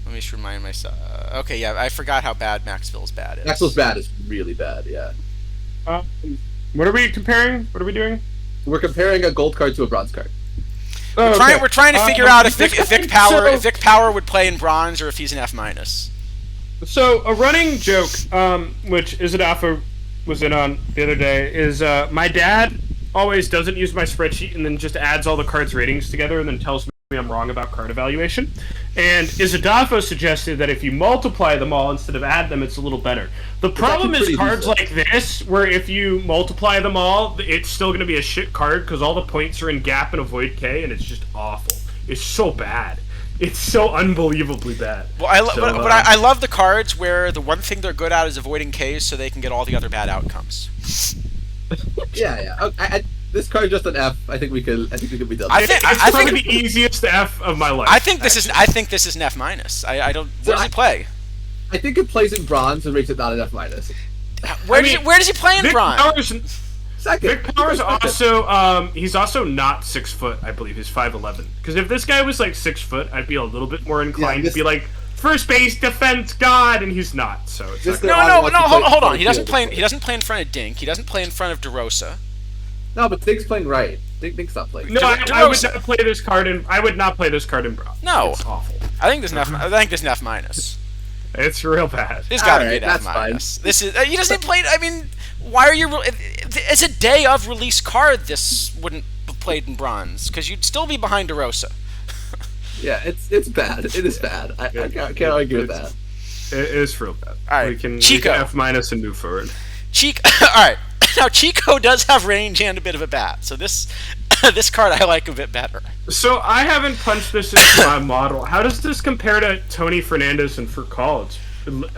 Let me just remind myself. Okay, yeah, I forgot how bad Maxville's bat is. Maxwell's bat is really bad. Yeah. What are we comparing? What are we doing? We're comparing a gold card to a bronze card. Oh, okay. We're trying to figure out if Vic so- Power would play in bronze or if he's an F minus. So a running joke, which isidafo was in on the other day, is my dad always doesn't use my spreadsheet and then just adds all the cards' ratings together and then tells me I'm wrong about card evaluation. And isidafo suggested that if you multiply them all instead of add them, it's a little better. The problem is pretty cards decent. like this, where if you multiply them all, it's still going to be a shit card because all the points are in gap and avoid K, and it's just awful. It's so bad. It's so unbelievably bad. Well, I love the cards where the one thing they're good at is avoiding Ks so they can get all the other bad outcomes. Yeah. This card just an F. I think we could be done. It's probably the easiest F of my life. I think this is an F minus. I don't. Where does he play? I think it plays in bronze and makes it not an F minus. Where does he play in Vic bronze? Powers, Second. Vic Powers also he's also not 6 foot. I believe he's 5'11". Because if this guy was like 6 foot, I'd be a little bit more inclined to be like first base defense god, and he's not. So it's Just not the- No. Hold on. He field. doesn't play in front of Dink. He doesn't play in front of DeRosa. No, but Dink's playing right. Dink's not playing. No, I would not play this card in. I would not play this card in bronze. No. It's awful. I think this is an F minus. It's real bad. There's got to be Alright, an F that's minus. This is he doesn't play. I mean, why are you? It's a day of release card. This wouldn't have played in bronze because you'd still be behind DeRosa. Yeah, it's bad. It is bad. I can't argue with that. It is real bad. All right, we can Chico. F minus and move forward. All right. Now Chico does have range and a bit of a bat, so this card I like a bit better. So I haven't punched this into my model. How does this compare to Tony Fernandez and Furcal?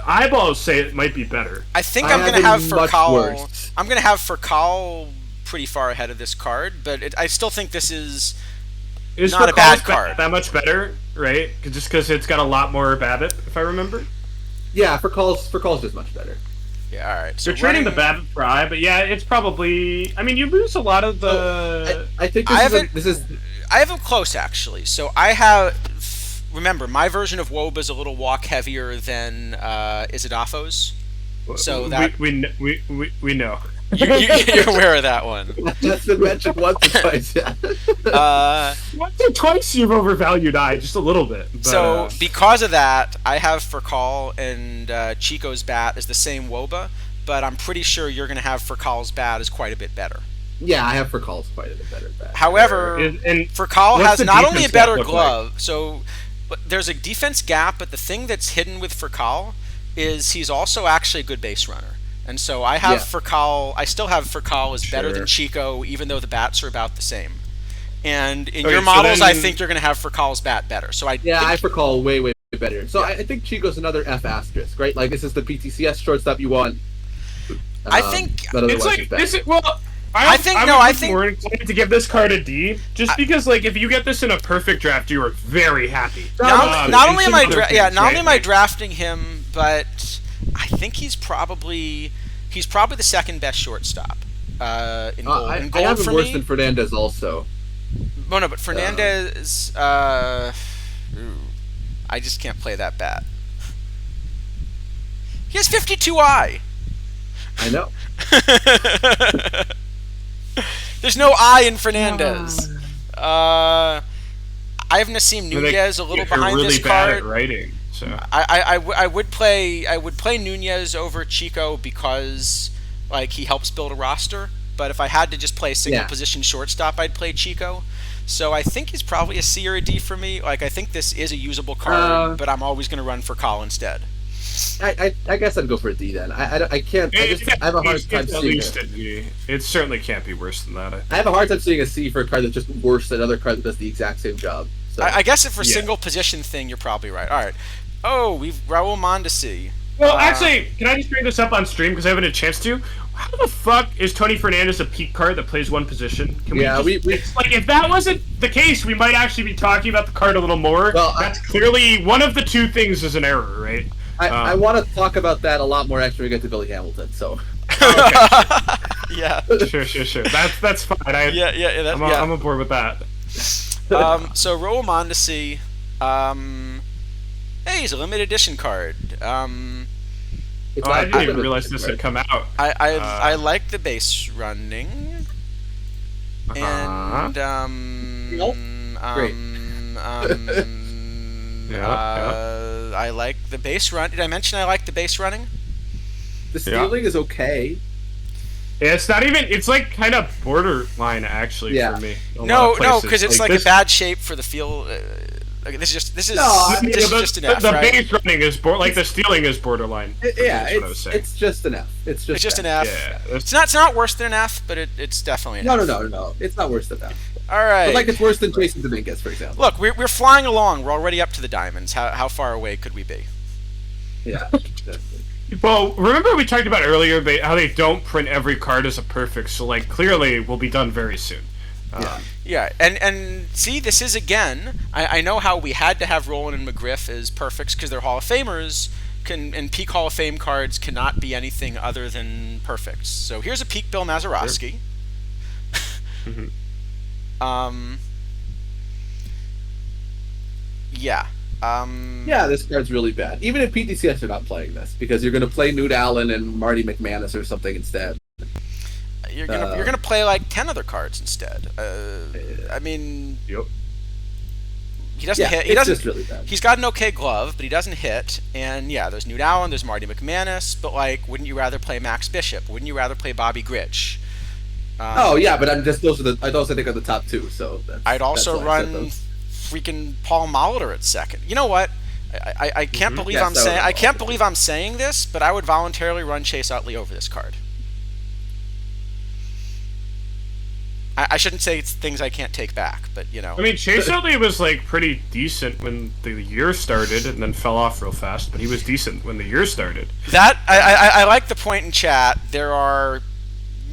Eyeballs say it might be better. I think I I'm going to have have it much Furcal. worse. I'm going to have Furcal pretty far ahead of this card, but I still think this is Is not a Furcal's bad card. that much better, right? Just because it's got a lot more BABIP, if I remember. Yeah, for calls just much better. Yeah, all right. So You're trading the running- BABIP for eye, but yeah, it's probably. I mean, you lose a lot of the. I think I this is I have them close actually. So I have. Remember, my version of Woba is a little walk heavier than Isidafo's. So that we know. you're aware of that one. that's been mentioned once or twice. Yeah. Once or twice you've overvalued eye, just a little bit. But, So because of that, I have Furcal and Chico's bat is the same Woba, but I'm pretty sure you're going to have Furcal's bat is quite a bit better. Yeah, I have for calls quite a bit better. Bat. However, and Furcal what's has the not only a defense better gap look glove, so but there's a defense gap, but the thing that's hidden with Furcal is he's also actually a good base runner. And so I have Furcal, I still have Furcal as better than Chico, even though the bats are about the same. And in your so models, I then- think you're going to have Furcal's bat better. So I Yeah, I think, for call way better. So I think Chico's another F asterisk, right? Like this is the PTCS shortstop you want. I think but otherwise it's like it's bad. this. Well, I think- I no, would I be think- more inclined to give this card a D, just because like if you get this in a perfect draft, you are very happy. not And only am some I other things, not only right? am I drafting him, but I think he's probably the second best shortstop in gold. I in gold have him for worse me. than Fernandez also. No, but Fernandez. I just can't play that bat. He has 52i. I know. There's no I in Fernandez. I have Nassim Nunez a little behind really this bad card. at writing. So I would play Nunez over Chico because like he helps build a roster. But if I had to just play a single position shortstop, I'd play Chico. So I think he's probably a C or a D for me. Like I think this is a usable card, but I'm always going to run for Call instead. I guess I'd go for a D then. I can't. I have a hard time seeing it. It certainly can't be worse than that. I have a hard time seeing a C for a card that's just worse than another card that does the exact same job. So. I guess if for single position thing, you're probably right. All right. Oh, we've Raul Mondesi. Well, actually, can I just bring this up on stream because I haven't had a chance to? How the fuck is Tony Fernandez a peak card that plays one position? It's like if that wasn't the case, we might actually be talking about the card a little more. Well, that's clearly one of the two things is an error, right? I want to talk about that a lot more after we get to Billy Hamilton. So. Yeah. Sure. That's fine. I'm on board with that. So Raul Mondesi, hey, he's a limited edition card. I didn't even realize this had come out. I like the base running, and great. I like the base run. Did I mention I like the base running? The stealing is okay. Yeah, it's not even. It's like kind of borderline actually for me. No, because it's like a bad shape for the field. This is just an F. The base running is like the stealing is borderline. It's just an F. It's just an F. Yeah, it's not worse than an F, but it's definitely an F. No. It's not worse than that. All right. But like it's worse than Jason Dominguez, for example. Look, we're flying along. We're already up to the diamonds. How far away could we be? Yeah. Well, remember we talked about earlier how they don't print every card as a perfect, so like clearly we'll be done very soon. Yeah, and see, this is again. I know how we had to have Roland and McGriff as perfects because they're Hall of Famers. And peak Hall of Fame cards cannot be anything other than perfects. So here's a peak Bill Mazeroski. Sure. Yeah, this card's really bad. Even in PTCS, you're not playing this because you're going to play Newt Allen and Marty McManus or something instead. You're gonna play like 10 other cards instead. I mean, yep. He doesn't hit. It's just really bad. He's got an okay glove, but he doesn't hit. And yeah, there's Newt Allen, there's Marty McManus, but like, wouldn't you rather play Max Bishop? Wouldn't you rather play Bobby Grich? But I'm just those I think are the top two. So I'd also run freaking Paul Molitor at second. You know what? I can't believe I'm saying this, but I would voluntarily run Chase Utley over this card. I shouldn't say it's things I can't take back, but you know. I mean, Chase Utley was like pretty decent when the year started, and then fell off real fast. But he was decent when the year started. I like the point in chat. There are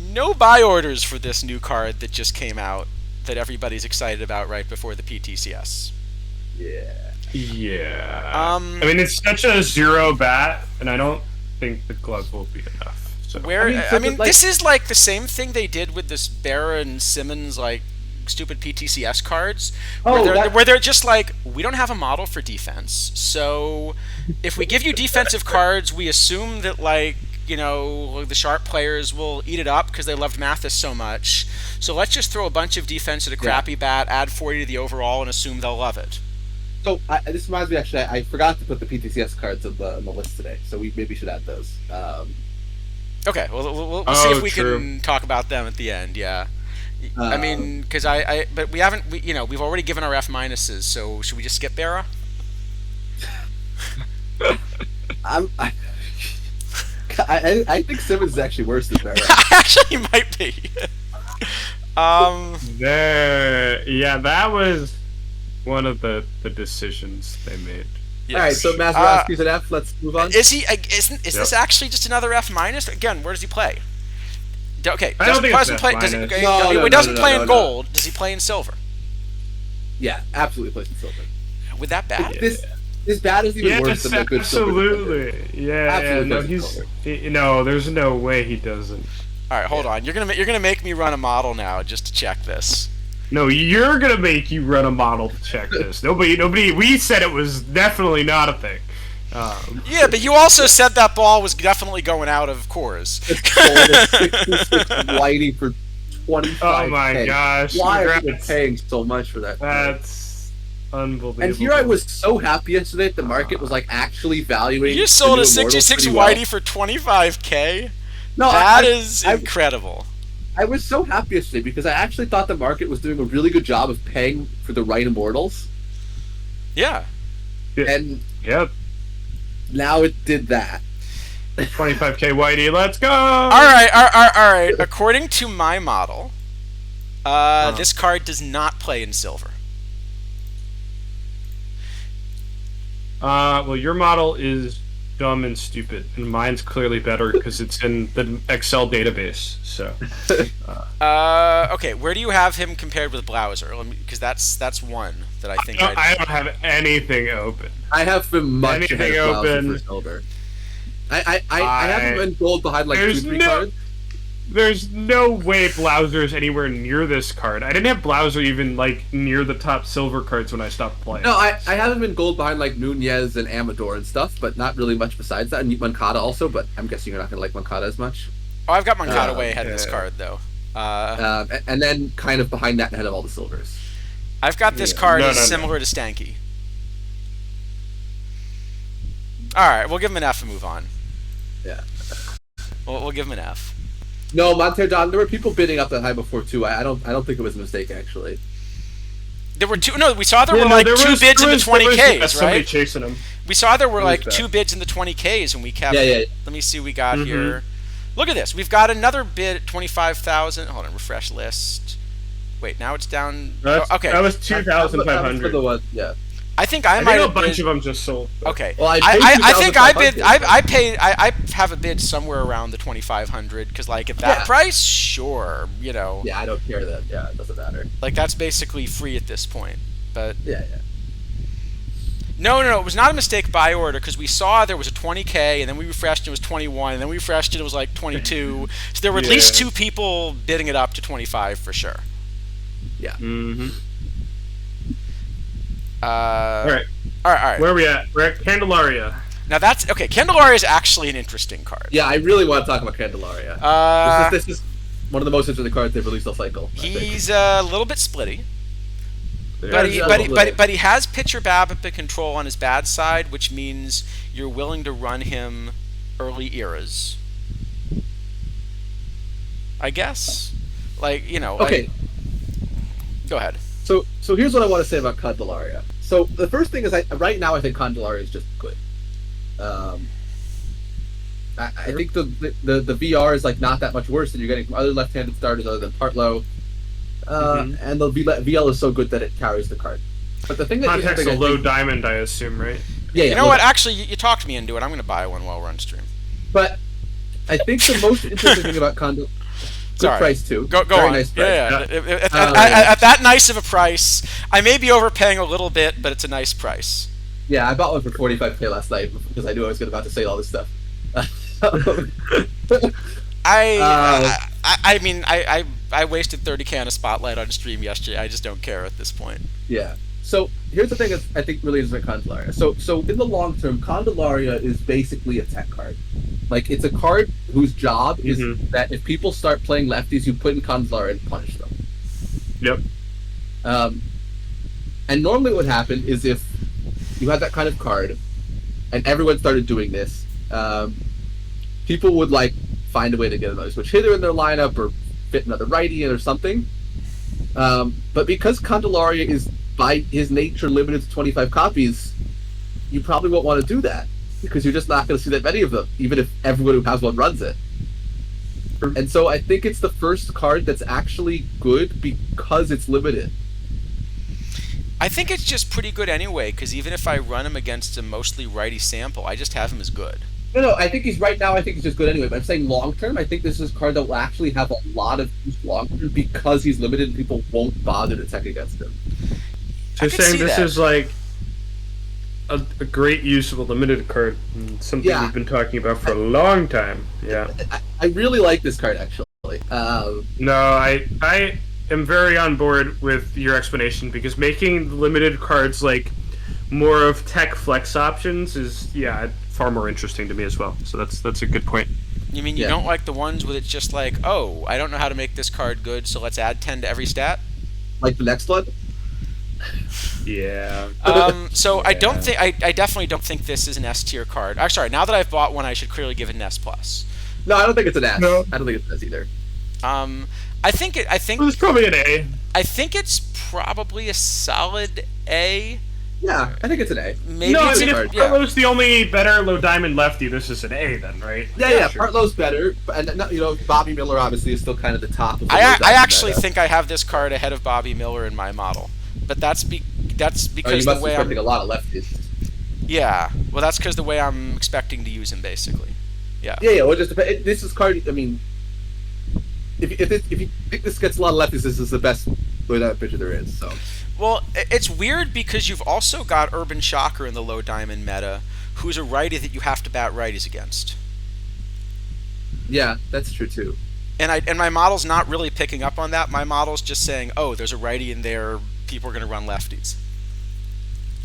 no buy orders for this new card that just came out that everybody's excited about right before the PTCS. Yeah. I mean, it's such a zero bat, and I don't think the glove will be enough. So. This is like the same thing they did with this Berra and Simmons like stupid PTCS cards, where they're just like, we don't have a model for defense, so if we give you defensive cards, we assume that like the sharp players will eat it up because they loved Mathis so much. So let's just throw a bunch of defense at a crappy bat, add 40 to the overall, and assume they'll love it. So this reminds me, actually, I forgot to put the PTCS cards on the list today, so we maybe should add those. Okay, we'll see if we can talk about them at the end. Yeah, I mean, because but we haven't. We've already given our F minuses, so should we just skip Berra? I think Simmons is actually worse than Berra. Actually, he might be. That was one of the decisions they made. Yes. All right, so Mazeroski's an F. Let's move on. Is he? Is this actually just another F minus? Again, where does he play? Okay, I don't think doesn't play. He doesn't play in gold. Does he play in silver? Yeah, absolutely plays in silver. With that bat? This bat is even worse than the good silver. Absolutely. There's no way he doesn't. All right, hold on. You're gonna make me run a model now just to check this. No, you're gonna make you run a model to check this. Nobody. We said it was definitely not a thing. Yeah, but you also said that ball was definitely going out of cores. It's cold. It's 66 lighting for 25. Oh my gosh! Why are you paying so much for that? That's Unbelievable. And here I was so happy yesterday that the market was like actually valuing. You sold the a new Immortals 66 pretty well. Whitey for 25K? No, That is incredible. I was so happy yesterday because I actually thought the market was doing a really good job of paying for the right Immortals. Yeah. And Yep. now it did that. 25K Whitey, let's go! All right. According to my model, this card does not play in silver. Well, your model is dumb and stupid, and mine's clearly better because it's in the Excel database. So, Okay, where do you have him compared with Blauser? Because that's one that I think I don't have anything open. I have been much Anything ahead of Blauser open. for silver. I haven't been gold behind like 2-3 cards. There's no way Blauser is anywhere near this card. I didn't have Blauser even like near the top silver cards when I stopped playing. No, I haven't been gold behind like Nunez and Amador and stuff, but not really much besides that. And Moncada also, but I'm guessing you're not going to like Moncada as much. Oh, I've got Moncada way ahead of this card, though. And then kind of behind that and ahead of all the silvers. I've got this card No. similar to Stanky. All right, we'll give him an F and move on. Yeah. We'll give him an F. No, Monterdon, there were people bidding up that high before too. I don't think it was a mistake actually. There were two. No, we saw there were like two bids in the 20Ks, somebody right? chasing him. We saw there were like that? 2 bids in the 20Ks, and we kept. Yeah. Let me see what we got here. Look at this. We've got another bid at 25,000. Hold on, refresh list. Wait, now it's down. Okay. That was That was for 2,500. the one, yeah. I think I I might think a have bunch bid. of them just sold. But. Okay. Well, I think I bid. 2,500. I paid. I have a bid somewhere around the 2,500 because like at that price, sure, you know. Yeah, I don't care that. Yeah, it doesn't matter. Like that's basically free at this point. But Yeah. no, it was not a mistake buy order because we saw there was a 20K and then we refreshed and it was 21 and then we refreshed it was like 22. So there were at least 2 people bidding it up to 25 for sure. Yeah. Mm-hmm. All right. Where are we at? We're at Candelaria. Now that's okay. Candelaria is actually an interesting card. Yeah, I really want to talk about Candelaria. This is one of the most interesting cards they've released all cycle. He's a little bit splitty. But he has pitcher BABIP control on his bad side, which means you're willing to run him early eras. I guess, like you know. Okay. Go ahead. So here's what I want to say about Candelaria. So the first thing is, right now I think Candelaria is just good. I think the VR is like not that much worse than you're getting from other left-handed starters other than Partlow. And the VL is so good that it carries the card. But the thing that Context a low diamond, I assume, right? Yeah. You know what? Actually, you talked me into it. I'm going to buy one while we're on stream. But I think the most interesting thing about Candelaria. Good price too. Go Very on. Nice price. At that nice of a price, I may be overpaying a little bit, but it's a nice price. Yeah, I bought one for 45K last night because I knew I was about to say all this stuff. I mean, I wasted 30K on a spotlight on stream yesterday. I just don't care at this point. Yeah. So here's the thing that I think really is with Candelaria. So in the long term, Candelaria is basically a tech card. Like it's a card whose job is that if people start playing lefties, you put in Candelaria and punish them. Yep. And normally what would happen is if you had that kind of card, and everyone started doing this, people would like find a way to get another switch hitter in their lineup or fit another righty in or something. But because Candelaria is by his nature limited to 25 copies, you probably won't want to do that because you're just not going to see that many of them, even if everyone who has one runs it. And so I think it's the first card that's actually good because it's limited. I think it's just pretty good anyway, because even if I run him against a mostly righty sample, I just have him as good. No, I think he's right now. I think he's just good anyway. But I'm saying long term, I think this is a card that will actually have a lot of use long term because he's limited and people won't bother to tech against him. So you're saying this is like a great use of a limited card, and something we've been talking about for a long time. Yeah. I really like this card actually. No, I am very on board with your explanation because making limited cards like more of tech flex options is far more interesting to me as well. So that's a good point. You mean you don't like the ones with it's just like, oh, I don't know how to make this card good, so let's add 10 to every stat? Like the next one? Yeah. So I don't think I definitely don't think this is an S tier card. Sorry, now that I've bought one, I should clearly give it an S plus. No, I don't think it's an S. No. I don't think it's an S either. I think It's probably an A. I think it's probably a solid A. Yeah, I think it's an A. Maybe No, I it's mean, a, if yeah. Carlos the only better low diamond lefty, this is an A then, right? Yeah, Sure. Partlow's better, and Bobby Miller obviously is still kind of the top of the I low diamond actually meta. think I have this card ahead of Bobby Miller in my model, but that's Oh, you because must the be way expecting I'm a lot of lefties. yeah. Well, that's because the way I'm expecting to use him basically. Yeah. Yeah. Well, just this is card. I mean, if you think this gets a lot of lefties, this is the best low diamond pitcher there is. So. Well, it's weird because you've also got Urban Shocker in the low diamond meta, who's a righty that you have to bat righties against. Yeah, that's true too. And my model's not really picking up on that. My model's just saying, oh, there's a righty in there. People are going to run lefties.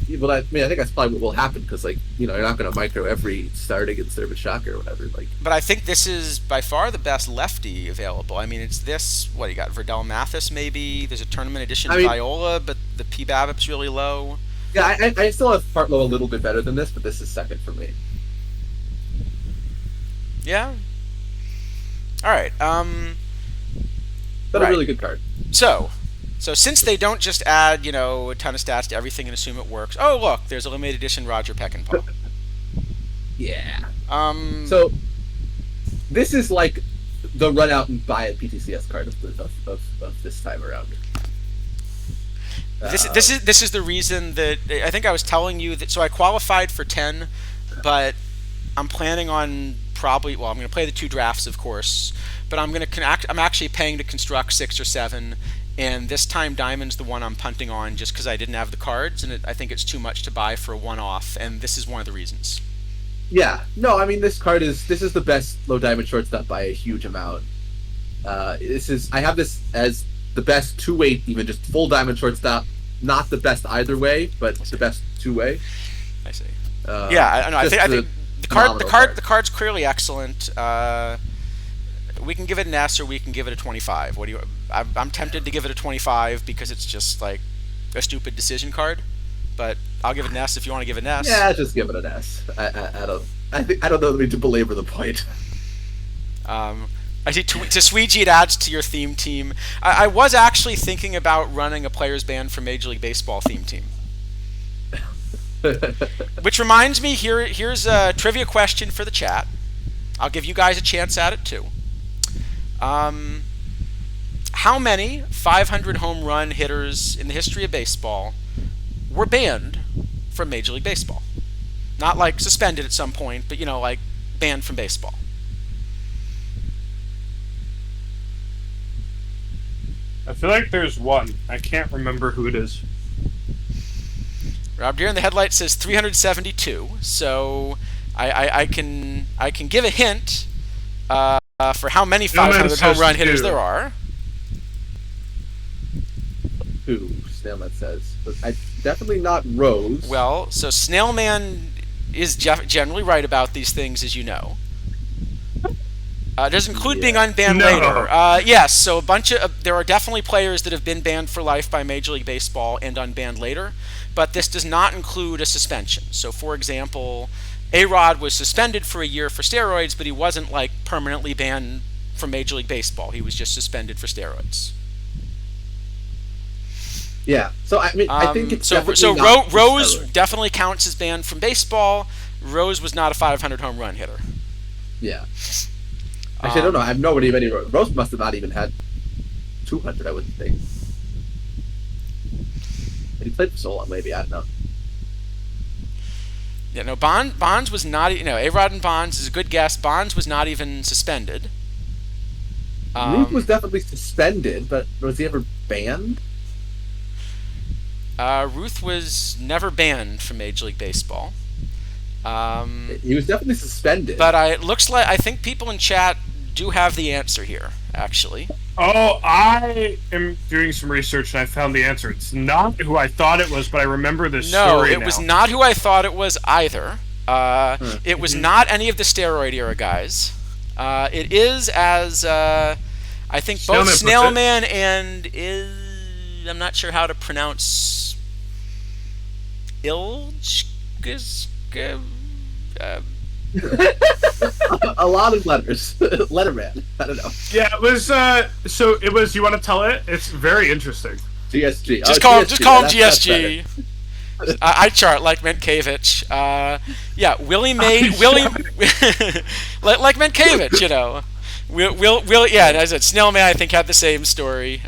Yeah, well, I think that's probably what will happen because, you're not going to micro every start against Urban Shocker or whatever. But I think this is by far the best lefty available. I mean, it's this. What you got? Verdell Mathis, maybe. There's a tournament edition Viola, but the PBABIP's really low. Yeah, I still have Partlow a little bit better than this, but this is second for me. Yeah. All right. But right. a really good card. So since they don't just add, a ton of stats to everything and assume it works. Oh, look, there's a limited edition Roger Peckinpah. Yeah. So this is like the run out and buy a PTCS card of this time around. This is the reason that I think I was telling you that. So I qualified for 10, but I'm planning on I'm going to play the 2 drafts, of course, but I'm actually paying to construct 6 or 7. And this time, Diamond's the one I'm punting on just because I didn't have the cards, and I think it's too much to buy for a one-off, and this is one of the reasons. Yeah, no, I mean this is the best low diamond shortstop by a huge amount. I have this as the best 2-way, even just full diamond shortstop. Not the best either way, but the best 2-way. I see. Yeah, I know. I think the card's clearly excellent. We can give it an S or we can give it a 25. What do you? I'm tempted to give it a 25 because it's just like a stupid decision card, but I'll give it an S if you want to give it an S. Yeah, just give it an S. I don't know that we need to belabor the point. I see to Sweegie, it adds to your theme team. I was actually thinking about running a players band for Major League Baseball theme team. Which reminds me, here's a trivia question for the chat. I'll give you guys a chance at it too. How many 500 home run hitters in the history of baseball were banned from Major League Baseball? Not like suspended at some point, but like banned from baseball. I feel like there's one. I can't remember who it is. Rob Deere in the headlight says 372. So I can give a hint for how many 500 home run hitters there are. Who Snailman says? Definitely not Rose. Well, so Snailman is generally right about these things, as you know. Does include being unbanned later. Yes, so there are definitely players that have been banned for life by Major League Baseball and unbanned later, but this does not include a suspension. So, for example, A-Rod was suspended for a year for steroids, but he wasn't permanently banned from Major League Baseball. He was just suspended for steroids. Yeah, so I mean, I think it's Rose definitely counts as banned from baseball. Rose was not a 500 home run hitter. Yeah. Actually, I don't know. I have no idea of any Rose. Rose must have not even had 200, I wouldn't think. And he played for so long, maybe. I don't know. Yeah, no, Bonds was not, A-Rod and Bonds is a good guess. Bonds was not even suspended. Ruth was definitely suspended, but was he ever banned? Ruth was never banned from Major League Baseball. He was definitely suspended. But it looks like I think people in chat do have the answer here, actually. Oh, I am doing some research and I found the answer. It's not who I thought it was, but I remember this story No, it was not who I thought it was either. It was not any of the steroid era guys. It is, as I think both Snailman and I'm not sure how to pronounce Ilgis. A lot of letters. Letterman. I don't know. Yeah, it was. So it was. You want to tell it? It's very interesting. GSG. Just Oh, call him that's GSG. I chart like Mentkevich. Yeah, Willie Mays. Willie, like Mentkevich, you know. Will, yeah, as I said, Snailman, I think, had the same story.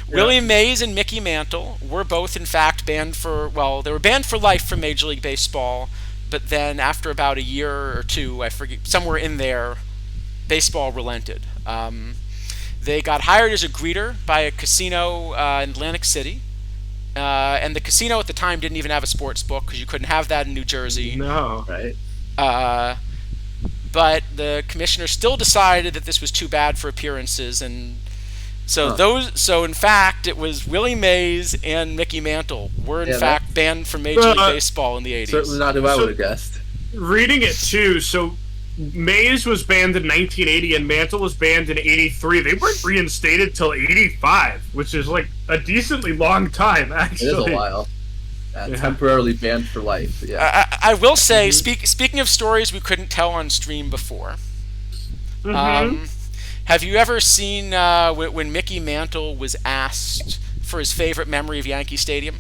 Willie Mays and Mickey Mantle were both, in fact, banned for, well, they were banned for life from Major League Baseball, but then after about a year or two, I forget, somewhere in there, baseball relented. They got hired as a greeter by a casino in Atlantic City, and the casino at the time didn't even have a sports book because you couldn't have that in New Jersey. No. Right. But the commissioner still decided that this was too bad for appearances, and so in fact, it was Willie Mays and Mickey Mantle were in fact banned from Major League Baseball in the 80s. Certainly not who I would have guessed. Reading it too, so Mays was banned in 1980 and Mantle was banned in 83. They weren't reinstated till 85, which is like a decently long time, actually. It is a while. Temporarily banned for life. Yeah. I will say, speaking of stories we couldn't tell on stream before, have you ever seen when Mickey Mantle was asked for his favorite memory of Yankee Stadium?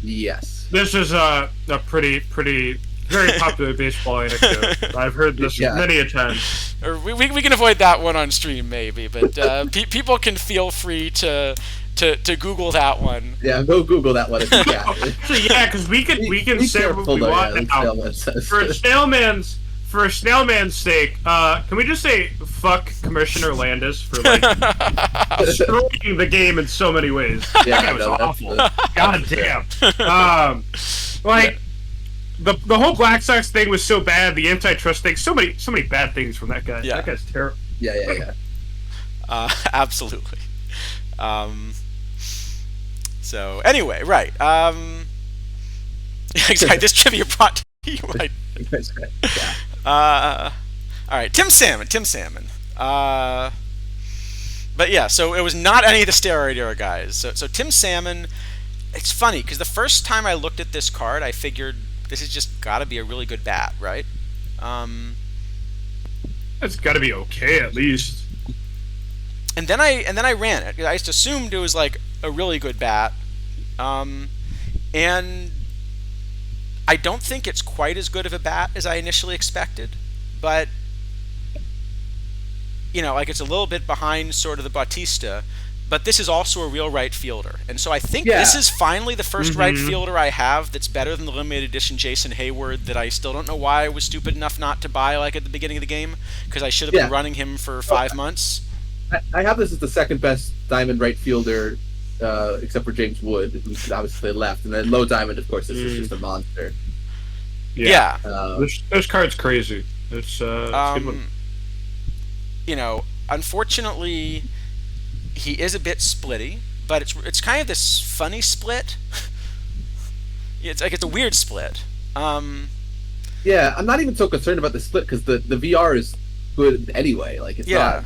Yes. This is a pretty very popular baseball anecdote. I've heard this many a time. Or we can avoid that one on stream maybe, but people can feel free to Google that one. Yeah, go Google that one if you can. Yeah, because we can say what we want now. For a snailman's sake, can we just say fuck Commissioner Landis for like destroying the game in so many ways? Yeah, that was awful. God damn. The whole Black Sox thing was so bad. The antitrust thing, so many bad things from that guy. Yeah. That guy's terrible. Yeah. Absolutely. So anyway, right. Exactly. This trivia brought to you. All right, Tim Salmon. But yeah, so it was not any of the steroid era guys. So Tim Salmon, it's funny because the first time I looked at this card, I figured this has just got to be a really good bat, right? That's got to be okay at least. And then I ran it. I just assumed it was like a really good bat, and I don't think it's quite as good of a bat as I initially expected, but like it's a little bit behind sort of the Bautista, but this is also a real right fielder, and so I think this is finally the first right fielder I have that's better than the limited edition Jason Hayward that I still don't know why I was stupid enough not to buy like at the beginning of the game because I should have been running him for 5 months. I have this as the second best diamond right fielder, except for James Wood, who's obviously left, and then low diamond, of course, is just a monster. Yeah. This card's crazy. It's a good one. Unfortunately, he is a bit splitty, but it's kind of this funny split. It's a weird split. Yeah, I'm not even so concerned about the split because the VR is good anyway. Like it's not.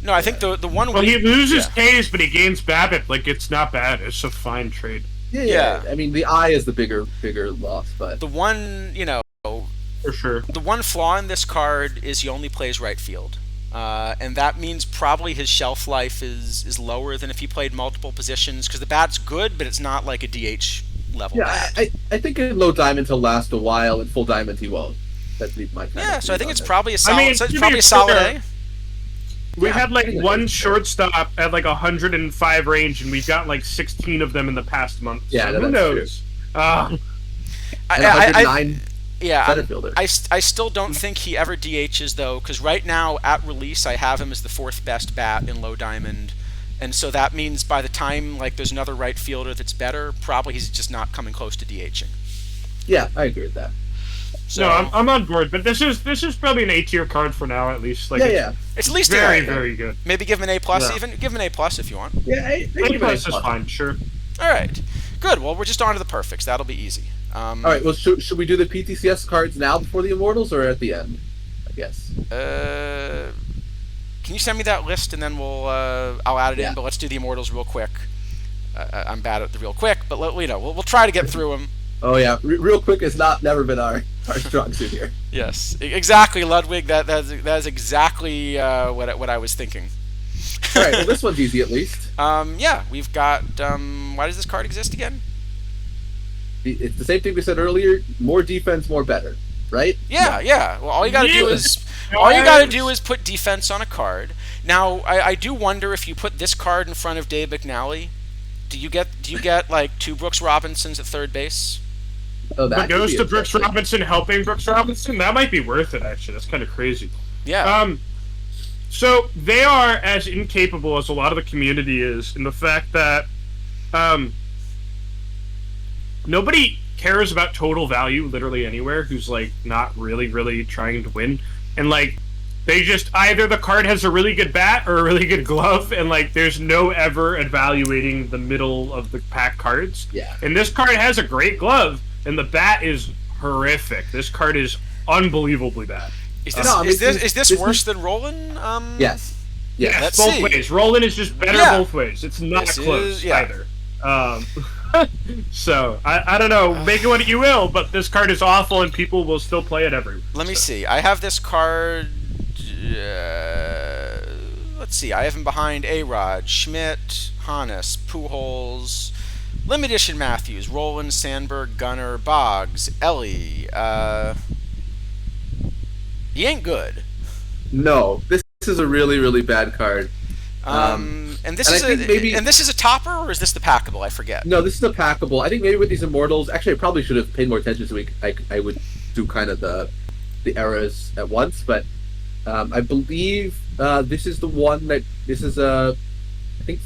No, I think the one. Well, he loses K's, but he gains BABIP. Like it's not bad. It's a fine trade. Yeah. I mean, the eye is the bigger loss, but the one, for sure. The one flaw in this card is he only plays right field, and that means probably his shelf life is lower than if he played multiple positions because the bat's good, but it's not like a DH level. Yeah, I think in low diamond he'll last a while, in full diamond he won't. That'd be my kind of so I think it's that. probably a solid. I mean, it's probably a solid A. We had like one shortstop at like 105 range, and we've got like 16 of them in the past month. Yeah, so who knows? And 109 center fielder. I still don't think he ever DHs though, because right now at release I have him as the 4th best bat in low diamond, and so that means by the time like there's another right fielder that's better, probably he's just not coming close to DHing. Yeah, I agree with that. So, no, I'm on board, but this is probably an A-tier card for now, at least. Like, it's at least very, very good. Maybe give him an A+, even give him an A+ if you want. Yeah, A+ is fine, sure. All right, good. Well, we're just on to the perfects. That'll be easy. All right. Well, should we do the PTCS cards now before the Immortals, or at the end? I guess. Can you send me that list and then I'll add it in. But let's do the Immortals real quick. I'm bad at the real quick, but we'll try to get through them. Oh yeah, real quick has never been our strong suit here. Yes, exactly, Ludwig. That is exactly what I was thinking. All right, well this one's easy at least. Yeah, we've got. Why does this card exist again? It's the same thing we said earlier. More defense, more better, right? Yeah. Well, all you gotta do is put defense on a card. Now, I do wonder if you put this card in front of Dave McNally, do you get like 2 Brooks Robinsons at third base? Oh, But goes to Brooks Robinson helping Brooks Robinson? That might be worth it, actually. That's kind of crazy. Yeah. So they are as incapable as a lot of the community is in the fact that nobody cares about total value literally anywhere who's like not really trying to win. And like they just either the card has a really good bat or a really good glove, and like there's no ever evaluating the middle of the pack cards. Yeah. And this card has a great glove, and the bat is horrific. This card is unbelievably bad. Is this worse than Roland? Yes. Yeah, let's both see. ways. Roland is just better both ways. It's not This close is- yeah. either. So I don't know. Make it what you will, but this card is awful, and people will still play it everywhere. Let me see. I have this card. Let's see. I have him behind A-Rod, Schmidt, Hannes, Pujols, Limited Edition Matthews, Roland, Sandberg, Gunnar, Boggs, Ellie. He ain't good. No, this is a really bad card. And this and this is a topper, or is this the packable? I forget. No, this is a packable. I think maybe with these Immortals, actually, I probably should have paid more attention so I would do kind of the eras at once. But I believe this is the one that this is I think.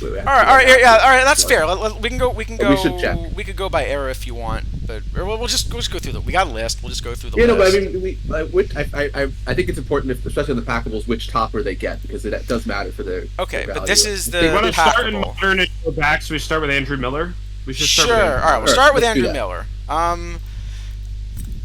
Wait, All right. That's fair. We can go. We should check. We could go by era if you want, but we'll just go through we got a list. We'll just go through the Yeah, no, list. but I mean, I think it's important, especially on the packables, which topper they get because it does matter for their. Okay, their but this value. is We the want to start in packable. modern and go back, so we start with Andrew Miller. We should start Sure. with All Andrew right. We'll Sure, start with let's do Andrew that. Miller.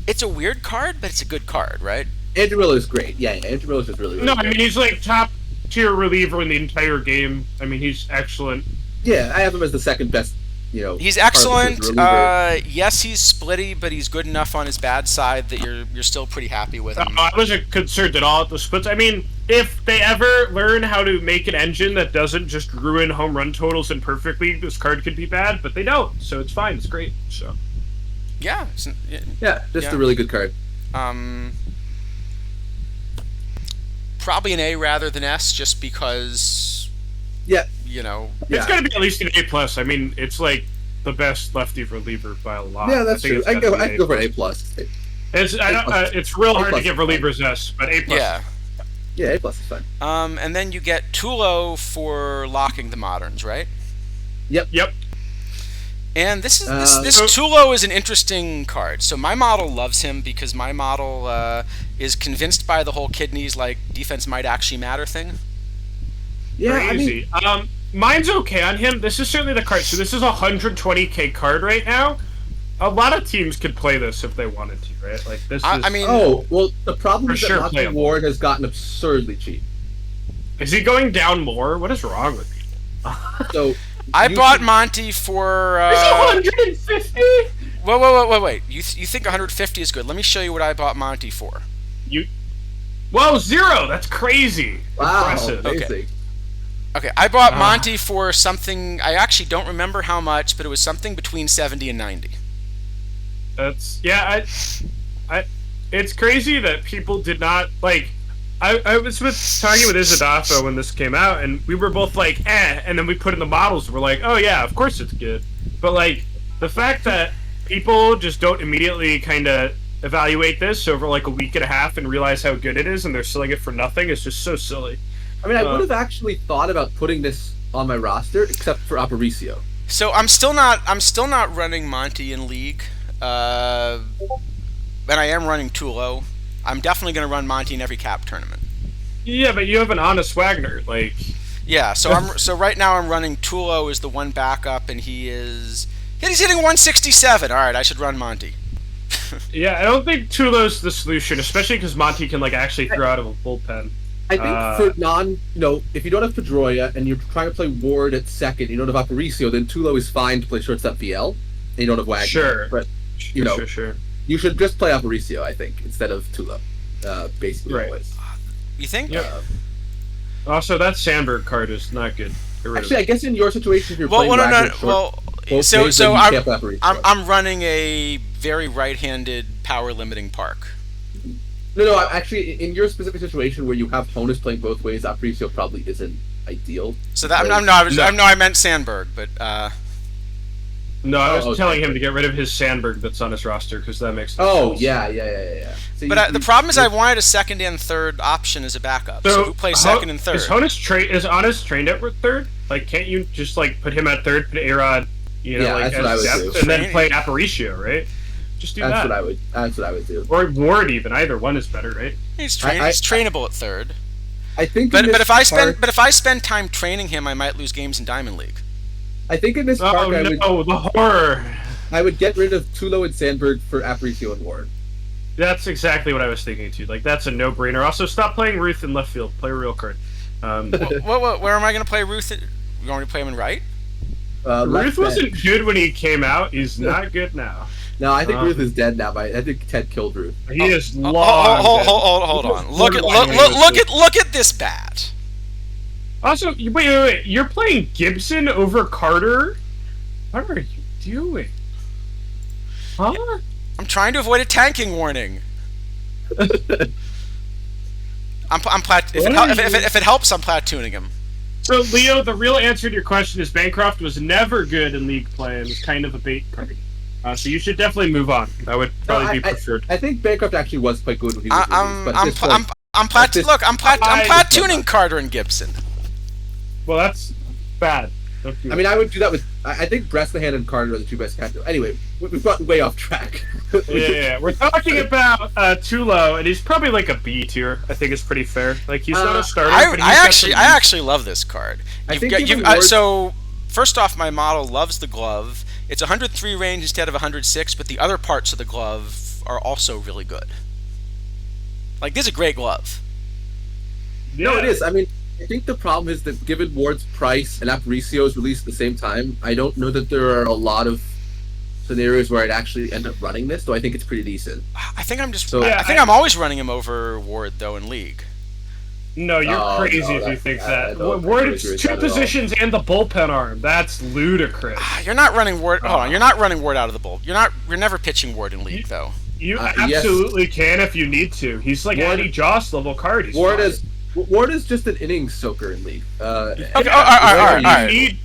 It's a weird card, but it's a good card, right? Andrew Miller is great. Yeah, Andrew Miller is just really. No, good. I mean he's like top tier reliever in the entire game. I mean he's excellent. Yeah, I have him as the second best. He's excellent. reliever. Yes, he's splitty, but he's good enough on his bad side that you're still pretty happy with him. I wasn't concerned at all at the splits. I mean, if they ever learn how to make an engine that doesn't just ruin home run totals imperfectly, this card could be bad, but they don't, so it's fine. It's great. So Yeah. Yeah, just Yeah. a really good card. Probably an A rather than S, just because Yeah, it's got to be at least an A+. I mean, it's like the best lefty reliever by a lot. yeah, that's I think true. it's I can gotta go. be I can go for an A+. It's real hard to A+ give is fine. relievers S, but A+. Yeah. Yeah, A+ is fine. And then you get Tulo for locking the moderns, right? Yep. And this so- Tulo is an interesting card. So my model loves him because my model is convinced by the whole Kidnies like defense might actually matter thing. Yeah, Crazy. Mine's okay on him. This is certainly the card. So this is a 120k card right now. A lot of teams could play this if they wanted to, right? Like this. I mean, oh well, the problem For is that sure Monty playable. Ward has gotten absurdly cheap. Is he going down more? What is wrong with people? So I you bought should- Monty for. Is he 150? Wait. You think 150 is good? Let me show you what I bought Monty for. Whoa, 0. That's crazy. Wow, Impressive. amazing. Okay, I bought Monty for something. I actually don't remember how much, but it was something between 70 and 90. That's it's crazy that people did not like. I was talking with Isidafo when this came out, and we were both like, and then we put in the models, and we're like, oh yeah, of course it's good. But like the fact that people just don't immediately kind of evaluate this over like a week and a half and realize how good it is, and they're selling it for nothing is just so silly. I mean, I would have actually thought about putting this on my roster, except for Aparicio. So I'm still not running Monty in League, and I am running Tulo. I'm definitely going to run Monty in every cap tournament. Yeah, but you have an honest Wagner, like. Yeah, so right now I'm running Tulo as the one backup, and he's hitting 167. All right, I should run Monty. Yeah, I don't think Tulo's the solution, especially because Monty can like actually throw out of a bullpen. I think for if you don't have Pedroia and you're trying to play Ward at second, you don't have Aparicio, then Tulo is fine to play shortstop VL. and you don't have Wagner. Sure. But you know, Sure. you should just play Aparicio, I think, instead of Tulo. Basically, Right. always. You think? Yep. Also, that Sandberg card is not good. Get rid of Actually, it. I guess in your situation, if you're Well, playing no, Wagner no. short, Well, both so ways, then you I'm can't play Aparicio. I'm running a very right-handed power limiting park. No, actually, in your specific situation where you have Honus playing both ways, Aparicio probably isn't ideal. So that I meant Sandberg, but No, I was okay. telling him to get rid of his Sandberg that's on his roster because that makes Oh, sense. yeah. So but the problem is I wanted a second and third option as a backup. So who plays second and third? Is Honus trained at third? Like, can't you just like put him at third, put A-Rod, that's what I would do. and then play Aparicio, right? Just do That's that. what I would do. Or Ward even. Either one is better, right? He's trainable at third. I think. But if I spend time training him, I might lose games in Diamond League. I think in this Oh park, no, the horror! I would get rid of Tulo and Sandberg for Aparicio and Ward. That's exactly what I was thinking too. Like, that's a no-brainer. Also, stop playing Ruth in left field. Play a real card. Where am I going to play Ruth? You want me to play him in right? Ruth wasn't good when he came out. He's not good now. No, I think Ruth is dead now. I think Ted killed Ruth. He is long. Hold on. Look at this bat. Also, wait. You're playing Gibson over Carter? What are you doing? Huh? I'm trying to avoid a tanking warning. If it helps, I'm platooning him. So, Leo, the real answer to your question is Bancroft was never good in league play and was kind of a bait card. So you should definitely move on. That would probably be preferred. I think Bancroft actually was quite good when he was I'm platooning Carter and Gibson. Well, that's bad. I mean, I would do that with. I think Bresnahan and Carter are the two best catchers. Anyway, we've gotten way off track. Yeah. We're talking about Tulo, and he's probably like a B tier. I think it's pretty fair. Like, he's not a starter. I actually love this card. So first off, my model loves the glove. It's 103 range instead of 106, but the other parts of the glove are also really good. Like, this is a great glove. Yeah. No, it is. I mean, I think the problem is that given Ward's price and Aparicio's released at the same time, I don't know that there are a lot of scenarios where I'd actually end up running this, though I think it's pretty decent. I think I'm always running him over Ward, though, in League. No, you're crazy if you think that. Ward is two positions and the bullpen arm. That's ludicrous. You're not running Ward. Hold on, you're not running Ward out of the bull. You're never pitching Ward in League, though. You absolutely can if you need to. He's like Eddie Joss level card. Ward is just an innings soaker in League. Okay, all right.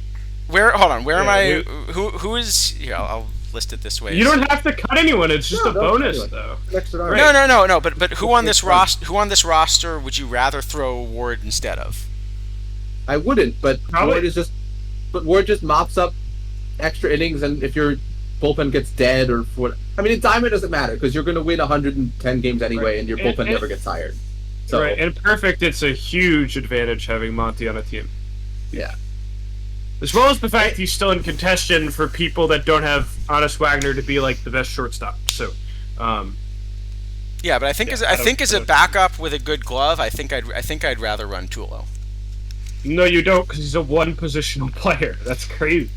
Where am I? Who is? Here, I'll list it this way. You don't have to cut anyone. It's just a bonus, though. No. But who on this roster would you rather throw Ward instead of? I wouldn't, but Probably. Ward just mops up extra innings, and if your bullpen gets dead or what, I mean, in Diamond it doesn't matter because you're going to win 110 games anyway, and your bullpen never gets tired. So, right, and Perfect, it's a huge advantage having Monty on a team. Yeah. As well as the fact he's still in contention for people that don't have Honest Wagner to be like the best shortstop. So, yeah, but I think as a backup with a good glove, I think I'd rather run Tulo. No, you don't, because he's a one-positional player. That's crazy.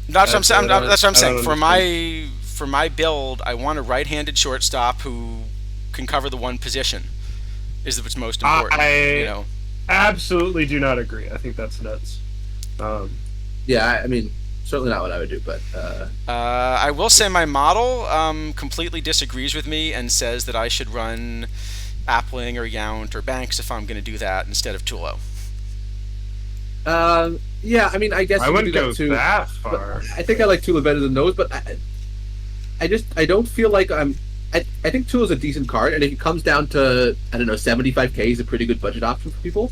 That's what I'm saying. For my build, I want a right-handed shortstop who can cover the one position. Is what's most important. I absolutely do not agree. I think that's nuts. Yeah, I mean, certainly not what I would do, but I will say my model completely disagrees with me and says that I should run Appling or Yount or Banks if I'm going to do that instead of Tulo. Yeah, I mean, I guess I wouldn't go too, that far. I think I like Tulo better than those, but I don't feel like I think Tulo's a decent card, and if it comes down to, I don't know, 75k is a pretty good budget option for people.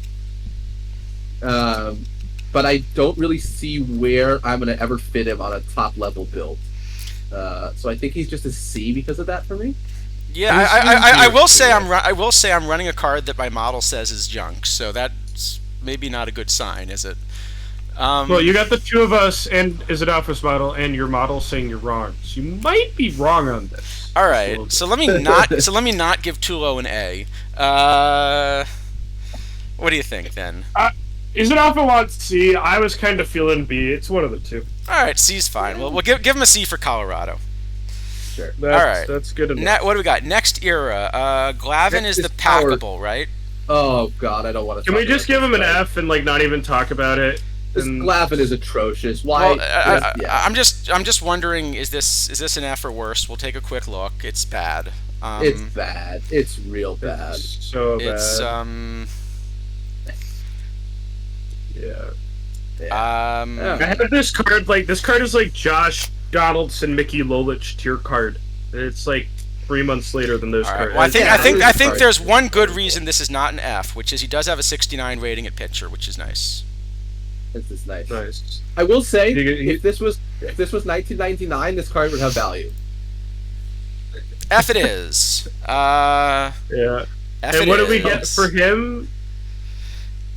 But I don't really see where I'm going to ever fit him on a top-level build. So I think he's just a C because of that for me. Yeah, I will say I'm running a card that my model says is junk, so that's maybe not a good sign, is it? Well, you got the two of us and Isidafo's model, and your model saying you're wrong. So you might be wrong on this. All right, so let me not give Tulo an A. What do you think then? Isidafo wants C. I was kind of feeling B. It's one of the two. All right, C's fine. We'll give him a C for Colorado. Sure. That's good enough. What do we got? Next era. Glavin is the packable, right? Oh God, I don't want to. Can we just give him an F and like not even talk about it? This Glavin is atrocious. Why? Well, I'm just wondering, is this an F or worse? We'll take a quick look. It's bad. It's bad. It's real bad. It's so bad. It's Yeah. Yeah. I have this card. Like this card is like Josh Donaldson, Mickey Lolich tier card. It's like 3 months later than those cards. Well, I think there's one good reason this is not an F, which is he does have a 69 rating at pitcher, which is nice. This is nice. Nice. I will say, if this was 1999, this card would have value. F it is. Yeah. F And it what do we is. get for him?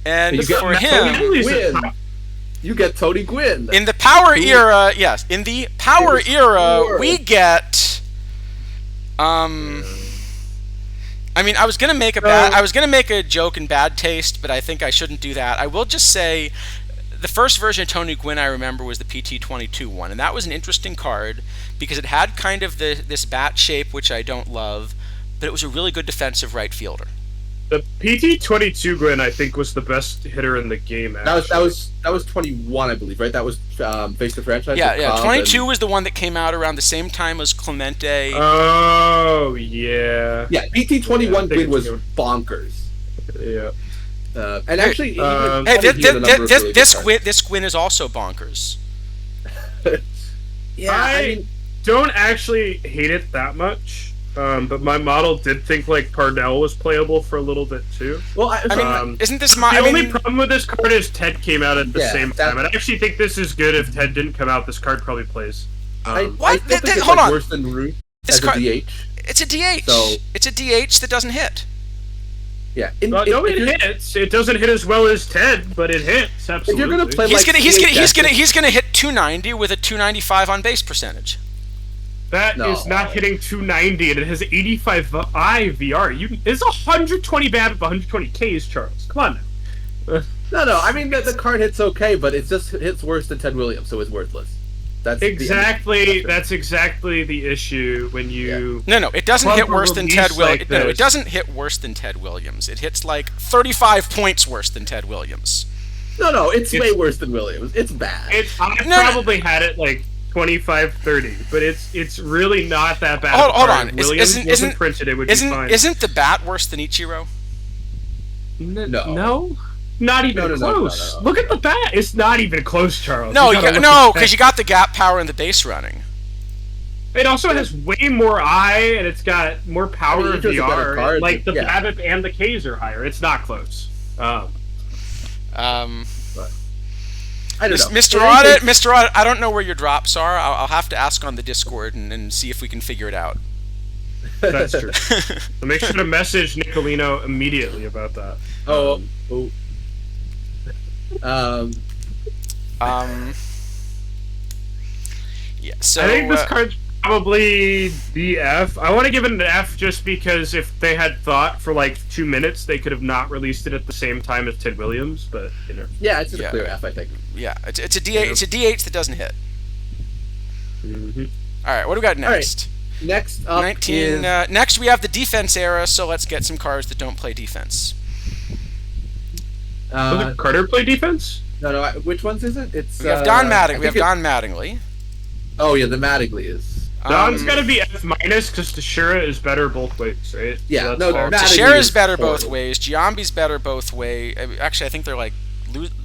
And You get for Tony him, Gwynn. You get Tony Gwynn. in the power era, yes, in the power era, we get. I mean, I was gonna make a joke in bad taste, but I think I shouldn't do that. I will just say, the first version of Tony Gwynn I remember was the PT-22 one, and that was an interesting card because it had kind of this bat shape, which I don't love, but it was a really good defensive right fielder. The PT-22 Gwyn, I think, was the best hitter in the game. Actually. That was 21, I believe, right? That was Face the Franchise. Yeah. 22 was the one that came out around the same time as Clemente. Oh yeah. Yeah, PT-21 Gwyn was bonkers. Yeah. And actually, this Gwyn is also bonkers. Yeah, I don't actually hate it that much. But my model did think like Parnell was playable for a little bit too. Well, I mean, isn't this the only problem with this card is Ted came out at the same time, and I actually think this is good. If Ted didn't come out, this card probably plays. What? Hold on. Worse than Root as a DH. It's a DH. So, it's a DH that doesn't hit. Yeah. It hits. It doesn't hit as well as Ted, but it hits. Absolutely. If you're gonna play he's gonna hit 290 with a 295 on base percentage. That is not hitting 290, and it has 85 IVR. It's 120 BABIP, 120 Ks, Charles. Come on now. No. I mean, the card hits okay, but it just hits worse than Ted Williams, so it's worthless. That's exactly the issue when you. No, it doesn't hit worse than Ted Williams. No, it doesn't hit worse than Ted Williams. It hits like 35 points worse than Ted Williams. No, it's way worse than Williams. It's bad. I probably had it like 25-30, but it's really not that bad. Hold on. Williams wasn't printed, it would be fine. Isn't the bat worse than Ichiro? No. Not even close. No. Look at the bat. It's not even close, Charles. No, because you got the gap power and the base running. It also has way more I, and it's got more power of VR. Card, like the BABIP and the Ks are higher. It's not close. I don't know. Mr. Audit, I don't know where your drops are. I'll have to ask on the Discord and see if we can figure it out. That's true. So make sure to message Nicolino immediately about that. Yeah. So I think this card's probably the F. I want to give it an F just because if they had thought for like 2 minutes, they could have not released it at the same time as Ted Williams. But you know. Yeah, it's a clear F, I think. Yeah, it's a DH. It's a DH that doesn't hit. Mm-hmm. All right, what do we got next? Right. Next up 19. Next, we have the defense era. So let's get some cards that don't play defense. Does Carter play defense? No. Which ones is it? It's we have Don Mattingly. We have Don Mattingly. Oh yeah, the Mattingly is. Don's got to be F- because Teixeira is better both ways, right? Yeah, Teixeira's better both ways. Giambi's better both ways. Actually, I think they're like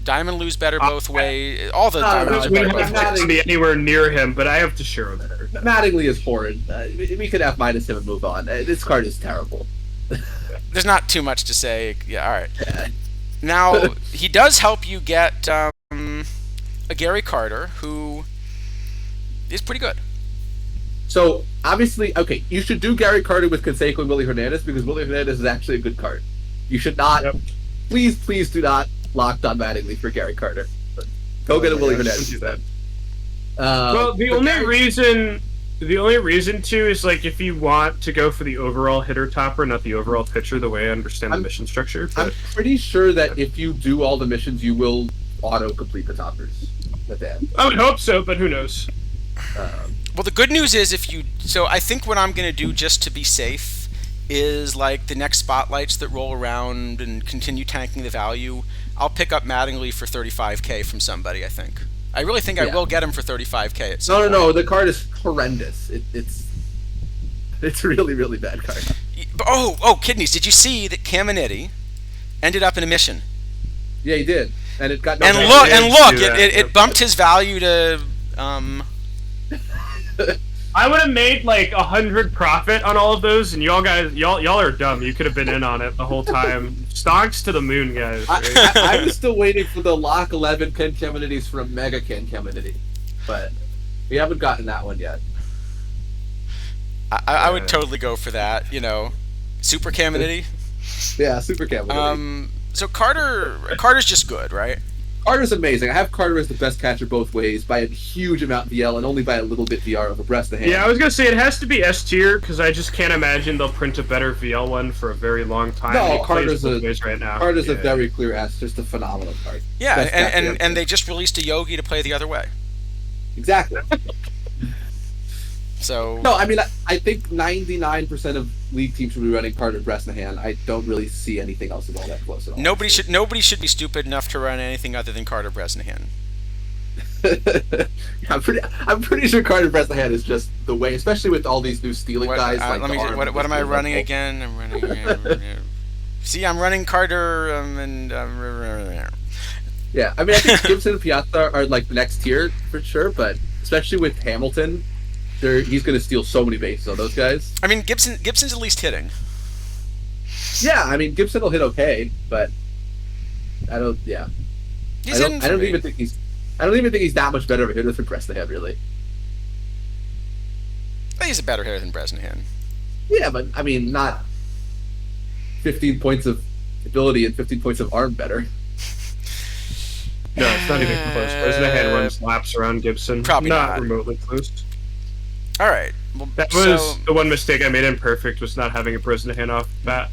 Diamond Lou's better both ways. All the diamonds are better both ways. Be anywhere near him, but I have Teixeira better. Mattingly is horrid. We could F- him and move on. This card is terrible. There's not too much to say. Yeah, all right. Yeah. Now he does help you get a Gary Carter who is pretty good. So obviously, okay, you should do Gary Carter with Canseco and Willie Hernandez because Willie Hernandez is actually a good card. You should not. Yep. Please do not lock Don Mattingly for Gary Carter. Go get a Willie Hernandez. Well, the only reason The only reason to is like if you want to go for the overall hitter topper, not the overall pitcher, the way I understand the mission structure. I'm But pretty sure that if you do all the missions, you will auto-complete the toppers at the end. I would hope so, but who knows? Well, the good news is so I think what I'm going to do just to be safe is like the next spotlights that roll around and continue tanking the value, I'll pick up Mattingly for 35k from somebody, I think. I really think I Yeah. will get him for 35k at some No. point. The card is horrendous. It's a really, really bad card. Kidneys, did you see that Caminiti ended up in a mission? Yeah, he did, and it got no. And value. look, it bumped his value to I would have made like 100 profit on all of those, and y'all are dumb. You could have been in on it the whole time. Stocks to the moon, guys. Right? I was still waiting for the Lock 11 Ken Kemenities from Mega Ken Kemenity, but we haven't gotten that one yet. I would totally go for that, Super Caminiti. Yeah, Super Kemenity. So Carter's just good, right? Carter's amazing. I have Carter as the best catcher both ways by a huge amount VL and only by a little bit VR over Bresnahan. Yeah, I was gonna say it has to be S tier because I just can't imagine they'll print a better VL one for a very long time. No, He Carter's plays both ways right now. Carter's a very clear S, just a phenomenal card. Yeah, Best catcher and ever. they just released a Yogi to play the other way. Exactly. So No, I mean, I think 99% of league teams should be running Carter Bresnahan. I don't really see anything else of all that close at all. nobody should be stupid enough to run anything other than Carter Bresnahan. I'm pretty sure Carter Bresnahan is just the way, especially with all these new stealing guys. Like Let me. What am I running again? I'm running. See, I'm running Carter Yeah, I mean, I think Gibson and Piazza are like the next tier for sure, but especially with Hamilton, he's going to steal so many bases on those guys. I mean, Gibson's at least hitting. Yeah, I mean, Gibson will hit okay, but I don't. Yeah, He's hitting. I don't even think he's that much better of a hitter than Bresnahan, really. He's a better hitter than Bresnahan. Yeah, but I mean, not 15 points of ability and 15 points of arm better. No, it's not even close. Bresnahan runs laps around Gibson. Probably not. Remotely close. All right. Well, That was the one mistake I made in Perfect was not having a Bresnahan off bat.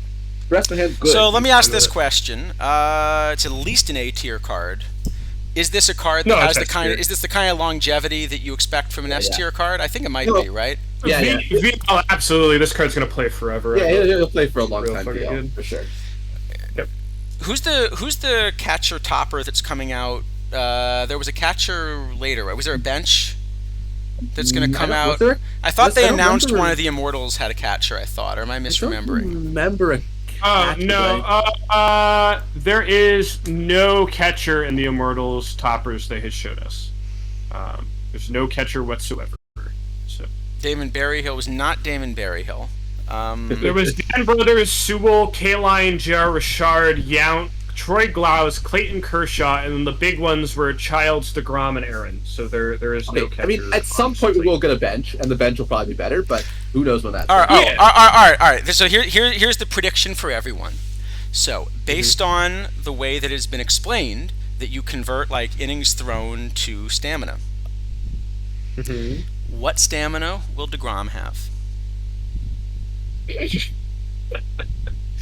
Bresnahan's good. So let me ask this question. It's at least an A tier card. Is this a card that has the kind of? Is this the kind of longevity that you expect from an S tier card? I think it might be, right? Yeah. Absolutely. This card's gonna play forever. Yeah, he'll play for a long Real time, fucking VL, good. for sure. Yep. Who's the catcher topper that's coming out? There was a catcher later. Right? Was there a bench that's going to come out? I thought they announced one of the Immortals had a catcher. I thought, or am I misremembering? I don't remember a catcher. No. There is no catcher in the Immortals toppers they had showed us. There's no catcher whatsoever. So Damon Berryhill was not Damon Berryhill. there was Dan Brothers, Sewell, Kaline, J.R. Richard, Yount, Troy Glaus, Clayton Kershaw, and then the big ones were Childs, DeGrom, and Aaron. So there is no catcher. I mean, at some point we will get a bench, and the bench will probably be better, but who knows when that's All right. So here's the prediction for everyone. So based on the way that it's been explained, that you convert like innings thrown to stamina. Mm-hmm. What stamina will DeGrom have?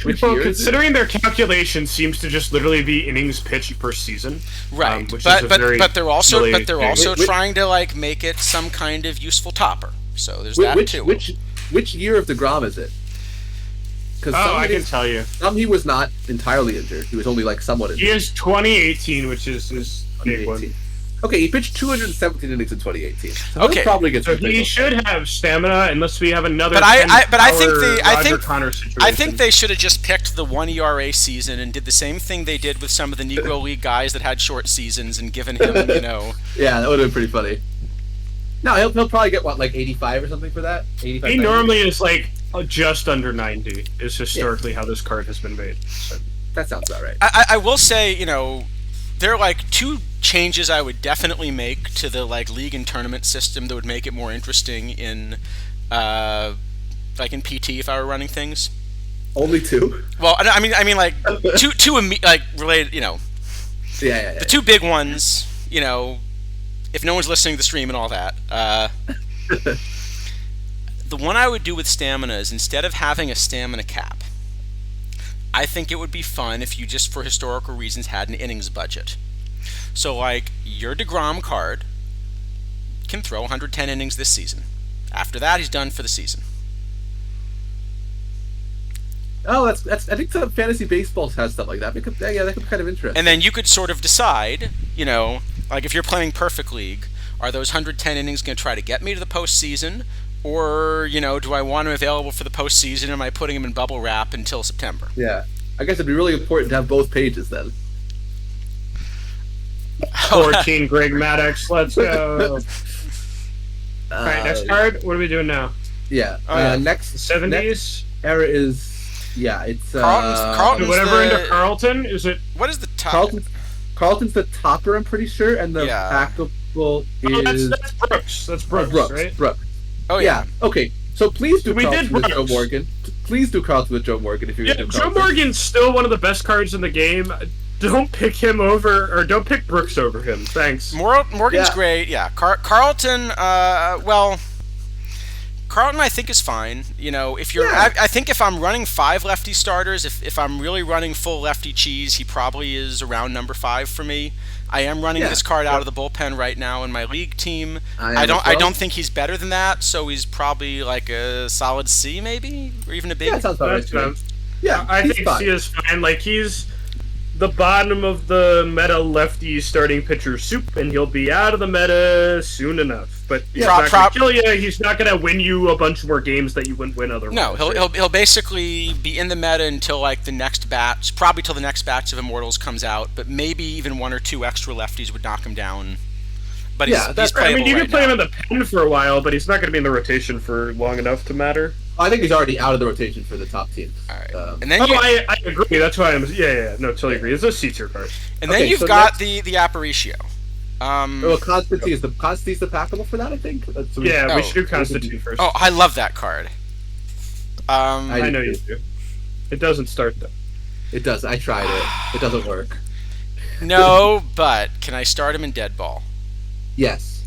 Well, considering their calculation seems to just literally be innings pitched per season, right? Which but is a very they're also silly thing. trying to like make it some kind of useful topper. So there's that too. Which year of DeGrom is it? Because I can tell you. He was not entirely injured. He was only like somewhat injured. He is 2018, which is his big one. Okay, he pitched 217 innings in 2018. So Okay. he'll probably get So some he big should have stamina unless we have another. But I Connor I think they should have just picked the 1 ERA season and did the same thing they did with some of the Negro League guys that had short seasons and given him, Yeah, that would have been pretty funny. No, he'll probably get like 85 or something for that. 85. He normally is like just under 90. Is historically how this card has been made. So. That sounds about right. I will say, there are like two changes I would definitely make to the like league and tournament system that would make it more interesting in like in PT if I were running things. Only two? Well, I mean like two like related, Yeah. The two big ones, if no one's listening to the stream and all that. The one I would do with stamina is instead of having a stamina cap, I think it would be fun if you just for historical reasons had an innings budget. So like your DeGrom card can throw 110 innings this season. After that, he's done for the season. Oh, that's. I think some fantasy baseballs has stuff like that. That could be kind of interesting. And then you could sort of decide, like if you're playing Perfect League, are those 110 innings going to try to get me to the postseason? Or, do I want him available for the postseason? Am I putting him in bubble wrap until September? Yeah. I guess it'd be really important to have both pages then. 14 Greg Maddux. Let's go. All right, next card. What are we doing now? Yeah. Next 70s. Next era is it's Carlton's whatever into Carlton. Is it? What is the top? Carlton's the topper, I'm pretty sure, and the packable is that's Brooks. That's Brooks, right? Brooks. Oh yeah. Okay. So please do We did Carlton with Joe Brooks. Morgan. Please do Carlton with Joe Morgan if you're Yeah, going to do Joe Carlton. Morgan's still one of the best cards in the game. Don't pick him over, or don't pick Brooks over him. Thanks. Morgan's great. Yeah. Carlton. Carlton, I think, is fine. If you're, I think if I'm running 5 lefty starters, if I'm really running full lefty cheese, he probably is around number 5 for me. I am running this card out of the bullpen right now in my league team. I don't think he's better than that, so he's probably like a solid C, maybe, or even a B. Yeah, sounds about right to me. Yeah, I he's think fine. C is fine. Like he's the bottom of the meta lefty starting pitcher soup, and he'll be out of the meta soon enough. But he's not going to kill you. He's not going to win you a bunch more games that you wouldn't win otherwise. No, he'll basically be in the meta until like the next batch, probably till the next batch of Immortals comes out. But maybe even 1 or 2 extra lefties would knock him down. But he's right. playable. I mean, you can right play now. him in the pen for a while, but he's not going to be in the rotation for long enough to matter. I think he's already out of the rotation for the top teams. All right. And then I agree. That's why I'm. Yeah. No, totally agree. It's a C-tier card. And then you've got the Aparicio. Constantine is the packable for that, I think. We should do Constantine first. Oh, I love that card. I know you do. It doesn't start though. It does. I tried it. It doesn't work. No, but can I start him in dead ball? Yes.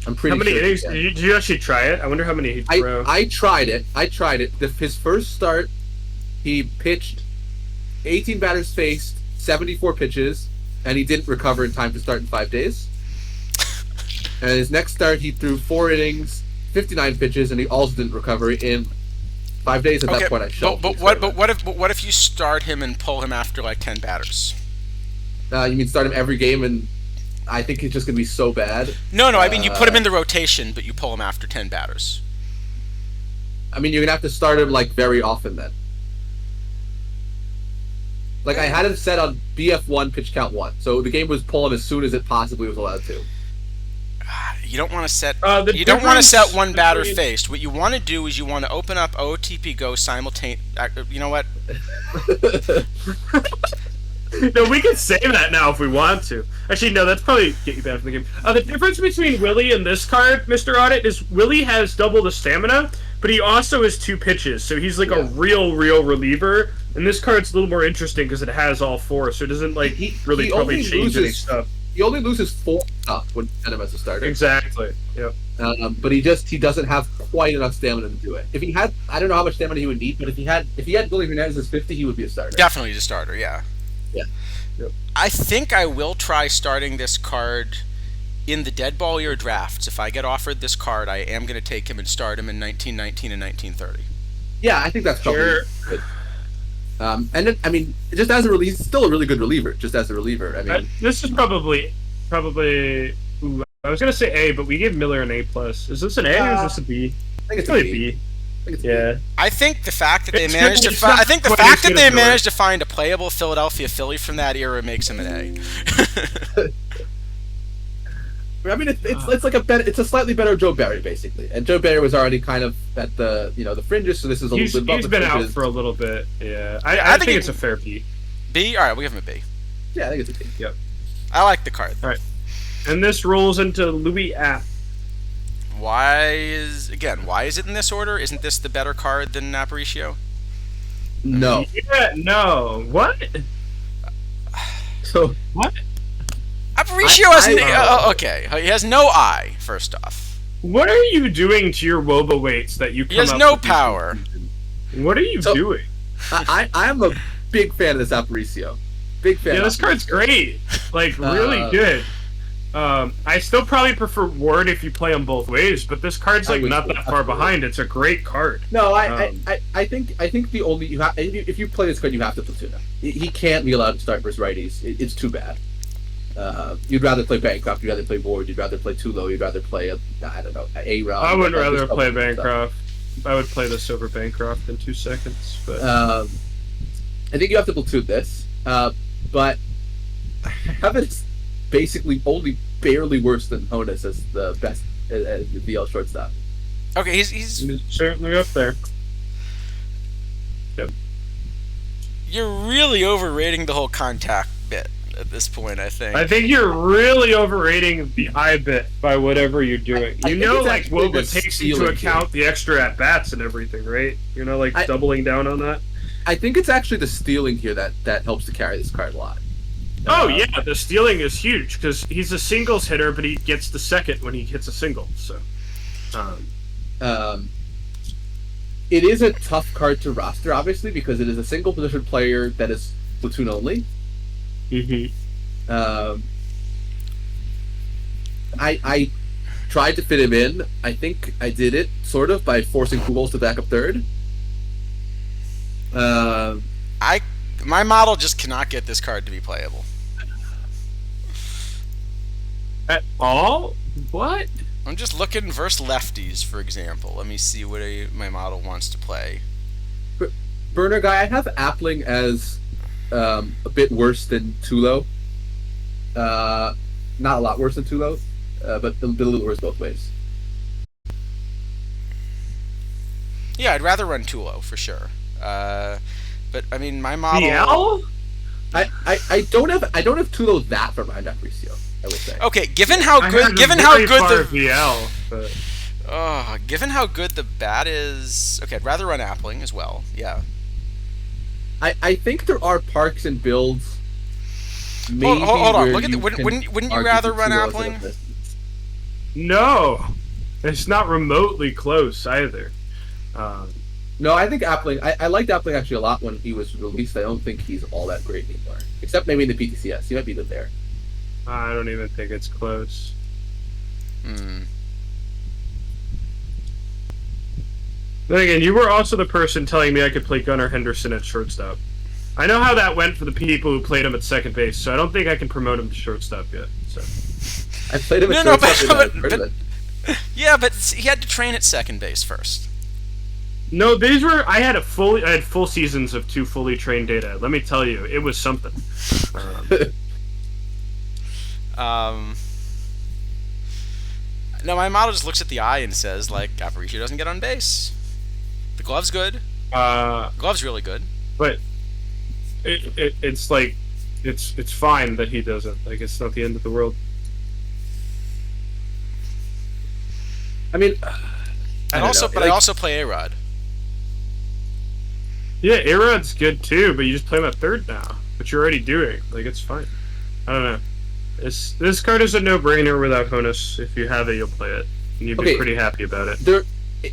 I'm pretty sure. How many innings? Yeah. Did you actually try it? I wonder how many he'd throw. I tried it. His first start, he pitched 18 batters faced, 74 pitches, and he didn't recover in time to start in 5 days. And his next start, he threw 4 innings, 59 pitches, and he also didn't recover in 5 days. At that point, I showed. But what if you start him and pull him after like 10 batters? You mean start him every game, and I think he's just going to be so bad. No. I mean, you put him in the rotation, but you pull him after 10 batters. I mean, you're going to have to start him like very often then. Like I had him set on BF1 pitch count 1, so the game was pulling as soon as it possibly was allowed to. You don't want to set. You don't want to set one batter faced. What you want to do is you want to open up OTP Go simultaneously. You know what? No, we can say that now if we want to. Actually, no, that's probably get you banned from the game. The difference between Willie and this card, Mr. Audit, is Willie has double the stamina, but he also has 2 pitches, so he's like a real reliever. And this card's a little more interesting because it has all 4, so it doesn't like really probably change any stuff. He only loses 4 stuff when you set him as a starter. Exactly. Yep. But he doesn't have quite enough stamina to do it. If he had, I don't know how much stamina he would need, but if he had Willie Hernandez as 50, he would be a starter. Definitely a starter. Yeah. Yeah. Yep. I think I will try starting this card in the dead ball year drafts. If I get offered this card, I am going to take him and start him in 1919 and 1930. Yeah, I think that's probably good. And then, I mean, just as a reliever, he's still a really good reliever. Just as a reliever, I mean, this is probably. Ooh, I was gonna say A, but we gave Miller an A+. Is this an A or is this a B? I think it's probably a B. Yeah. I think the fact that they It's managed good, to it's not I think the quite fact as that good they as Miller. managed to find a playable Philadelphia Philly from that era makes him an A. I mean, it's like it's a slightly better Joe Barry basically, and Joe Barry was already kind of at the the fringes, so this is a little bit above He's the been out fringes. for a little bit. Yeah, I think it's a fair B. B? All right, we give him a B. Yeah, I think it's a B. Yep. I like the card. All right, and this rolls into Louis App. Why is it in this order? Isn't this the better card than Aparicio? No. Yeah, no. What? So what? Aparicio has okay. He has no eye. First off, What are you doing to your Woba weights that you come He has up no with these power. conclusions? What are you So- doing? I'm a big fan of this Aparicio. Big fan. Yeah, of this card's great. Like, really Uh, good. I still probably prefer Ward if you play them both ways, but this card's I like would not too, that far absolutely. behind. It's a great card. No, Um, I think the only if you play this card, you have to platoon him. He can't be allowed to start versus righties. It's too bad. You'd rather play Bancroft. You'd rather play Ward. You'd rather play Tulo. You'd rather play I don't know, A-Rod. I would rather Just play stuff. Bancroft. I would play this over Bancroft in 2 seconds, but I think you have to platoon this, but Heaven's basically only barely worse than Honus as the best as the VL shortstop. Okay, he's it's certainly up there. you're really overrating the whole contact bit at this point, I think. I think you're really overrating the I bit by whatever you're doing. I You think know, it's like actually the Woba takes into stealing account the extra at bats and everything, right? You're not like doubling down on that. I think it's actually the stealing here that helps to carry this card a lot. Oh yeah, the stealing is huge because he's a singles hitter, but he gets the second when he hits a single. So, It is a tough card to roster, obviously, because it is a single position player that is platoon only. I tried to fit him in. I think I did it sort of by forcing Pujols to back up third. My model just cannot get this card to be playable. At all? What? I'm just looking versus lefties, for example. Let me see what my model wants to play. Burner guy, I have Appling as a bit worse than Tulo. Not a lot worse than Tulo, but a little worse both ways. Yeah, I'd rather run Tulo for sure. But I mean, my model. DL? I don't have Tulo that far behind Aparicio, I would say. Okay, given how I good, had a given how very good far the, VL, but given how good the bat is. Okay, I'd rather run Appling as well. Yeah. I think there are parks and builds. Maybe Hold on. where Look at you wouldn't can you argue rather for run Tulo Appling? instead of this. no, it's not remotely close either. No, I think Appling. I liked Appling actually a lot when he was released. I don't think he's all that great anymore, except maybe in the PTCS. He might be good there. I don't even think it's close. Hmm. Then again, you were also the person telling me I could play Gunnar Henderson at shortstop. I know how that went for the people who played him at second base, so I don't think I can promote him to shortstop yet. So I played him at No, shortstop in but- the tournament. Yeah, but he had to train at second base first. no, these were I had full seasons of 2 fully trained data. Let me tell you, it was something. No, my model just looks at the eye and says, like, Aparicio doesn't get on base. The glove's good. The glove's really good. But it's like it's fine that he doesn't. Like it's not the end of the world. I mean, I don't also, know. but I also play A-Rod. Yeah, A-Rod's good too, but you just play him at third now, which you're already doing. Like it's fine. I don't know. This card is a no-brainer without Honus. If you have it, you'll play it, and you'd be Okay. pretty happy about it.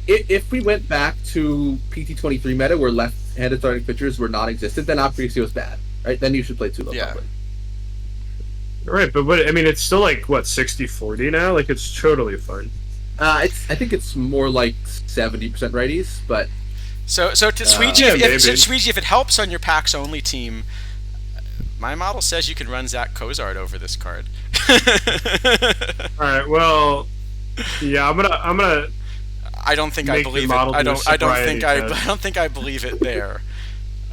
If we went back to PT23 meta where left-handed starting pitchers were non-existent, then Aparicio is bad, right? Then you should play Tulo. Yeah. Probably. Right, but what I mean, it's still like what 60-40 now. Like it's totally fine. I think it's more like 70% righties, but So to Sweetie, yeah, Sweetie, if it helps on your PAX only team, my model says you can run Zach Kozart over this card. All right, well, yeah, I'm gonna. I don't think I Make your believe it. model do a I sobriety test. don't think I believe it there.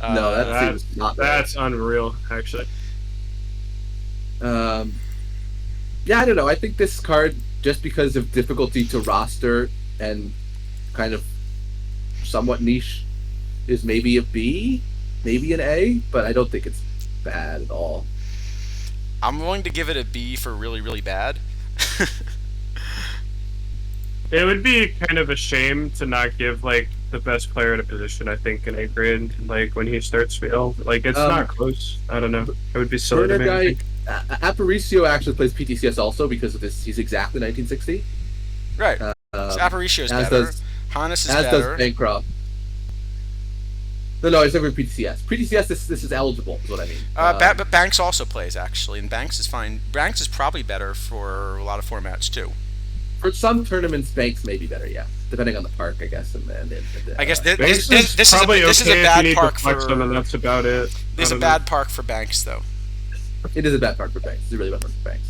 no, that seems not bad. That's unreal, actually. Yeah, I don't know. I think this card, just because of difficulty to roster and kind of somewhat niche, is maybe a B, maybe an A, but I don't think it's bad at all. I'm willing to give it a B for really, really bad. It would be kind of a shame to not give like the best player at a position. I think an A grade, like when he starts VL, like it's not close. I don't know. It would be silly to Burner me. guy, Aparicio actually plays PTCS also because of this. He's exactly 1960. Right. Apparicio's as better. does Hannes is as better. does Bancroft. No, it's over PTCS. PTCS, this is eligible, is what I mean. But Banks also plays, actually, and Banks is fine. Banks is probably better for a lot of formats, too. For some tournaments, Banks may be better, yeah. Depending on the park, I guess. I guess this Banks is probably a okay if you bad need park to flex them, and for... that's about it. This is a bad park for Banks, though. It is a bad park for Banks. It's a really bad park for Banks.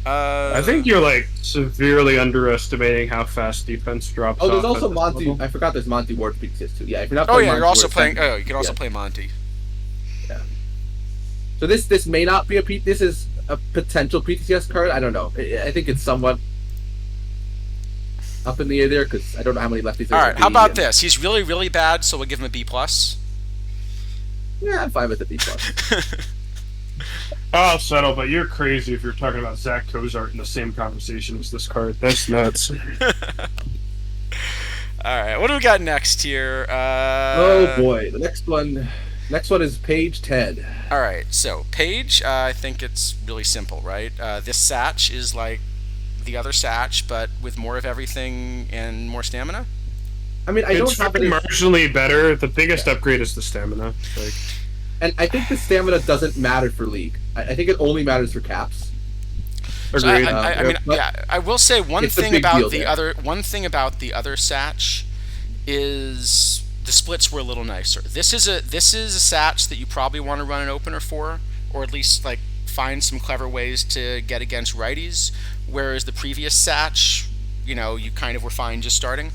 I think you're like severely underestimating how fast defense drops. Oh, there's off also at this Monty. level. I forgot there's Monty Ward for PTCS too. Yeah, if you're not Oh playing yeah, Monty you're also Ward, playing. then- Oh, you can also yeah. play Monty. Yeah. So this may not be this is a potential PTCS card. I don't know. I think it's somewhat up in the air there because I don't know how many lefties there All will right, how be, about and- this? He's really, really bad, so we'll give him a B plus. Yeah, I'm fine with the B plus. I'll settle, but you're crazy if you're talking about Zach Cozart in the same conversation as this card. That's nuts. All right, what do we got next here? Oh boy, the next one is Page Ted. All right, so Paige, I think it's really simple, right? This Satch is like the other Satch, but with more of everything and more stamina. I mean, I don't It's have any, marginally better. The biggest upgrade is the stamina. Like, and I think the stamina doesn't matter for League. I think it only matters for Caps. So agreed. I mean, but yeah, I will say one it's a thing big about deal the there. other Satch is the splits were a little nicer. This is a Satch that you probably want to run an opener for, or at least like find some clever ways to get against righties. Whereas the previous Satch, you kind of were fine just starting.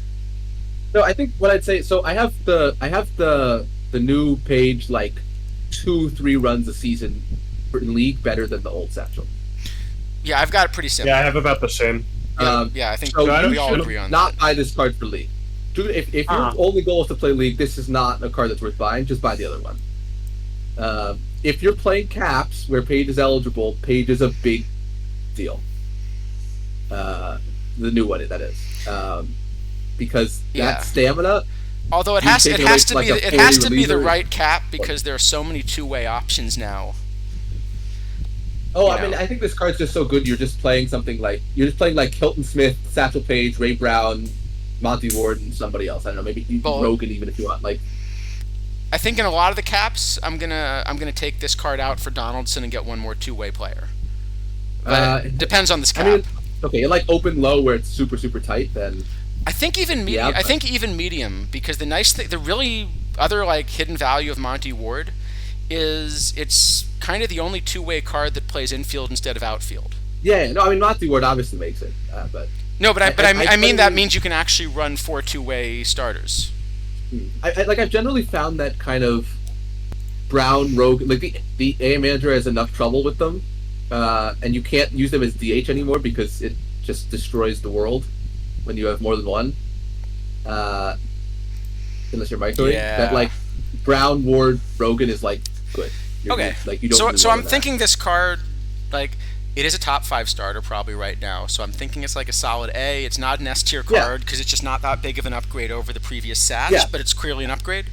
No, I think what I'd say. So I have the new Page like 2-3 runs a season for League better than the old Satchel. Yeah, I've got it pretty simple. yeah, I have about the same. Yeah, I think So I we you all should agree on not that. buy this card for League. If your Uh-huh. only goal is to play League, this is not a card that's worth buying. Just buy the other one. If you're playing Caps, where Page is eligible, Page is a big deal. The new one, that is, because Yeah. that stamina. Although it You has take it it has away to like be a it has to fully be the reliever. right cap because there are so many two-way options now. Oh, You I mean, know. I think this card's just so good. You're just playing Hilton Smith, Satchel Paige, Ray Brown, Monty Ward, and somebody else. I don't know, maybe Well- Rogan, even if you want. Like, I think in a lot of the caps, I'm gonna take this card out for Donaldson and get one more two-way player. But it depends on this cap. I mean, okay, like open low where it's super super tight, then I think even medium. Yeah, I think even medium because the nice thing, the really other like hidden value of Monty Ward is it's kind of the only two-way card that plays infield instead of outfield. yeah. No, I mean Monty Ward obviously makes it, but No, but I mean that generally- means you can actually run 4 two-way starters. I've generally found that kind of Brown Rogue, like the AM manager has enough trouble with them, and you can't use them as DH anymore because it just destroys the world when you have more than one. Unless you're microwave, Yeah. that like Brown, Ward, Rogan is like good. Okay. Like you don't. So need so more I'm than that. thinking this card, like, it is a top 5 starter probably right now. So I'm thinking it's like a solid A. It's not an S tier Yeah. card because it's just not that big of an upgrade over the previous Satch, Yeah. but it's clearly an upgrade.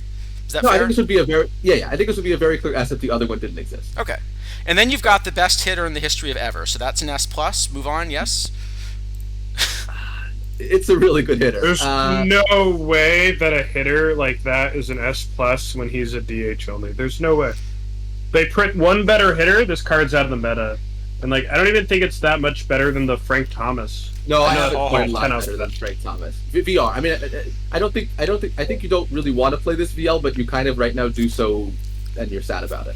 Is that No, I fair? think this would be a very I think this would be a very clear S if the other one didn't exist. Okay. And then you've got the best hitter in the history of ever. So that's an S plus. Move on. Yes. It's a really good hitter. There's no way that a hitter like that is an S plus when he's a DH only. There's no way. They print one better hitter, this card's out of the meta. And like I don't even think it's that much better than the Frank Thomas. No, I know, have it all quite a lot 10 out of better 10. than Frank Thomas. VR. I mean, I think you don't really want to play this VL, but you kind of right now do so, and you're sad about it.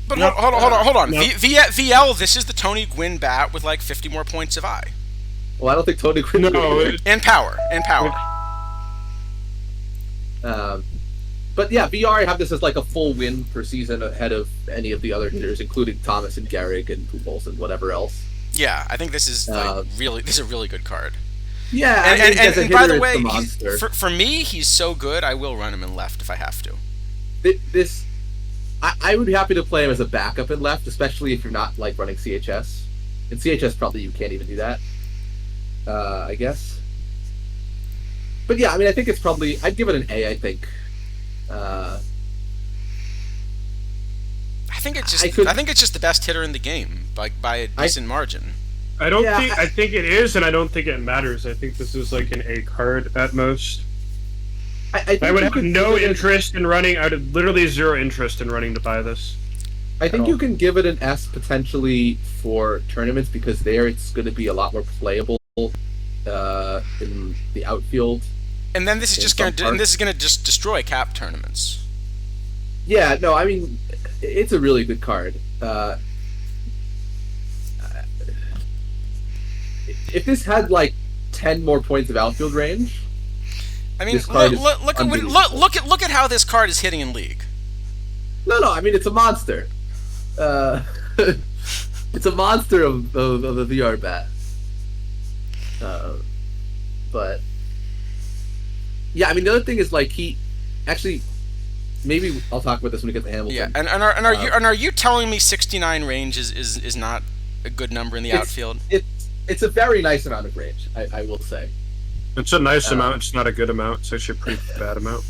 But Nope. hold on. Nope. VL. This is the Tony Gwynn bat with like 50 more points of I. Well, I don't think Tony Quinn. No, And power. But yeah, VR. I have this as like a full win per season ahead of any of the other hitters, including Thomas and Garrick and Pujols and whatever else. Yeah, I think this is like this is a really good card. Yeah, And, I mean, as a and by hitter, the way, it's a monster. for me, he's so good. I will run him in left if I have to. I would be happy to play him as a backup in left, especially if you're not like running CHS. In CHS, probably you can't even do that. I guess. But yeah, I mean, I think it's probably I'd give it an A. I think. I think it's I could- just the best hitter in the game, like by a decent margin. I don't Yeah, think. I think it is, and I don't think it matters. I think this is like an A card at most. I think I would you have could no give it interest in running. I would literally zero interest in running to buy this. I think at you all. can give it an S potentially for tournaments because there it's going to be a lot more playable in the outfield. And then this is In just some going to parts. this is going to just destroy cap tournaments. Yeah, no, I mean, it's a really good card. If this had like 10 more points of outfield range, I mean, This card is look at how this card is hitting in League. no, I mean it's a monster. It's a monster of a VR bat. But yeah, I mean the other thing is like he actually maybe I'll talk about this when we get to Hamilton. Yeah, and are you telling me 69 range is not a good number in the outfield? It's a very nice amount of range, I will say. It's a nice amount. It's not a good amount. It's actually a pretty bad amount.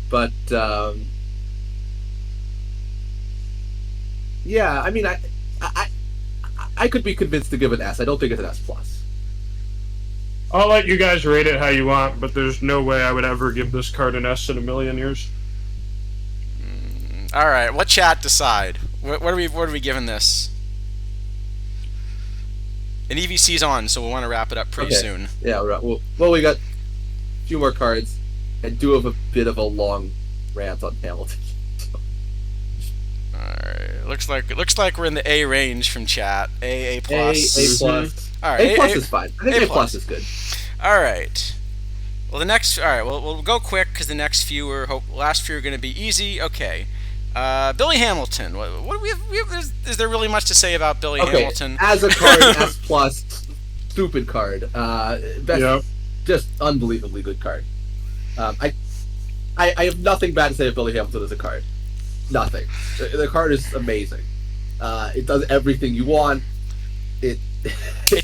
But yeah, I mean I could be convinced to give it an S. I don't think it's an S plus. I'll let you guys rate it how you want, but there's no way I would ever give this card an S in a million years. All right, let chat decide. What are we giving this? And EVC's on, so we'll want to wrap it up pretty Okay. soon. Yeah, right. Well, we got a few more cards. I do have a bit of a long rant on Hamilton. All right, looks like we're in the A range from chat. A plus. A plus. All right, A plus is fine. I think A A plus is good. All right. Well, the next. All right. Well, we'll go quick because the next few last few are going to be easy. Okay. Billy Hamilton. What do we have? Is there really much to say about Billy Hamilton? As a card, S plus, stupid card. Just unbelievably good card. I have nothing bad to say of Billy Hamilton as a card. Nothing. The card is amazing. It does everything you want. It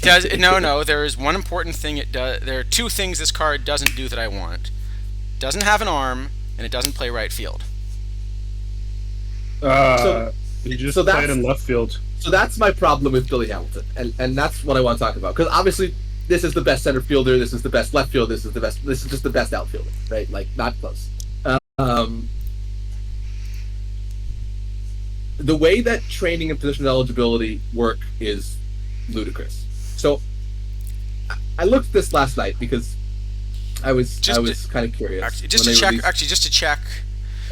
does. No. There is one important thing it does. There are two things this card doesn't do that I want. It doesn't have an arm, and it doesn't play right field. He just played in left field. So that's my problem with Billy Hamilton, and that's what I want to talk about. Because obviously, this is the best center fielder. This is the best left fielder. This is just the best outfielder, right? Like not close. The way that training and position eligibility work is ludicrous. So I looked at this last night because I was kind of curious. Actually, just to check.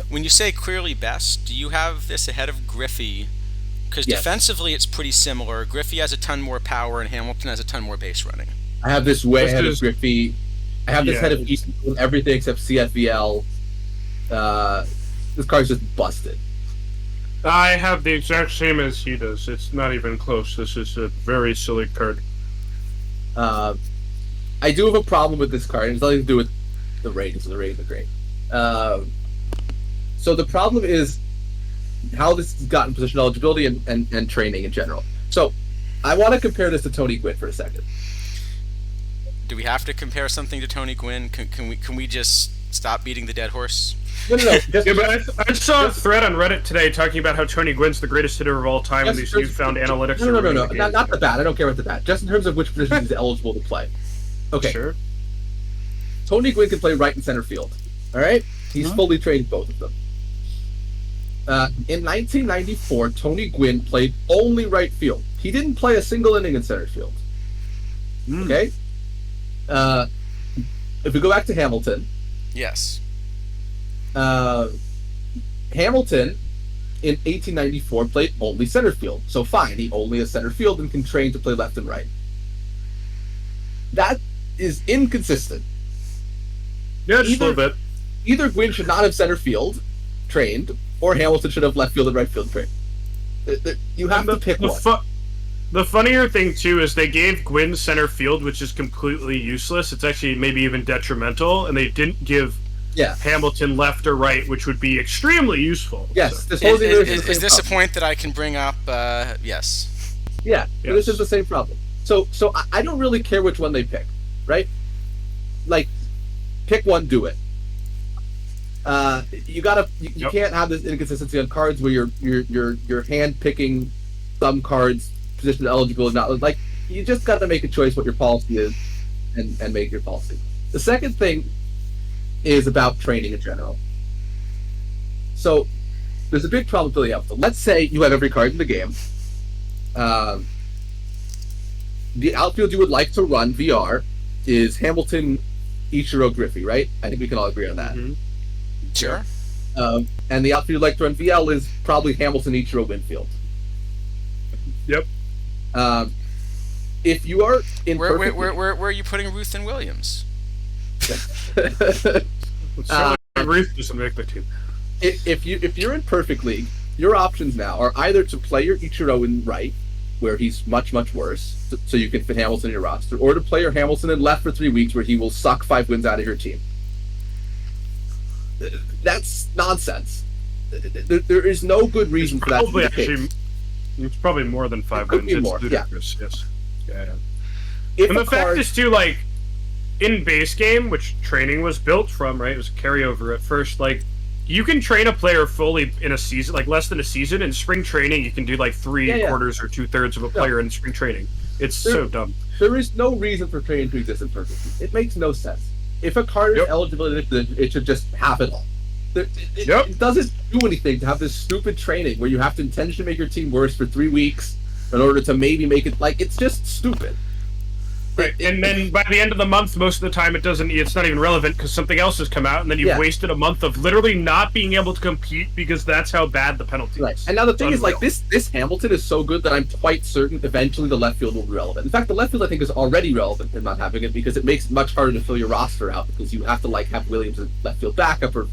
When you say clearly best, do you have this ahead of Griffey? Because Yes. Defensively, it's pretty similar. Griffey has a ton more power, and Hamilton has a ton more base running. I have this way ahead of Griffey. I have this ahead of Easton with everything except CFVL. This card's just busted. I have the exact same as he does. It's not even close. This is a very silly card. I do have a problem with this card, and it's nothing to do with the ratings. The ratings are great. So the problem is how this has gotten position eligibility and training in general. So I want to compare this to Tony Gwynn for a second. Do we have to compare something to Tony Gwynn? Can we just stop beating the dead horse? No. I saw a thread on Reddit today talking about how Tony Gwynn's the greatest hitter of all time and these newfound analytics. No. Not the bat. I don't care about the bat. Just in terms of which position he's eligible to play. Okay. Sure. Tony Gwynn can play right and center field. All right? He's fully trained both of them. In 1994, Tony Gwynn played only right field. He didn't play a single inning in center field. Okay? If we go back to Hamilton. Yes. Hamilton in 1894 played only center field. So fine, he only has center field and can train to play left and right. That is inconsistent. Yeah, just a little bit. Either Gwynn should not have center field trained, or Hamilton should have left field and right field trained. You have to pick one. The funnier thing, too, is they gave Gwynn center field, which is completely useless. It's actually maybe even detrimental, and they didn't give Hamilton left or right, which would be extremely useful. Yes. So. Is this a point that I can bring up? Yes. Yeah, yes. This is the same problem. So I don't really care which one they pick, right? Like, pick one, do it. You can't have this inconsistency on cards where you're hand picking some cards position eligible and not. Like, you just got to make a choice what your policy is, and make your policy. The second thing is about training in general. So there's a big problem with Billy Hamilton. Let's say you have every card in the game. The outfield you would like to run VR is Hamilton, Ichiro, Griffey, right? I think we can all agree on that. Mm-hmm. Sure. And the outfield you'd like to run VL is probably Hamilton, Ichiro, Winfield. Yep. If you are in where are you putting Ruth and Williams? Ruth doesn't make the team. If you're in Perfect League, your options now are either to play your Ichiro in right, where he's much worse, so you can fit Hamilton in your roster, or to play your Hamilton in left for 3 weeks, where he will suck 5 wins out of your team. That's nonsense. There is no good reason for that to be the case. It's probably more than 5 wins. It's ludicrous. Yes. If and the fact is too, like, in base game, which training was built from, right? It was a carryover at first. Like, you can train a player fully in a season, like less than a season. In spring training, you can do like 3/4 or 2/3 of a player in spring training. It's so dumb. There is no reason for training to exist in Perfect League. It makes no sense. If a card is eligible, it should just have it all. It doesn't do anything to have this stupid training where you have to intentionally make your team worse for 3 weeks in order to maybe make it. Like, it's just stupid. Right, and then by the end of the month, most of the time it's not even relevant because something else has come out, and then you've wasted a month of literally not being able to compete because that's how bad the penalty is. And now the thing is, like, this Hamilton is so good that I'm quite certain eventually the left field will be relevant. In fact, the left field I think is already relevant in not having it because it makes it much harder to fill your roster out because you have to like have Williams as left field backup or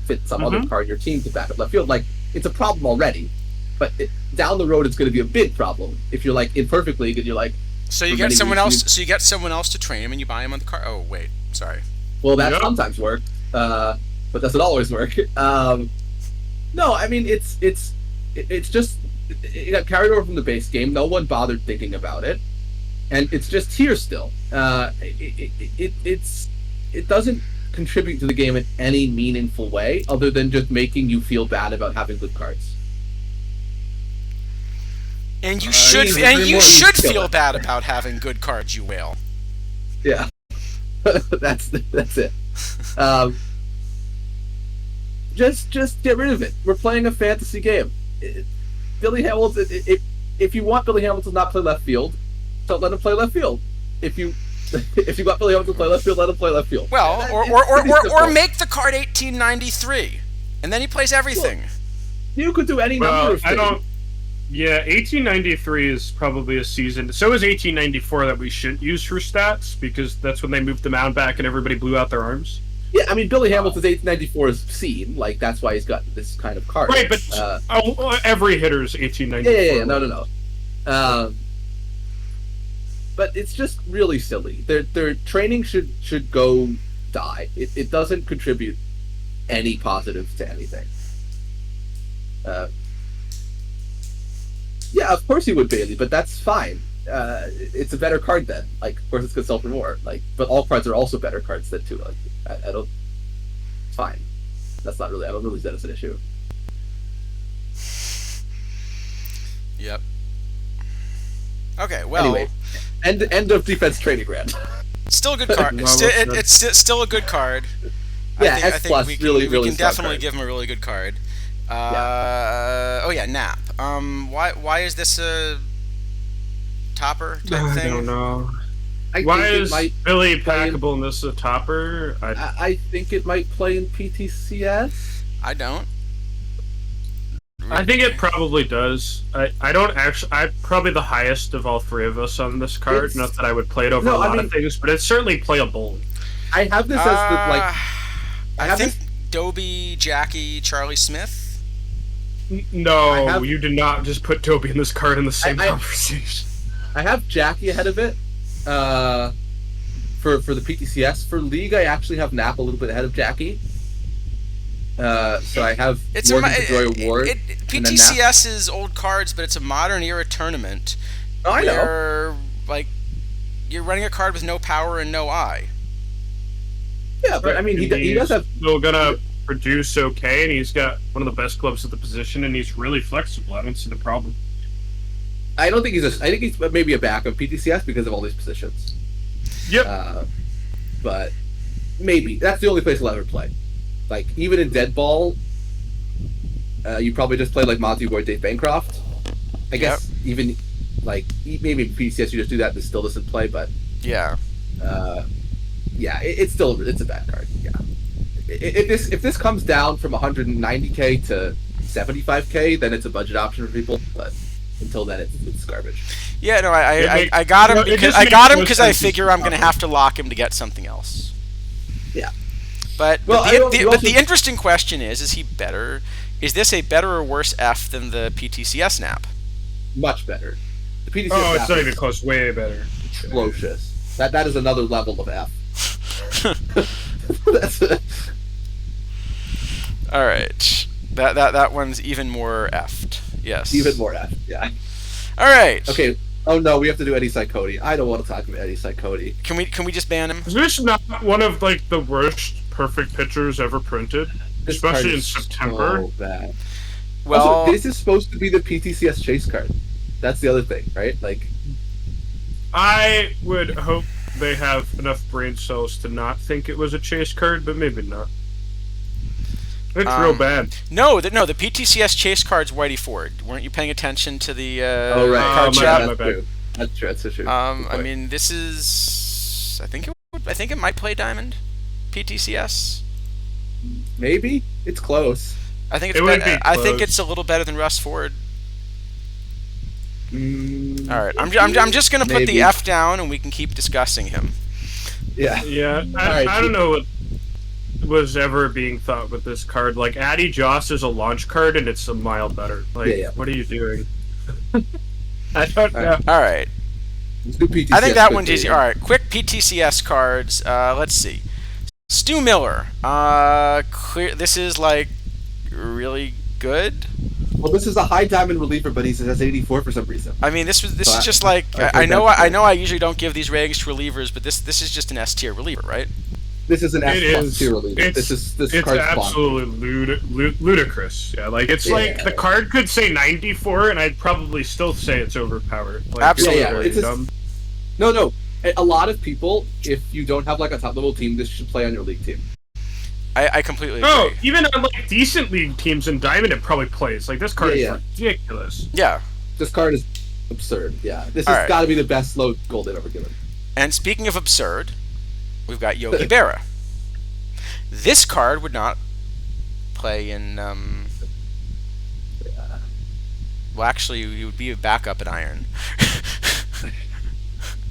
fit some other card in your team to back up left field. Like, it's a problem already, but down the road it's going to be a big problem if you're like in Perfect League and you're like. So you get someone else. So you get someone else to train him, and you buy him on the card. Oh wait, sorry. Well, that sometimes works, but doesn't always work. No, I mean it's just it got carried over from the base game. No one bothered thinking about it, and it's just here still. It doesn't contribute to the game in any meaningful way, other than just making you feel bad about having good cards. And you should feel bad about having good cards, you whale. Yeah, that's it. Just get rid of it. We're playing a fantasy game. Billy Hamilton. If you want Billy Hamilton to not play left field, don't let him play left field. If you want Billy Hamilton to play left field, let him play left field. Well, or make the card 1893, and then he plays everything. Well, you could do any number of things. Yeah, 1893 is probably a season. So is 1894 that we shouldn't use for stats because that's when they moved the mound back and everybody blew out their arms. Yeah, I mean, Billy Hamilton's 1894 is seen. Like, that's why he's got this kind of card. Right, but every hitter's 1894. Yeah, no. But it's just really silly. Their training should go die. It doesn't contribute any positives to anything. Yeah, of course he would, Bailey, but that's fine. It's a better card then. Like, of course it's gonna sell for more. Like, but all cards are also better cards then too. Like, I don't. It's fine. That's not really. I don't really see that as an issue. Yep. Okay. Well. Anyway, end of defense training rant. Still a good card. It's still a good card. Yeah, I think we can definitely card. give him a really good card. Oh yeah, Nap. Why is this a topper type thing? I don't know. Why is Billy Packable and this a topper? I think it might play in PTCS. I don't. I think it probably does. I don't actually. I'm probably the highest of all three of us on this card. Not that I would play it over a lot of things, but it's certainly playable. I have this as the like. I think Dobie, Jackie, Charlie Smith. No, you did not just put Dobie and this card in the same conversation. I have Jackie ahead of it. For the PTCS. For League, I actually have Nap a little bit ahead of Jackie. So I have Morgan Pedroia Ward. PTCS is old cards, but it's a modern era tournament. Oh, I know. Like, you're running a card with no power and no eye. Yeah, but I mean, he does have. Still gonna produce okay, and he's got one of the best gloves at the position, and he's really flexible. I don't see the problem. I don't think I think he's maybe a backup PTCS because of all these positions. Yep. But maybe that's the only place he'll ever play. Like even in dead ball, you probably just play like Monty or Dave Bancroft. I guess even like maybe in PTCS you just do that and it still doesn't play. But Yeah. it's a bad card. Yeah. If this comes down from 190k to 75k, then it's a budget option for people. But until then, it's garbage. Yeah, no, I got him because I figure I'm going to have to lock him to get something else. Yeah. But the interesting question is he better? Is this a better or worse F than the PTCS nap? Much better. The PTCS Oh, it's nap not is even close. Way better. atrocious. That is another level of F. That's All right. That one's even more effed. Yes. even more F. Yeah. All right. Okay. Oh no, we have to do Eddie Psychoti. I don't want to talk about Eddie Psychoti. Can we just ban him? Is this not one of like the worst perfect pitchers ever printed? This Especially card in is September. So bad. Well, Also, this is supposed to be the PTCS chase card. That's the other thing, right? Like, I would hope they have enough brain cells to not think it was a chase card, but maybe not. It's real bad. No, the PTCS chase card's Whitey Ford. Weren't you paying attention to the oh right, card my chat? bad, that's my bad. true. That's true. That's true. I mean, this is. I think it might play Diamond. PTCS. Maybe it's close. I think It would be I think close. it's a little better than Russ Ford. Mm, All right, I'm just gonna put maybe. the F down, and we can keep discussing him. Yeah. Yeah, Alright, I don't know what was ever being thought with this card. Like, Addy Joss is a launch card, and it's a mile better. Like, Yeah. what are you doing? I don't know. All right, Let's do PTCS I think that quickly. one's easy. All right, quick PTCS cards. Let's see. Stu Miller. This is like really good. Well, this is a high diamond reliever, but he has 84 for some reason. I mean, this is So just like I've I heard know that I usually don't give these ratings to relievers, but this is just an S tier reliever, right? This is an It S+ is. tier reliever. It's This card's absolutely ludicrous. Yeah, like it's like Yeah. the card could say 94, and I'd probably still say it's overpowered. Like, Absolutely. it's Yeah, very it's dumb. No. A lot of people, if you don't have like a top level team, this should play on your league team. I completely agree. No, even on like decent league teams in Diamond, it probably plays. Like, this card Yeah, is ridiculous. Yeah. This card is absurd. Yeah, this All has right. got to be the best low gold they've ever given. And speaking of absurd, we've got Yogi Berra. This card would not play in. Well, actually, he would be a backup in Iron.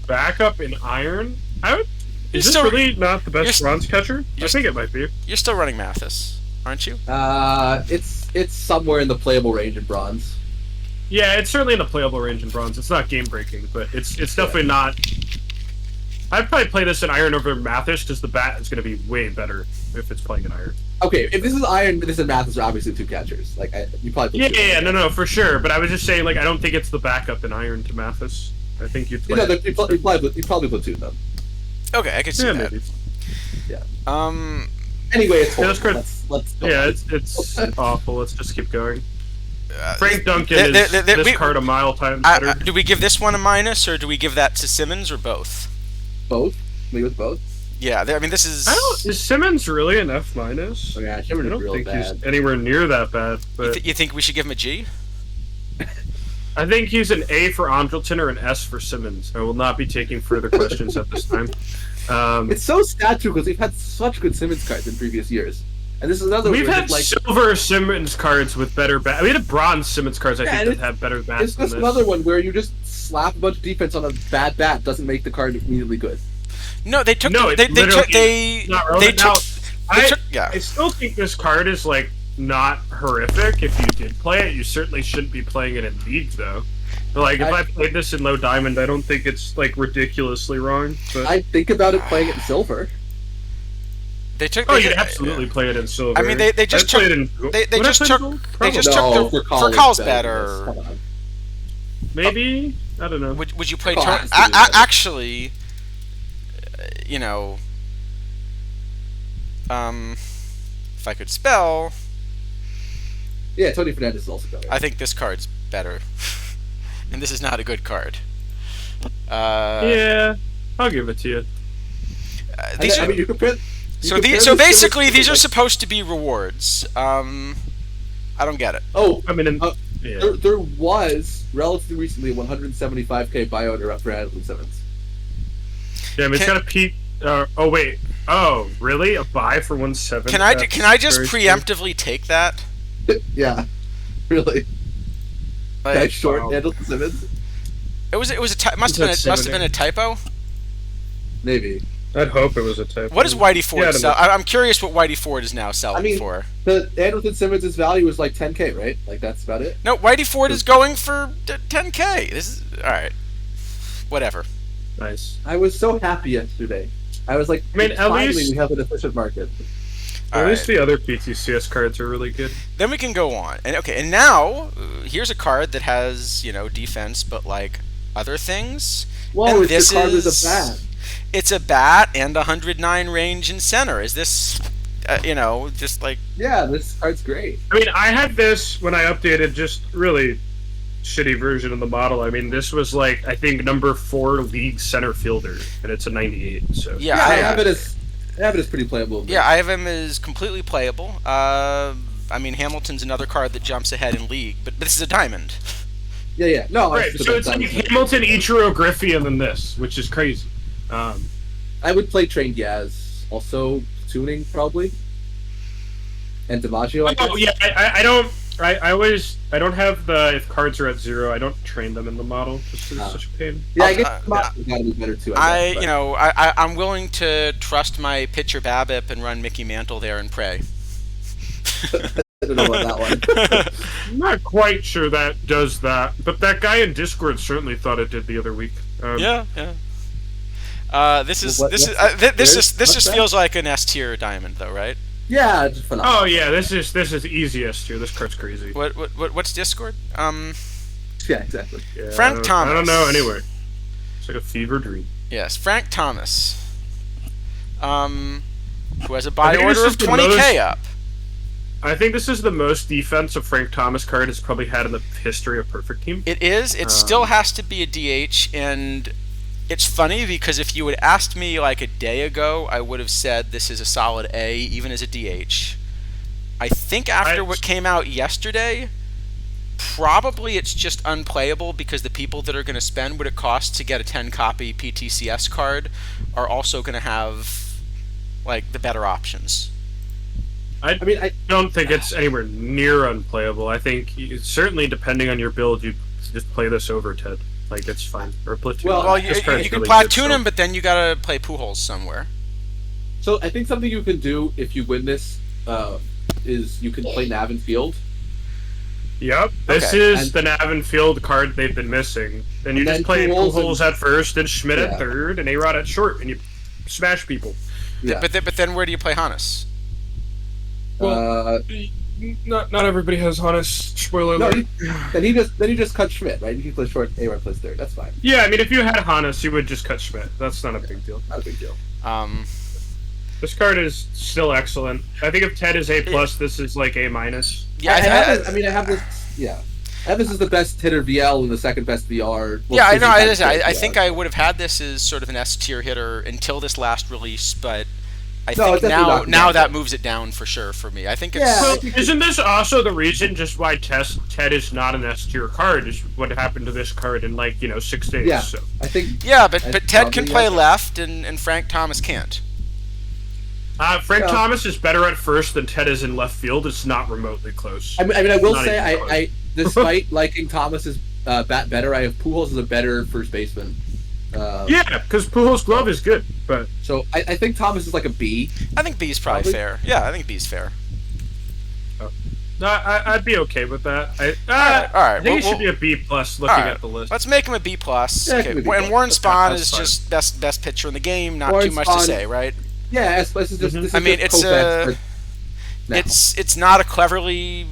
Backup in Iron? Is this still- really not the best you're- bronze catcher? I you're- think it might be. You're still running Mathis, aren't you? It's somewhere in the playable range in bronze. Yeah, it's certainly in the playable range in bronze. It's not game breaking, but it's definitely not. I'd probably play this in Iron over Mathis because the bat is going to be way better if it's playing in Iron. Okay, if this is Iron, this and Mathis are obviously two catchers. Like you probably put two. No, for sure. But I was just saying, like, I don't think it's the backup in Iron to Mathis. I think you'd You play. know, you probably put two of them. Okay, I can see Yeah, that. maybe. Anyway, it's Yeah, that's horrible. good. Let's go Yeah, on. it's awful. Let's just keep going. Frank Duncan th- is th- this we- card a mile times better. do we give this one a minus, or do we give that to Simmons, or both? both. We with both. Yeah, I mean, this is. Is Simmons really an F minus? Oh yeah, I Shimmer's don't real think bad. he's anywhere near that bad. But You think we should give him a G? I think he's an A for Andrelton or an S for Simmons. I will not be taking further questions at this time. It's so sad too because we've had such good Simmons cards in previous years, and this is another. We've where had it's like silver Simmons cards with better bat. We had bronze Simmons cards, I Yeah, think, and that have better bats it's than just this. another one where you just slap a bunch of defense on a bad bat doesn't make the card immediately good. No, they took. No, they it's took. literally They not they relevant. took. Now, They I, took. Yeah. I still think this card is like not horrific. If you did play it, you certainly shouldn't be playing it in League though. But, like, if I played this in Low Diamond, I don't think it's like ridiculously wrong. But I think about it playing it in silver. They took. oh, they you'd took- absolutely play it in Silver. I mean, they just I'd took. play it in, They would I just play it in took. Gold? They Probably. just No, took for for Call's Call's better than better. this. Come on. Maybe, I don't know. Would you play? Call Tur- has to be better. actually, you know, if I could spell, Yeah, Tony Fernandez is also better. I think this card's better. and this is not a good card. Yeah, I'll give it to you. These I are, mean, you compare. so basically, these are supposed to be rewards. I don't get it. Oh, I mean, yeah. there was relatively recently a 175k buyout for Hamilton Simmons. Yeah, I mean, it's got a peak. Oh wait. Oh, really? A buy for 170? Can I just preemptively take that? Yeah, really. Like, Nice short Hamilton Simmons. It was must have been a typo. Maybe. I'd hope it was a typo. What does Whitey Ford Yeah, sell? I'm curious what Whitey Ford is now selling for. The Hamilton Simmons' value is like 10k, right? Like that's about it. No, Whitey Ford is going for 10k. This is all right. Whatever. Nice. I was so happy yesterday. I was like, I mean, at finally least we have an efficient market. At least the other PTCS cards are really good. Then we can go on. And now here's a card that has, defense, but like other things. Whoa, and it's the card with a bat. It's a bat and 109 range in center. Is this, just like... Yeah, this card's great. I mean, I had this when I updated just really shitty version of the model. I mean, this was like, I think, number 4 league center fielder, and it's a 98, so... Yeah, I have it as pretty playable. Yeah, I have him as completely playable. I mean, Hamilton's another card that jumps ahead in league, but this is a diamond. Yeah. No, right, so it's like Hamilton, Ichiro, Griffey, and then this, which is crazy. I would play Trained Yaz, also tuning probably, and DiMaggio. I guess. Oh yeah, I don't have the if cards are at 0, I don't train them in the model. Just 'cause it's such a pain. Yeah, I guess DiMaggio's gotta be better too. I'm willing to trust my pitcher BABIP and run Mickey Mantle there and pray. I don't know about that one. I'm not quite sure that does that, but that guy in Discord certainly thought it did the other week. Yeah. This just feels like an S tier diamond, though, right? Yeah, just phenomenal. Oh yeah, this is easy S tier. This card's crazy. What's Discord? Yeah, exactly. Yeah, Frank Thomas. I don't know anyway. It's like a fever dream. Yes, Frank Thomas. Who has a buy order of 20k up. I think this is the most defense a Frank Thomas card has probably had in the history of Perfect Team. It is. It still has to be a DH, and it's funny because if you had asked me like a day ago, I would have said this is a solid A, even as a DH. I think after what came out yesterday, probably it's just unplayable because the people that are going to spend what it costs to get a 10-copy PTCS card are also going to have like the better options. I don't think it's anywhere near unplayable. I think certainly depending on your build, you just play this over Ted. Like it's fine. Or Platoon. Well, you can platoon him, but then you gotta play Pujols somewhere. So I think something you can do if you win this is you can play Nav and Field. Yep, this is the Nav and Field card they've been missing. Then you just play Pujols at first, and Schmidt at third, and A-Rod at short, and you smash people. Yeah. But then where do you play Hannes? Well, not everybody has Hannes. Spoiler alert. Then he just cut Schmidt, right? He plays short, A-Rod plays third. That's fine. Yeah, I mean, if you had Hannes, you would just cut Schmidt. That's not a big deal. Not a big deal. This card is still excellent. I think if Ted is A+, this is like A-. Yeah, I have this. Yeah, I have this as the best hitter VL and the second best VR. Yeah, I know. I think I would have had this as sort of an S tier hitter until this last release, but I think now that moves it down for sure for me. I think it's. Well, isn't this also the reason just why Ted is not an S tier card? Is what happened to this card in 6 days? Yeah, so. I think. Yeah, but Ted can play left and Frank Thomas can't. Frank Thomas is better at first than Ted is in left field. It's not remotely close. I mean, I will say, I despite liking Thomas's bat better, I have Pujols as a better first baseman. Yeah, because Pujols' glove is good, but so I think Thomas is like a B. I think B is probably fair. Yeah, I think B is fair. I'd be okay with that. All right. I think it should be a B+ looking at the list. Let's make him a B+. Yeah, Okay. And Warren Spahn is just best pitcher in the game. Not too much to say, right? Yeah, this is just. I mean, it's not a cleverly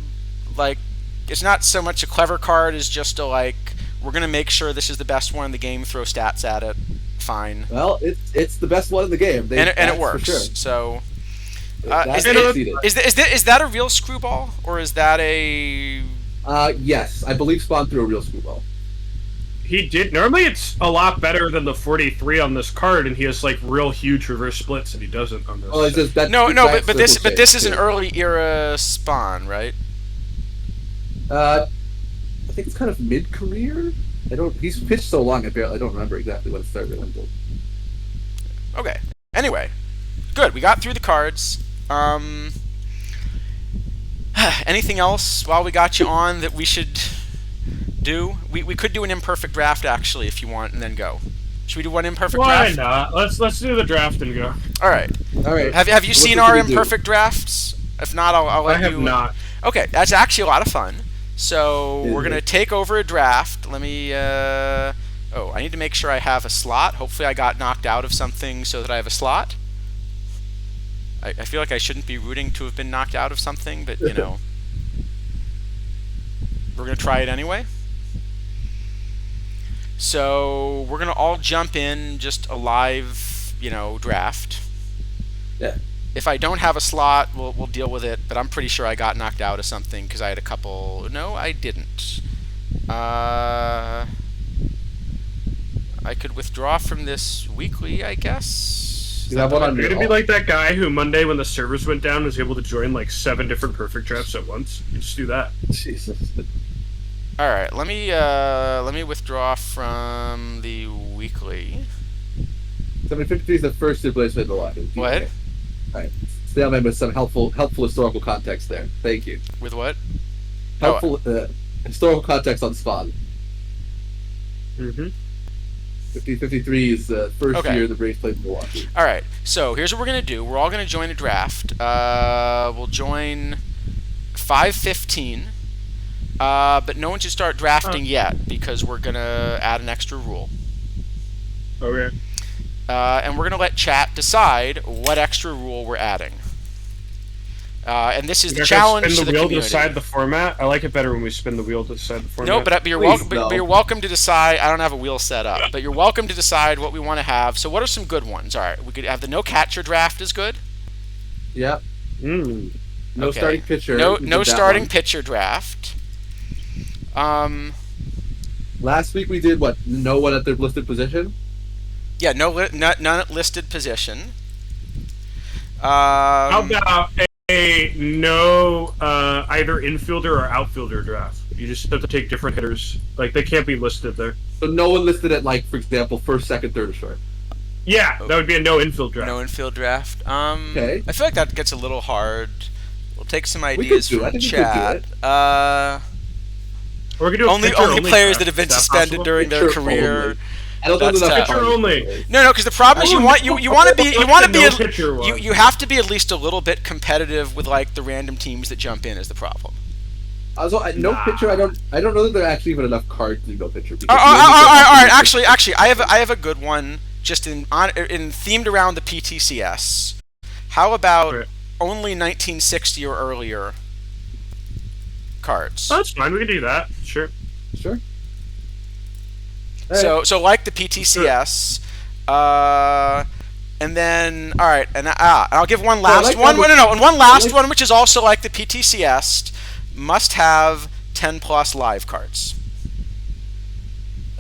it's not so much a clever card as just a we're gonna make sure this is the best one in the game. Throw stats at it. Fine. Well, it's the best one in the game, and it works. For sure. So, is that a real screwball or is that a? Yes, I believe Spawn threw a real screwball. He did. Normally, it's a lot better than the 43 on this card, and he has like real huge reverse splits, and he doesn't on this. Oh, it's just that. But this is an early era spawn, right? I think it's kind of mid-career. He's pitched so long. I don't remember exactly when it started. Okay. Anyway, good. We got through the cards. Anything else while we got you on that we should do? We could do an imperfect draft actually, if you want, and then go. Should we do one imperfect draft? Why not? Let's do the draft and go. All right. Have you seen our imperfect drafts? If not, I'll let you. I have not. Okay, that's actually a lot of fun. So we're gonna take over a draft. Let me. I need to make sure I have a slot. Hopefully, I got knocked out of something so that I have a slot. I feel like I shouldn't be rooting to have been knocked out of something, but you know, we're gonna try it anyway. So we're gonna all jump in, just a live, draft. Yeah. If I don't have a slot, we'll deal with it. But I'm pretty sure I got knocked out of something because I had a couple. No, I didn't. I could withdraw from this weekly, I guess. You're gonna be like that guy who Monday, when the servers went down, was able to join like 7 different perfect drafts at once. You just do that. Jesus. All right, let me withdraw from the weekly. 753 is the first replacement in the line. What? All right. Stay on with some helpful historical context there. Thank you. With what? Helpful historical context on Spawn. Mm-hmm. 53 is the first year the Braves played Milwaukee. All right, so here's what we're going to do. We're all going to join a draft. We'll join 5:15, but no one should start drafting yet because we're going to add an extra rule. Okay. And we're going to let chat decide what extra rule we're adding. And this is the challenge to the community. Spin the wheel to decide the format. I like it better when we spin the wheel to decide the format. No, but you're welcome to decide. I don't have a wheel set up, but you're welcome to decide what we want to have. So what are some good ones? All right, we could have the no catcher draft is good. Yep. No starting pitcher. No starting pitcher draft. Last week we did what? No one at their listed position. Yeah, none at listed position. How about no either infielder or outfielder draft? You just have to take different hitters. Like, they can't be listed there. So no one listed at, like, for example, first, second, third, or short. Yeah, that would be a no infield draft. No infield draft. Okay. I feel like that gets a little hard. We'll take some ideas from chat. Only players that have been suspended during their career. I don't know that pitcher only. No, because the problem is you want to be you have to be at least a little bit competitive with like the random teams that jump in is the problem. Also, no pitcher. I don't know that there are actually even enough cards to go pitcher. All right. Actually, I have a good one just in themed around the PTCS. How about only 1960 or earlier cards? Oh, that's fine. We can do that. Sure. So like the PTCS, and then all right, and I'll give one last one. And one last one, which is also like the PTCS, must have 10+ live cards,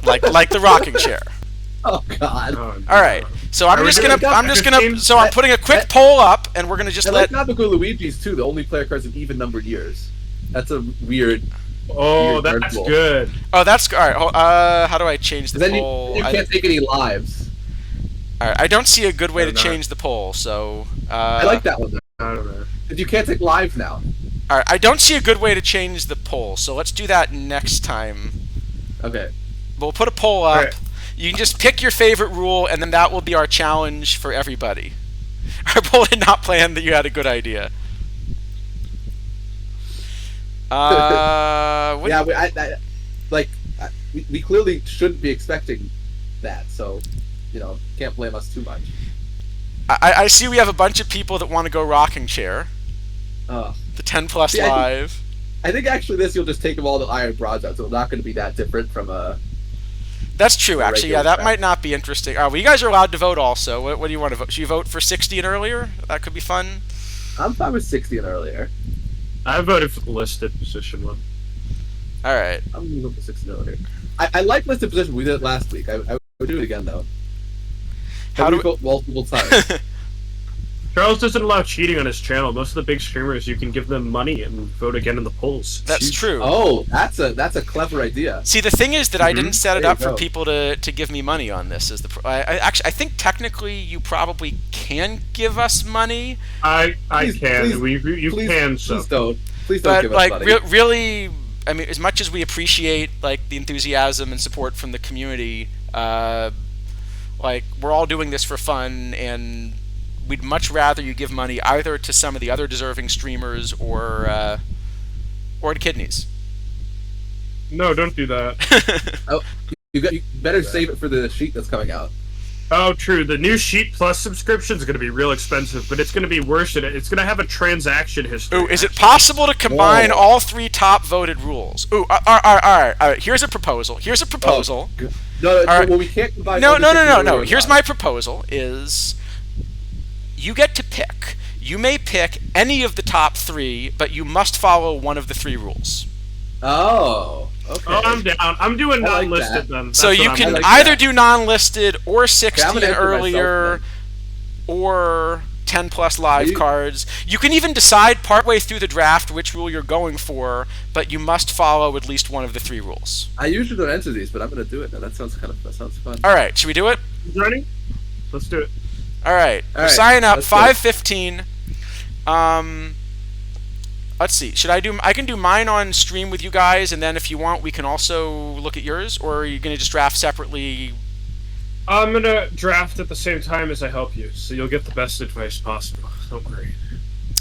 like the rocking chair. Oh God! All right, so I'm putting a quick poll up, and we're gonna just let. Like Navico Luigi's too. The only player cards in even numbered years. That's a weird. Oh, that's good. Oh, that's all right. How do I change the poll? You can't take any lives. All right, I don't see a good way to change the poll, so. I like that one. I don't know. You can't take lives now. All right, I don't see a good way to change the poll, so let's do that next time. Okay. We'll put a poll up. Right. You can just pick your favorite rule, and then that will be our challenge for everybody. Our poll did not plan that you had a good idea. We clearly shouldn't be expecting that, so can't blame us too much. I see we have a bunch of people that want to go rocking chair. The 10+ live. I think actually you'll just take them all to Iron Broadside, so it's not going to be that different from a. That's true, actually. Yeah, that might not be interesting. Well, you guys are allowed to vote also. What do you want to vote? Should you vote for 60 and earlier? That could be fun. I'm fine with 60 and earlier. I voted for the listed position one. All right. I'm gonna go for 6 here. I like listed position. We did it last week. I would do it again though. How do we... vote multiple times? Charles doesn't allow cheating on his channel. Most of the big streamers, you can give them money and vote again in the polls. That's true. Oh, that's a clever idea. See, the thing is that I didn't set it There up you for go. people to give me money on this. I think technically you probably can give us money, I Please- can. please- You can. So Please don't. Please don't but give us like money. really, I mean, as much as we appreciate like the enthusiasm and support from the community, like we're all doing this for fun, and we'd much rather you give money either to some of the other deserving streamers or to Kidnies. no, don't do that. Oh, you better save it for the sheet that's coming out. Oh, true. The new Sheet Plus subscription is going to be real expensive, but it's going to be worse than it. It's going to have a transaction history. Ooh, is it possible to combine Whoa. all 3 top voted rules? Ooh, all right. Here's a proposal. No, All right. well, we can't combine. No. all the things Here's on. my proposal: is you get to pick. You may pick any of the top 3, but you must follow one of the 3 rules. Oh, okay. Oh, I'm down. I'm doing I like non-listed that. then. So That's you what can I'm like either that. do non-listed or 60 I'm gonna and enter myself earlier, then. or 10 plus live You- cards. You can even decide partway through the draft which rule you're going for, but you must follow at least one of the 3 rules. I usually don't enter these, but I'm gonna do it now. That sounds fun. All right, should we do it? You ready? Let's do it. All right, All we're right, signing up. let's do it. 5:15. Let's see. I can do mine on stream with you guys, and then if you want, we can also look at yours. Or are you gonna just draft separately? I'm going to draft at the same time as I help you, so you'll get the best advice possible. Don't worry.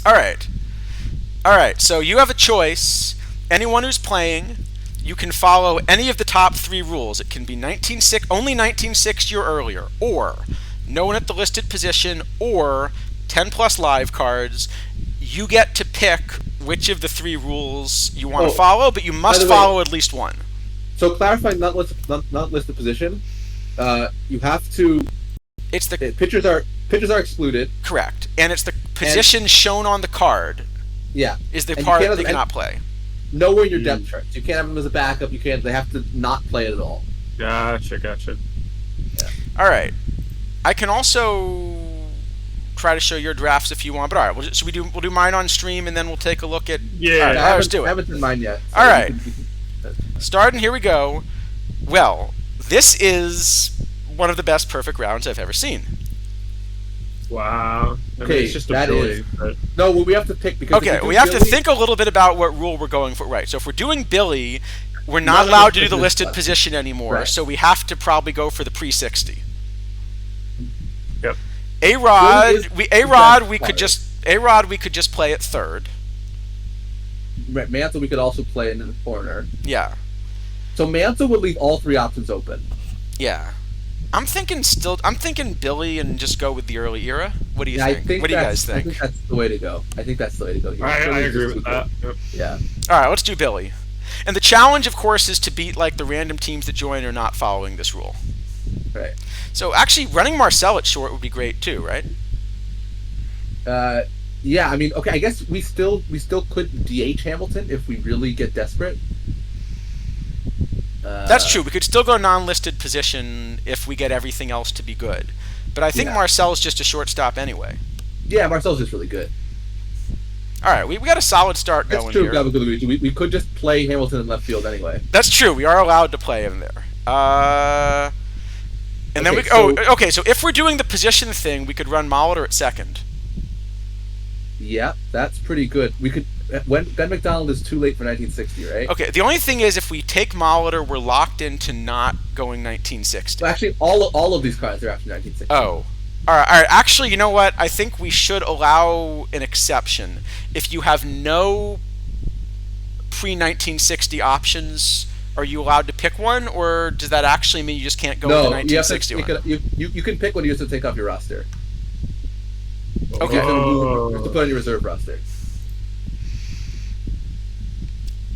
All right. So you have a choice. Anyone who's playing, you can follow any of the top 3 rules. It can be only 1960 or earlier, or no one at the listed position, or 10 plus live cards. You get to pick which of the 3 rules you want to follow, but you must the way- follow at least one. So clarifying, not listed position. You have to. It's the Pitchers are excluded. correct, and it's the position shown on the card Yeah. is the And you part can't they have- cannot play. Nowhere in your depth charts. You can't have them as a backup. You can't. They have to not play it at all. Gotcha. All right. I can also try to show your drafts if you want, but all right. We'll do mine on stream, and then we'll take a look at. Yeah. All right, I let's do I it. haven't done mine yet. All right. you can- Starting. Here we go. Well, this is one of the best perfect rounds I've ever seen. Wow. I mean, Okay, it's just a that Billy, is- but No, well, we have to pick because. if Okay, do we have to Billy- think a little bit about what rule we're going for. Right. So if we're doing Billy, we're not None of allowed the to do the positions listed left. position anymore. Right. So we have to probably go for the pre-60. Yep. A-Rod, Billy is we the A-Rod, best we could player. we could just play at 3rd. Mantle, we could also play in the corner. Yeah. So Mantle would leave all 3 options open. Yeah. I'm thinking Billy and just go with the early era. What do you Yeah, I think? think What do you guys I think? think that's the way to go. Here. I Billy's agree just with too that. good. Yep. Yeah. All right, let's do Billy. And the challenge, of course, is to beat like the random teams that join are not following this rule. Right. So actually, running Marcel at short would be great too, right? Yeah. I mean, okay. I guess we still could DH Hamilton if we really get desperate. That's true. We could still go non-listed position if we get everything else to be good. But I think Yeah. Marcel's just a shortstop anyway. Yeah, Marcel's just really good. All right, we got a solid start That's going true. here. Gabagool. We could just play Hamilton in left field anyway. That's true. We are allowed to play him there. And then Okay, okay. So if we're doing the position thing, we could run Molitor at 2nd. Yeah, that's pretty good. We could. When Ben McDonald is too late for 1960, right? Okay. The only thing is, if we take Molitor, we're locked into not going 1960. Well, actually, all of these cards are after 1960. Oh. All right. Actually, you know what? I think we should allow an exception. If you have no pre-1960 options, are you allowed to pick one, or does that actually mean you just can't go with the No, you have to 1960 one? you can pick one. You have to take off your roster. Okay. You have to put on your reserve roster.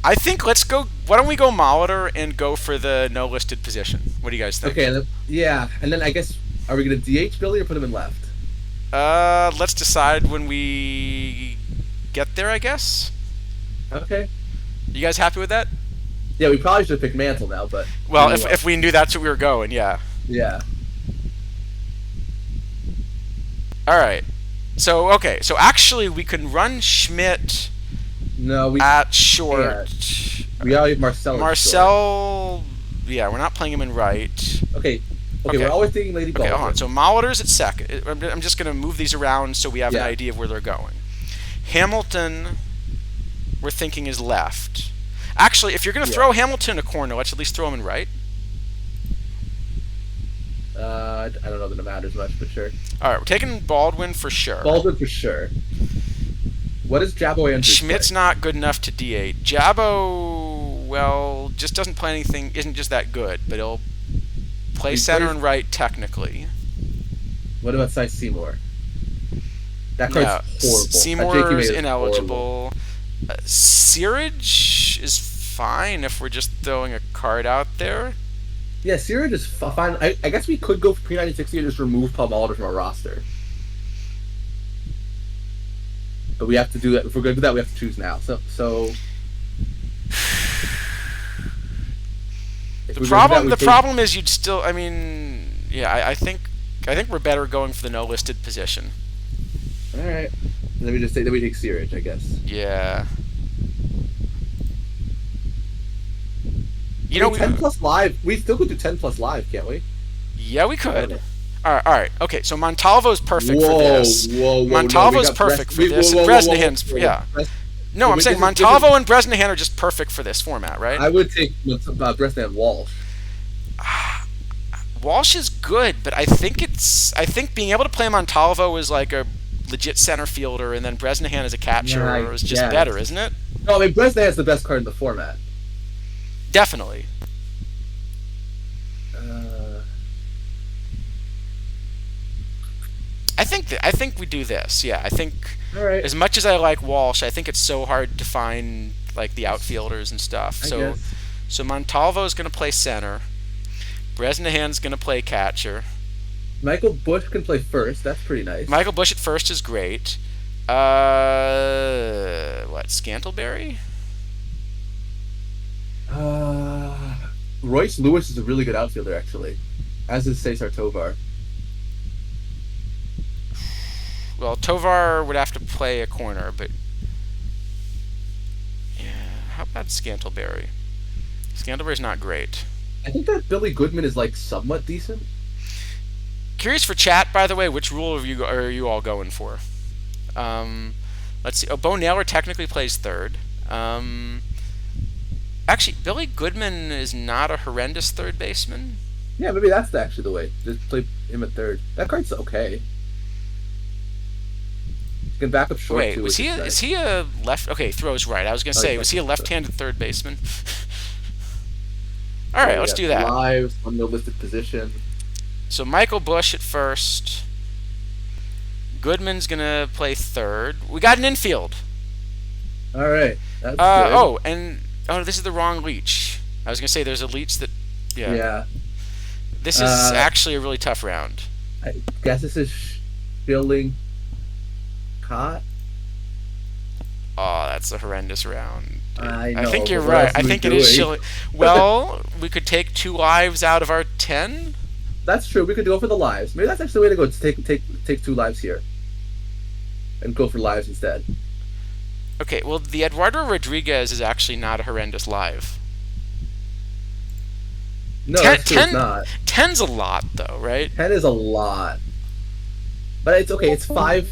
I think let's go. Why don't we go Molitor and go for the no listed position? What do you guys think? Okay. And then I guess are we gonna DH Billy or put him in left? Let's decide when we get there, I guess. Okay. You guys happy with that? Yeah, we probably should pick Mantle now, but Well, if we knew that's where we were going, yeah. yeah. All right. So okay. So actually, we can run Schmidt No, we at short. we already Marcel. Marcel. Yeah, we're not playing him in right. Okay. Okay. We're always thinking Lady Okay, Baldwin. hold on. So Molitor's at second. I'm just going to move these around so we have an Yeah. idea of where they're going. Hamilton, we're thinking is left. Actually, if you're going to throw Hamilton in a corner, let's at least throw him in right. I don't know that it matters much, but sure. All right, we're taking Baldwin for sure. Baldwin for sure. What is Jabo Andrews? Schmidt's play? not good enough to D8. Jabo, well, just doesn't play anything, isn't just that good, but he'll play He center plays- and right technically. What about Cy Seymour? That card's Yeah, horrible. Seymour's ineligible. Searage is fine if we're just throwing a card out there. Yeah, Searage is fine. I guess we could go for P9060 and just remove Palmolitor from our roster. But we have to do that. If we're going to do that, we have to choose now. So The problem is you'd still. I mean, yeah, I think we're better going for the no listed position. All right. Let me just say that we take Searage, I guess. Yeah. You know, 10 plus live. We still could do 10 plus live, can't we? Yeah, we could. All right. Okay, so Montalvo's perfect for this. Montalvo's perfect for this. And Bresnahan's, yeah. No, I'm saying Montalvo and Bresnahan are just perfect for this format, right? I would take Bresnahan and Walsh. Walsh is good, but I think being able to play Montalvo is like a legit center fielder, and then Bresnahan as a catcher is just better, isn't it? No, I mean Bresnahan is the best card in the format. Definitely. I think we do this. Yeah, I think. All right. As much as I like Walsh, I think it's so hard to find like the outfielders and stuff. So Montalvo's going to play center. Bresnahan's going to play catcher. Michael Bush can play first. That's pretty nice. Michael Bush at first is great. Scantleberry? Royce Lewis is a really good outfielder, actually. As is Cesar Tovar. Well, Tovar would have to play a corner, but yeah, how about Scantleberry? Scantleberry's not great. I think that Billy Goodman is like somewhat decent. Curious for chat, by the way, which rule are you all going for? Let's see. Oh, Bo Naylor technically plays third. Actually, Billy Goodman is not a horrendous third baseman. Yeah, maybe that's actually the way. Just play him at third. That card's okay. You can back up short. Wait, too, is he a left? Okay, throws right. I was gonna say, was he a left-handed third baseman? All right, let's do that. Lives on the listed position. So Michael Bush at first. Goodman's gonna play third. We got an infield. All right. That's good. This is the wrong leech. I was gonna say there's a leech that. Yeah. This is actually a really tough round. I guess this is Schilling Cott. Oh, that's a horrendous round. I know. I think you're but right. what I else are think we it is doing? Schilling. Well, we could take 2 lives out of our 10. That's true. We could go for the lives. Maybe that's actually the way to go. Just take 2 lives here, and go for lives instead. Okay. Well, the Eduardo Rodriguez is actually not a horrendous live. No, that's true. It's not. 10's a lot, though, right? 10 is a lot, but it's okay. It's 5.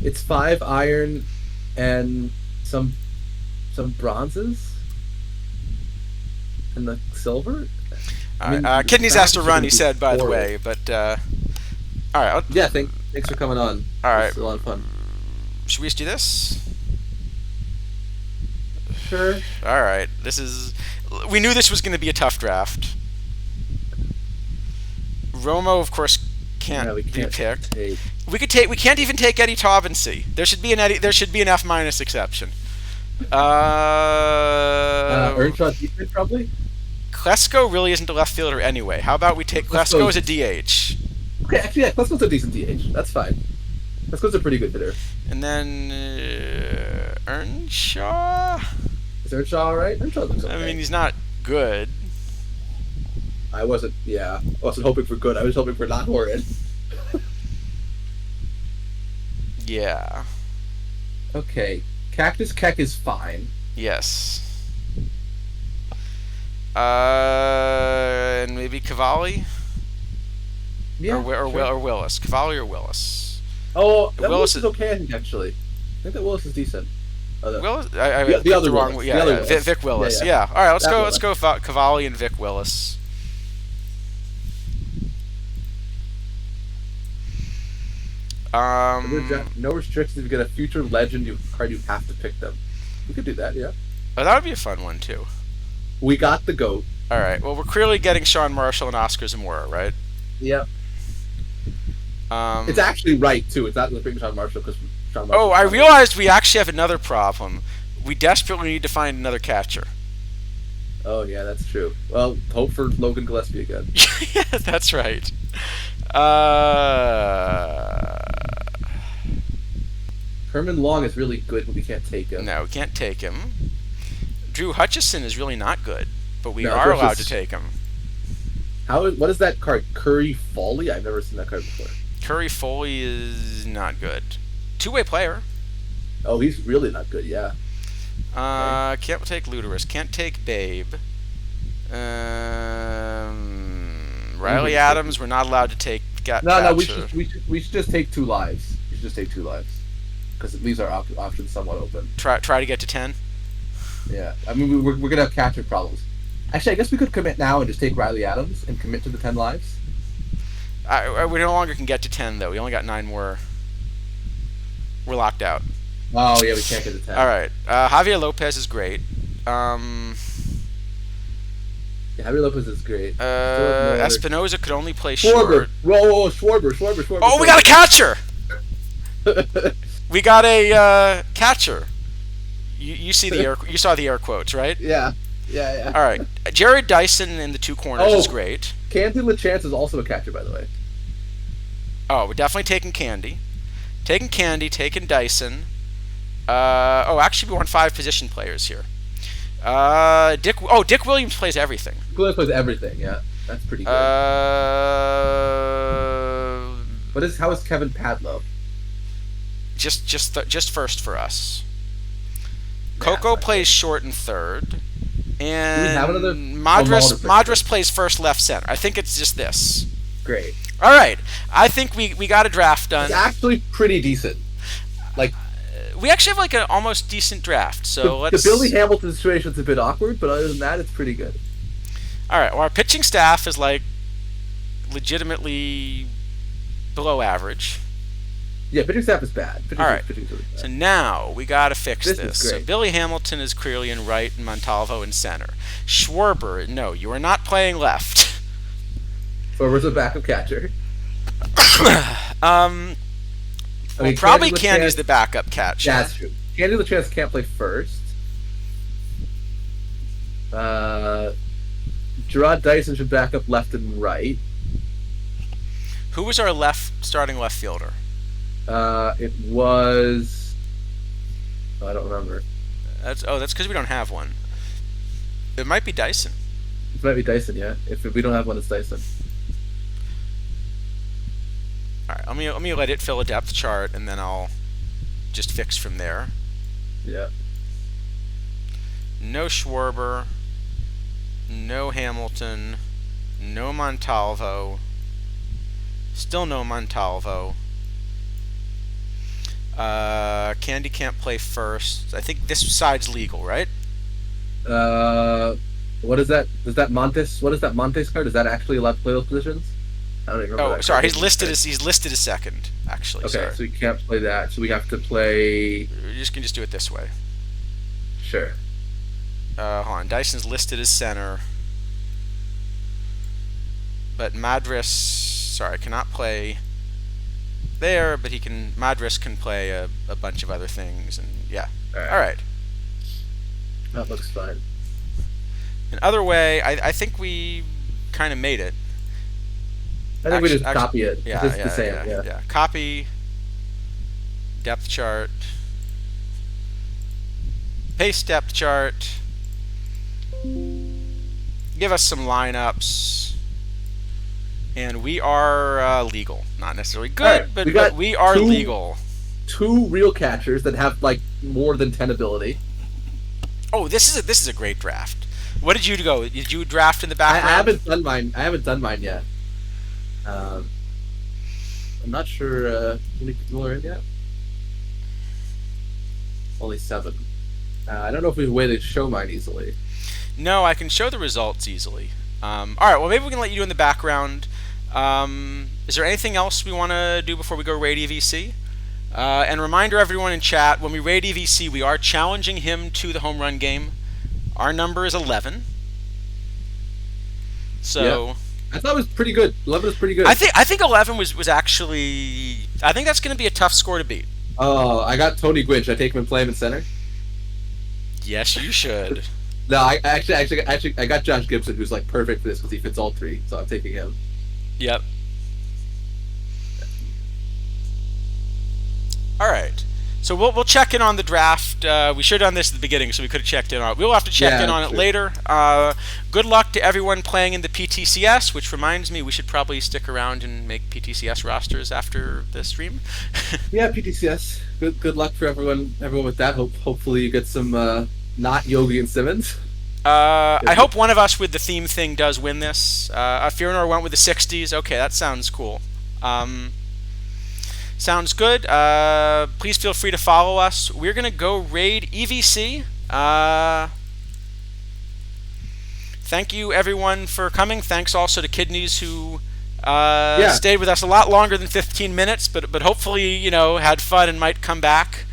It's 5 iron, and some bronzes, and the silver. Kidneys has to run, he said, by the way. But all right. Yeah, thanks for coming on. All right. It's a lot of fun. Should we just do this? Sure. All right. We knew this was going to be a tough draft. Romo, of course, can't be picked. We can't even take Eddie Taubensee. There should be an F- exception. Earnshaw defense probably. Klesko really isn't a left fielder anyway. How about we take Klesko as a DH? Okay, actually, yeah, Klesko's a decent DH. That's fine. Klesko's a pretty good hitter. And then Earnshaw. Is Earnshaw all right? Earnshaw looks okay. I mean, he's not good. I wasn't hoping for good. I was hoping for not horrid. Yeah. Okay. Cactus Keck is fine. Yes. And maybe Cavalli? Yeah. Or Willis. Cavalli or Willis? Oh, that Willis Willis is okay, I think, actually. I think that Willis is decent. Willis? The I other picked the wrong. Willis. Yeah, The other yeah. Willis. Vic Willis. Yeah, Yeah. yeah. All right, let's That go. Willis. Let's go Cavalli and Vic Willis. No restrictions. If you get a future legend card, you have to pick them. We could do that, yeah. Oh, that would be a fun one too. We got the GOAT. All right. Well, we're clearly getting Sean Marshall and Oscar Zamora, right? Yep. It's actually right too. It's not the picking Sean Marshall because Sean Marshall. Oh, I realized we actually have another problem. We desperately need to find another catcher. Oh yeah, that's true. Well, hope for Logan Gillespie again. Yeah, that's right. Herman Long is really good, but we can't take him. No, we can't take him. Drew Hutchison is really not good, but we No, are Drew allowed to is- take him. What is that card? Curry Foley? I've never seen that card before. Curry Foley is not good. Two-way player. Oh, he's really not good. Yeah. Can't take Luderus. Can't take Babe. Riley Adams, we're not allowed to take. No. We should just take 2 lives. We should just take 2 lives because it leaves our options somewhat open. Try to get to 10. Yeah. I mean, we're gonna have catcher problems. Actually, I guess we could commit now and just take Riley Adams and commit to the 10 lives. We no longer can get to 10 though. We only got 9 more. We're locked out. Oh yeah, we can't get to 10. All right. Javier Lopez is great. Yeah, Javier Lopez is great. Espinoza could only play Schwarber. short. Whoa, Schwarber. Oh, we got a catcher. We got a catcher. You see the air. You saw the air quotes, right? Yeah. All right. Jared Dyson in the 2 corners is great. Candy LaChance is also a catcher, by the way. Oh, we're definitely taking Candy. Taking Dyson. Actually, we want 5 position players here. Dick Williams plays everything. Dick Williams plays everything. Yeah, that's pretty good. How is Kevin Padlow? Just first for us. Coco plays short and third, and do we have another? Madras plays first, left, center. I think it's just this. Great. All right, I think we got a draft done. It's actually pretty decent. Like. We actually have like an almost decent draft, so let's. The Billy Hamilton situation's a bit awkward, but other than that, it's pretty good. All right, well, our pitching staff is like legitimately below average. Yeah, pitching staff is bad. All right, pitching's really bad. So now we got to fix this. Is great. So Billy Hamilton is clearly in right and Montalvo in center. Schwarber, no, you are not playing left. Schwarber's a backup catcher. Probably Candy's the backup catcher. Yeah, that's true. Candy LaChance can't play first. Gerard Dyson should back up left and right. Who was our starting left fielder? It was. Oh, I don't remember. That's because we don't have one. It might be Dyson. It might be Dyson, yeah. If we don't have one, it's Dyson. All right, let me let it fill a depth chart, and then I'll just fix from there. Yeah. No Schwarber, no Hamilton, no Montalvo, still no Montalvo. Candy can't play first. I think this side's legal, right? What is that? Is that Montes? What is that Montes card? Is that actually allowed to play those positions? I don't even remember. Oh, sorry. He's listed as second. Actually, okay, sorry. so we can't play that. So we have to play. You can just do it this way. Sure. Hold on. Dyson's listed as center, but Madras, cannot play there. But Madras can play a bunch of other things, and yeah. All right. That looks fine. Another way, I think we kind of made it. I think we just copy it. Yeah, it's the same. Yeah. Copy. Depth chart. paste depth chart. Give us some lineups. And we are legal. Not necessarily good, Right, but we are two- legal. 2 real catchers that have like more than 10 ability. Oh, this is a great draft. What did you go? Did you draft in the I background? haven't done mine. I haven't done mine yet. I'm not sure how many people are in yet. Only 7. I don't know if we have a way to show mine easily. No, I can show the results easily. All right, well, maybe we can let you do in the background. Is there anything else we want to do before we go raid EVC? And reminder everyone in chat, when we raid EVC, we are challenging him to the home run game. Our number is 11. So Yeah. I thought it was pretty good. 11 was pretty good. I think 11 was actually. I think that's going to be a tough score to beat. Oh, I got Tony Gwynn. Should I take him and play him in center? Yes, you should. No, I actually got Josh Gibson, who's like perfect for this because he fits all 3. So I'm taking him. Yep. All right. So we'll check in on the draft. We should have done this at the beginning, so we could have checked in on it. We'll have to check in on it later. Good luck to everyone playing in the PTCS, which reminds me we should probably stick around and make PTCS rosters after the stream. Yeah, PTCS. Good luck for everyone with that. Hopefully you get some not Yogi and Simmons. I hope one of us with the theme thing does win this. Fearnor went with the 60s. Okay, that sounds cool. Sounds good. Please feel free to follow us. We're going to go raid EVC. Thank you, everyone, for coming. Thanks also to Kidnies, who stayed with us a lot longer than 15 minutes, but hopefully, had fun and might come back.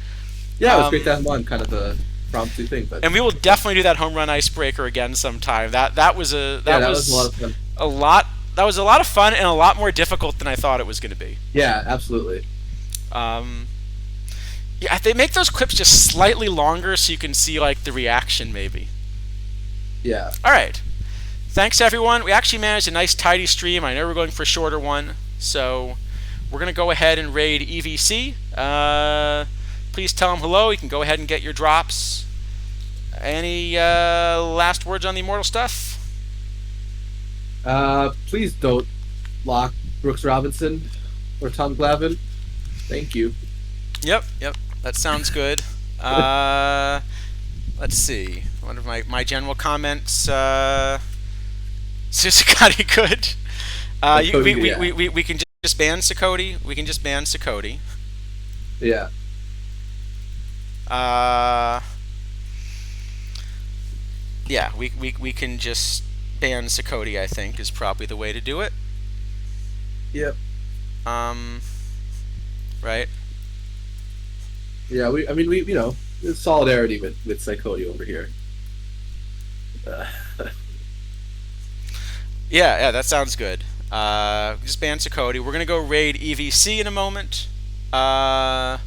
Yeah, it was great to have him on, kind of a promptu thing. But and we will definitely do that home run icebreaker again sometime. That was a lot of fun. That was a lot of fun and a lot more difficult than I thought it was going to be. Yeah, absolutely. Yeah, they make those clips just slightly longer so you can see like the reaction maybe. Yeah. All right. Thanks everyone. We actually managed a nice tidy stream. I know we're going for a shorter one, so we're gonna go ahead and raid EVC. Please tell them hello. You can go ahead and get your drops. Any last words on the Immortal stuff? Please don't lock Brooks Robinson or Tom Glavine. Thank you. Yep. That sounds good. Let's see. One of my general comments. Sakati good. We can just ban Sakoti. We can just ban Sakoti. Yeah. Yeah, we can just ban Sakoti, I think, is probably the way to do it. Yep. Right? Yeah, there's solidarity with Psychoti over here. Yeah, that sounds good. Just ban Sakoti. We're gonna go raid EVC in a moment. Oh,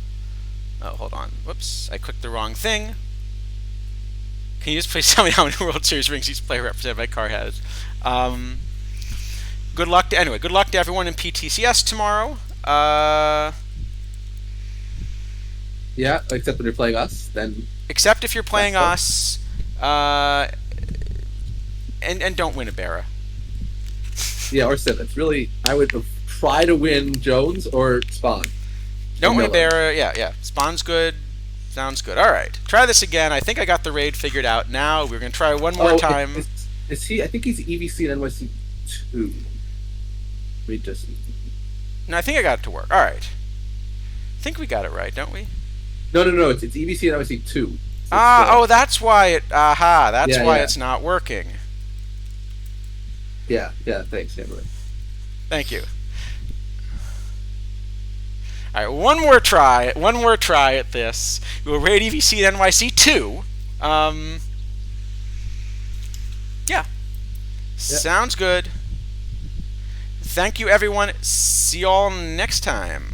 hold on. Whoops, I clicked the wrong thing. Can you just please tell me how many World Series rings each player represented by car has? Good luck to everyone in PTCS tomorrow. Yeah, except when you're playing us, then. Except if you're playing us, and don't win a Barra. Yeah, or Simmons. Really, I would try to win Jones or Spawn. Don't win a Barra. Yeah. Spawn's good. Sounds good. All right, try this again. I think I got the raid figured out. Now we're gonna try one more time. Is he? I think he's EVC and NYC 2. We just. No, I think I got it to work. All right. I think we got it right, don't we? No. It's EVC and NYC 2. That's why it. That's why it's not working. Yeah. Thanks, Hammer. Thank you. All right, one more try at this. We'll raid EVC and NYC 2. Yeah. Sounds good. Thank you, everyone. See y'all next time.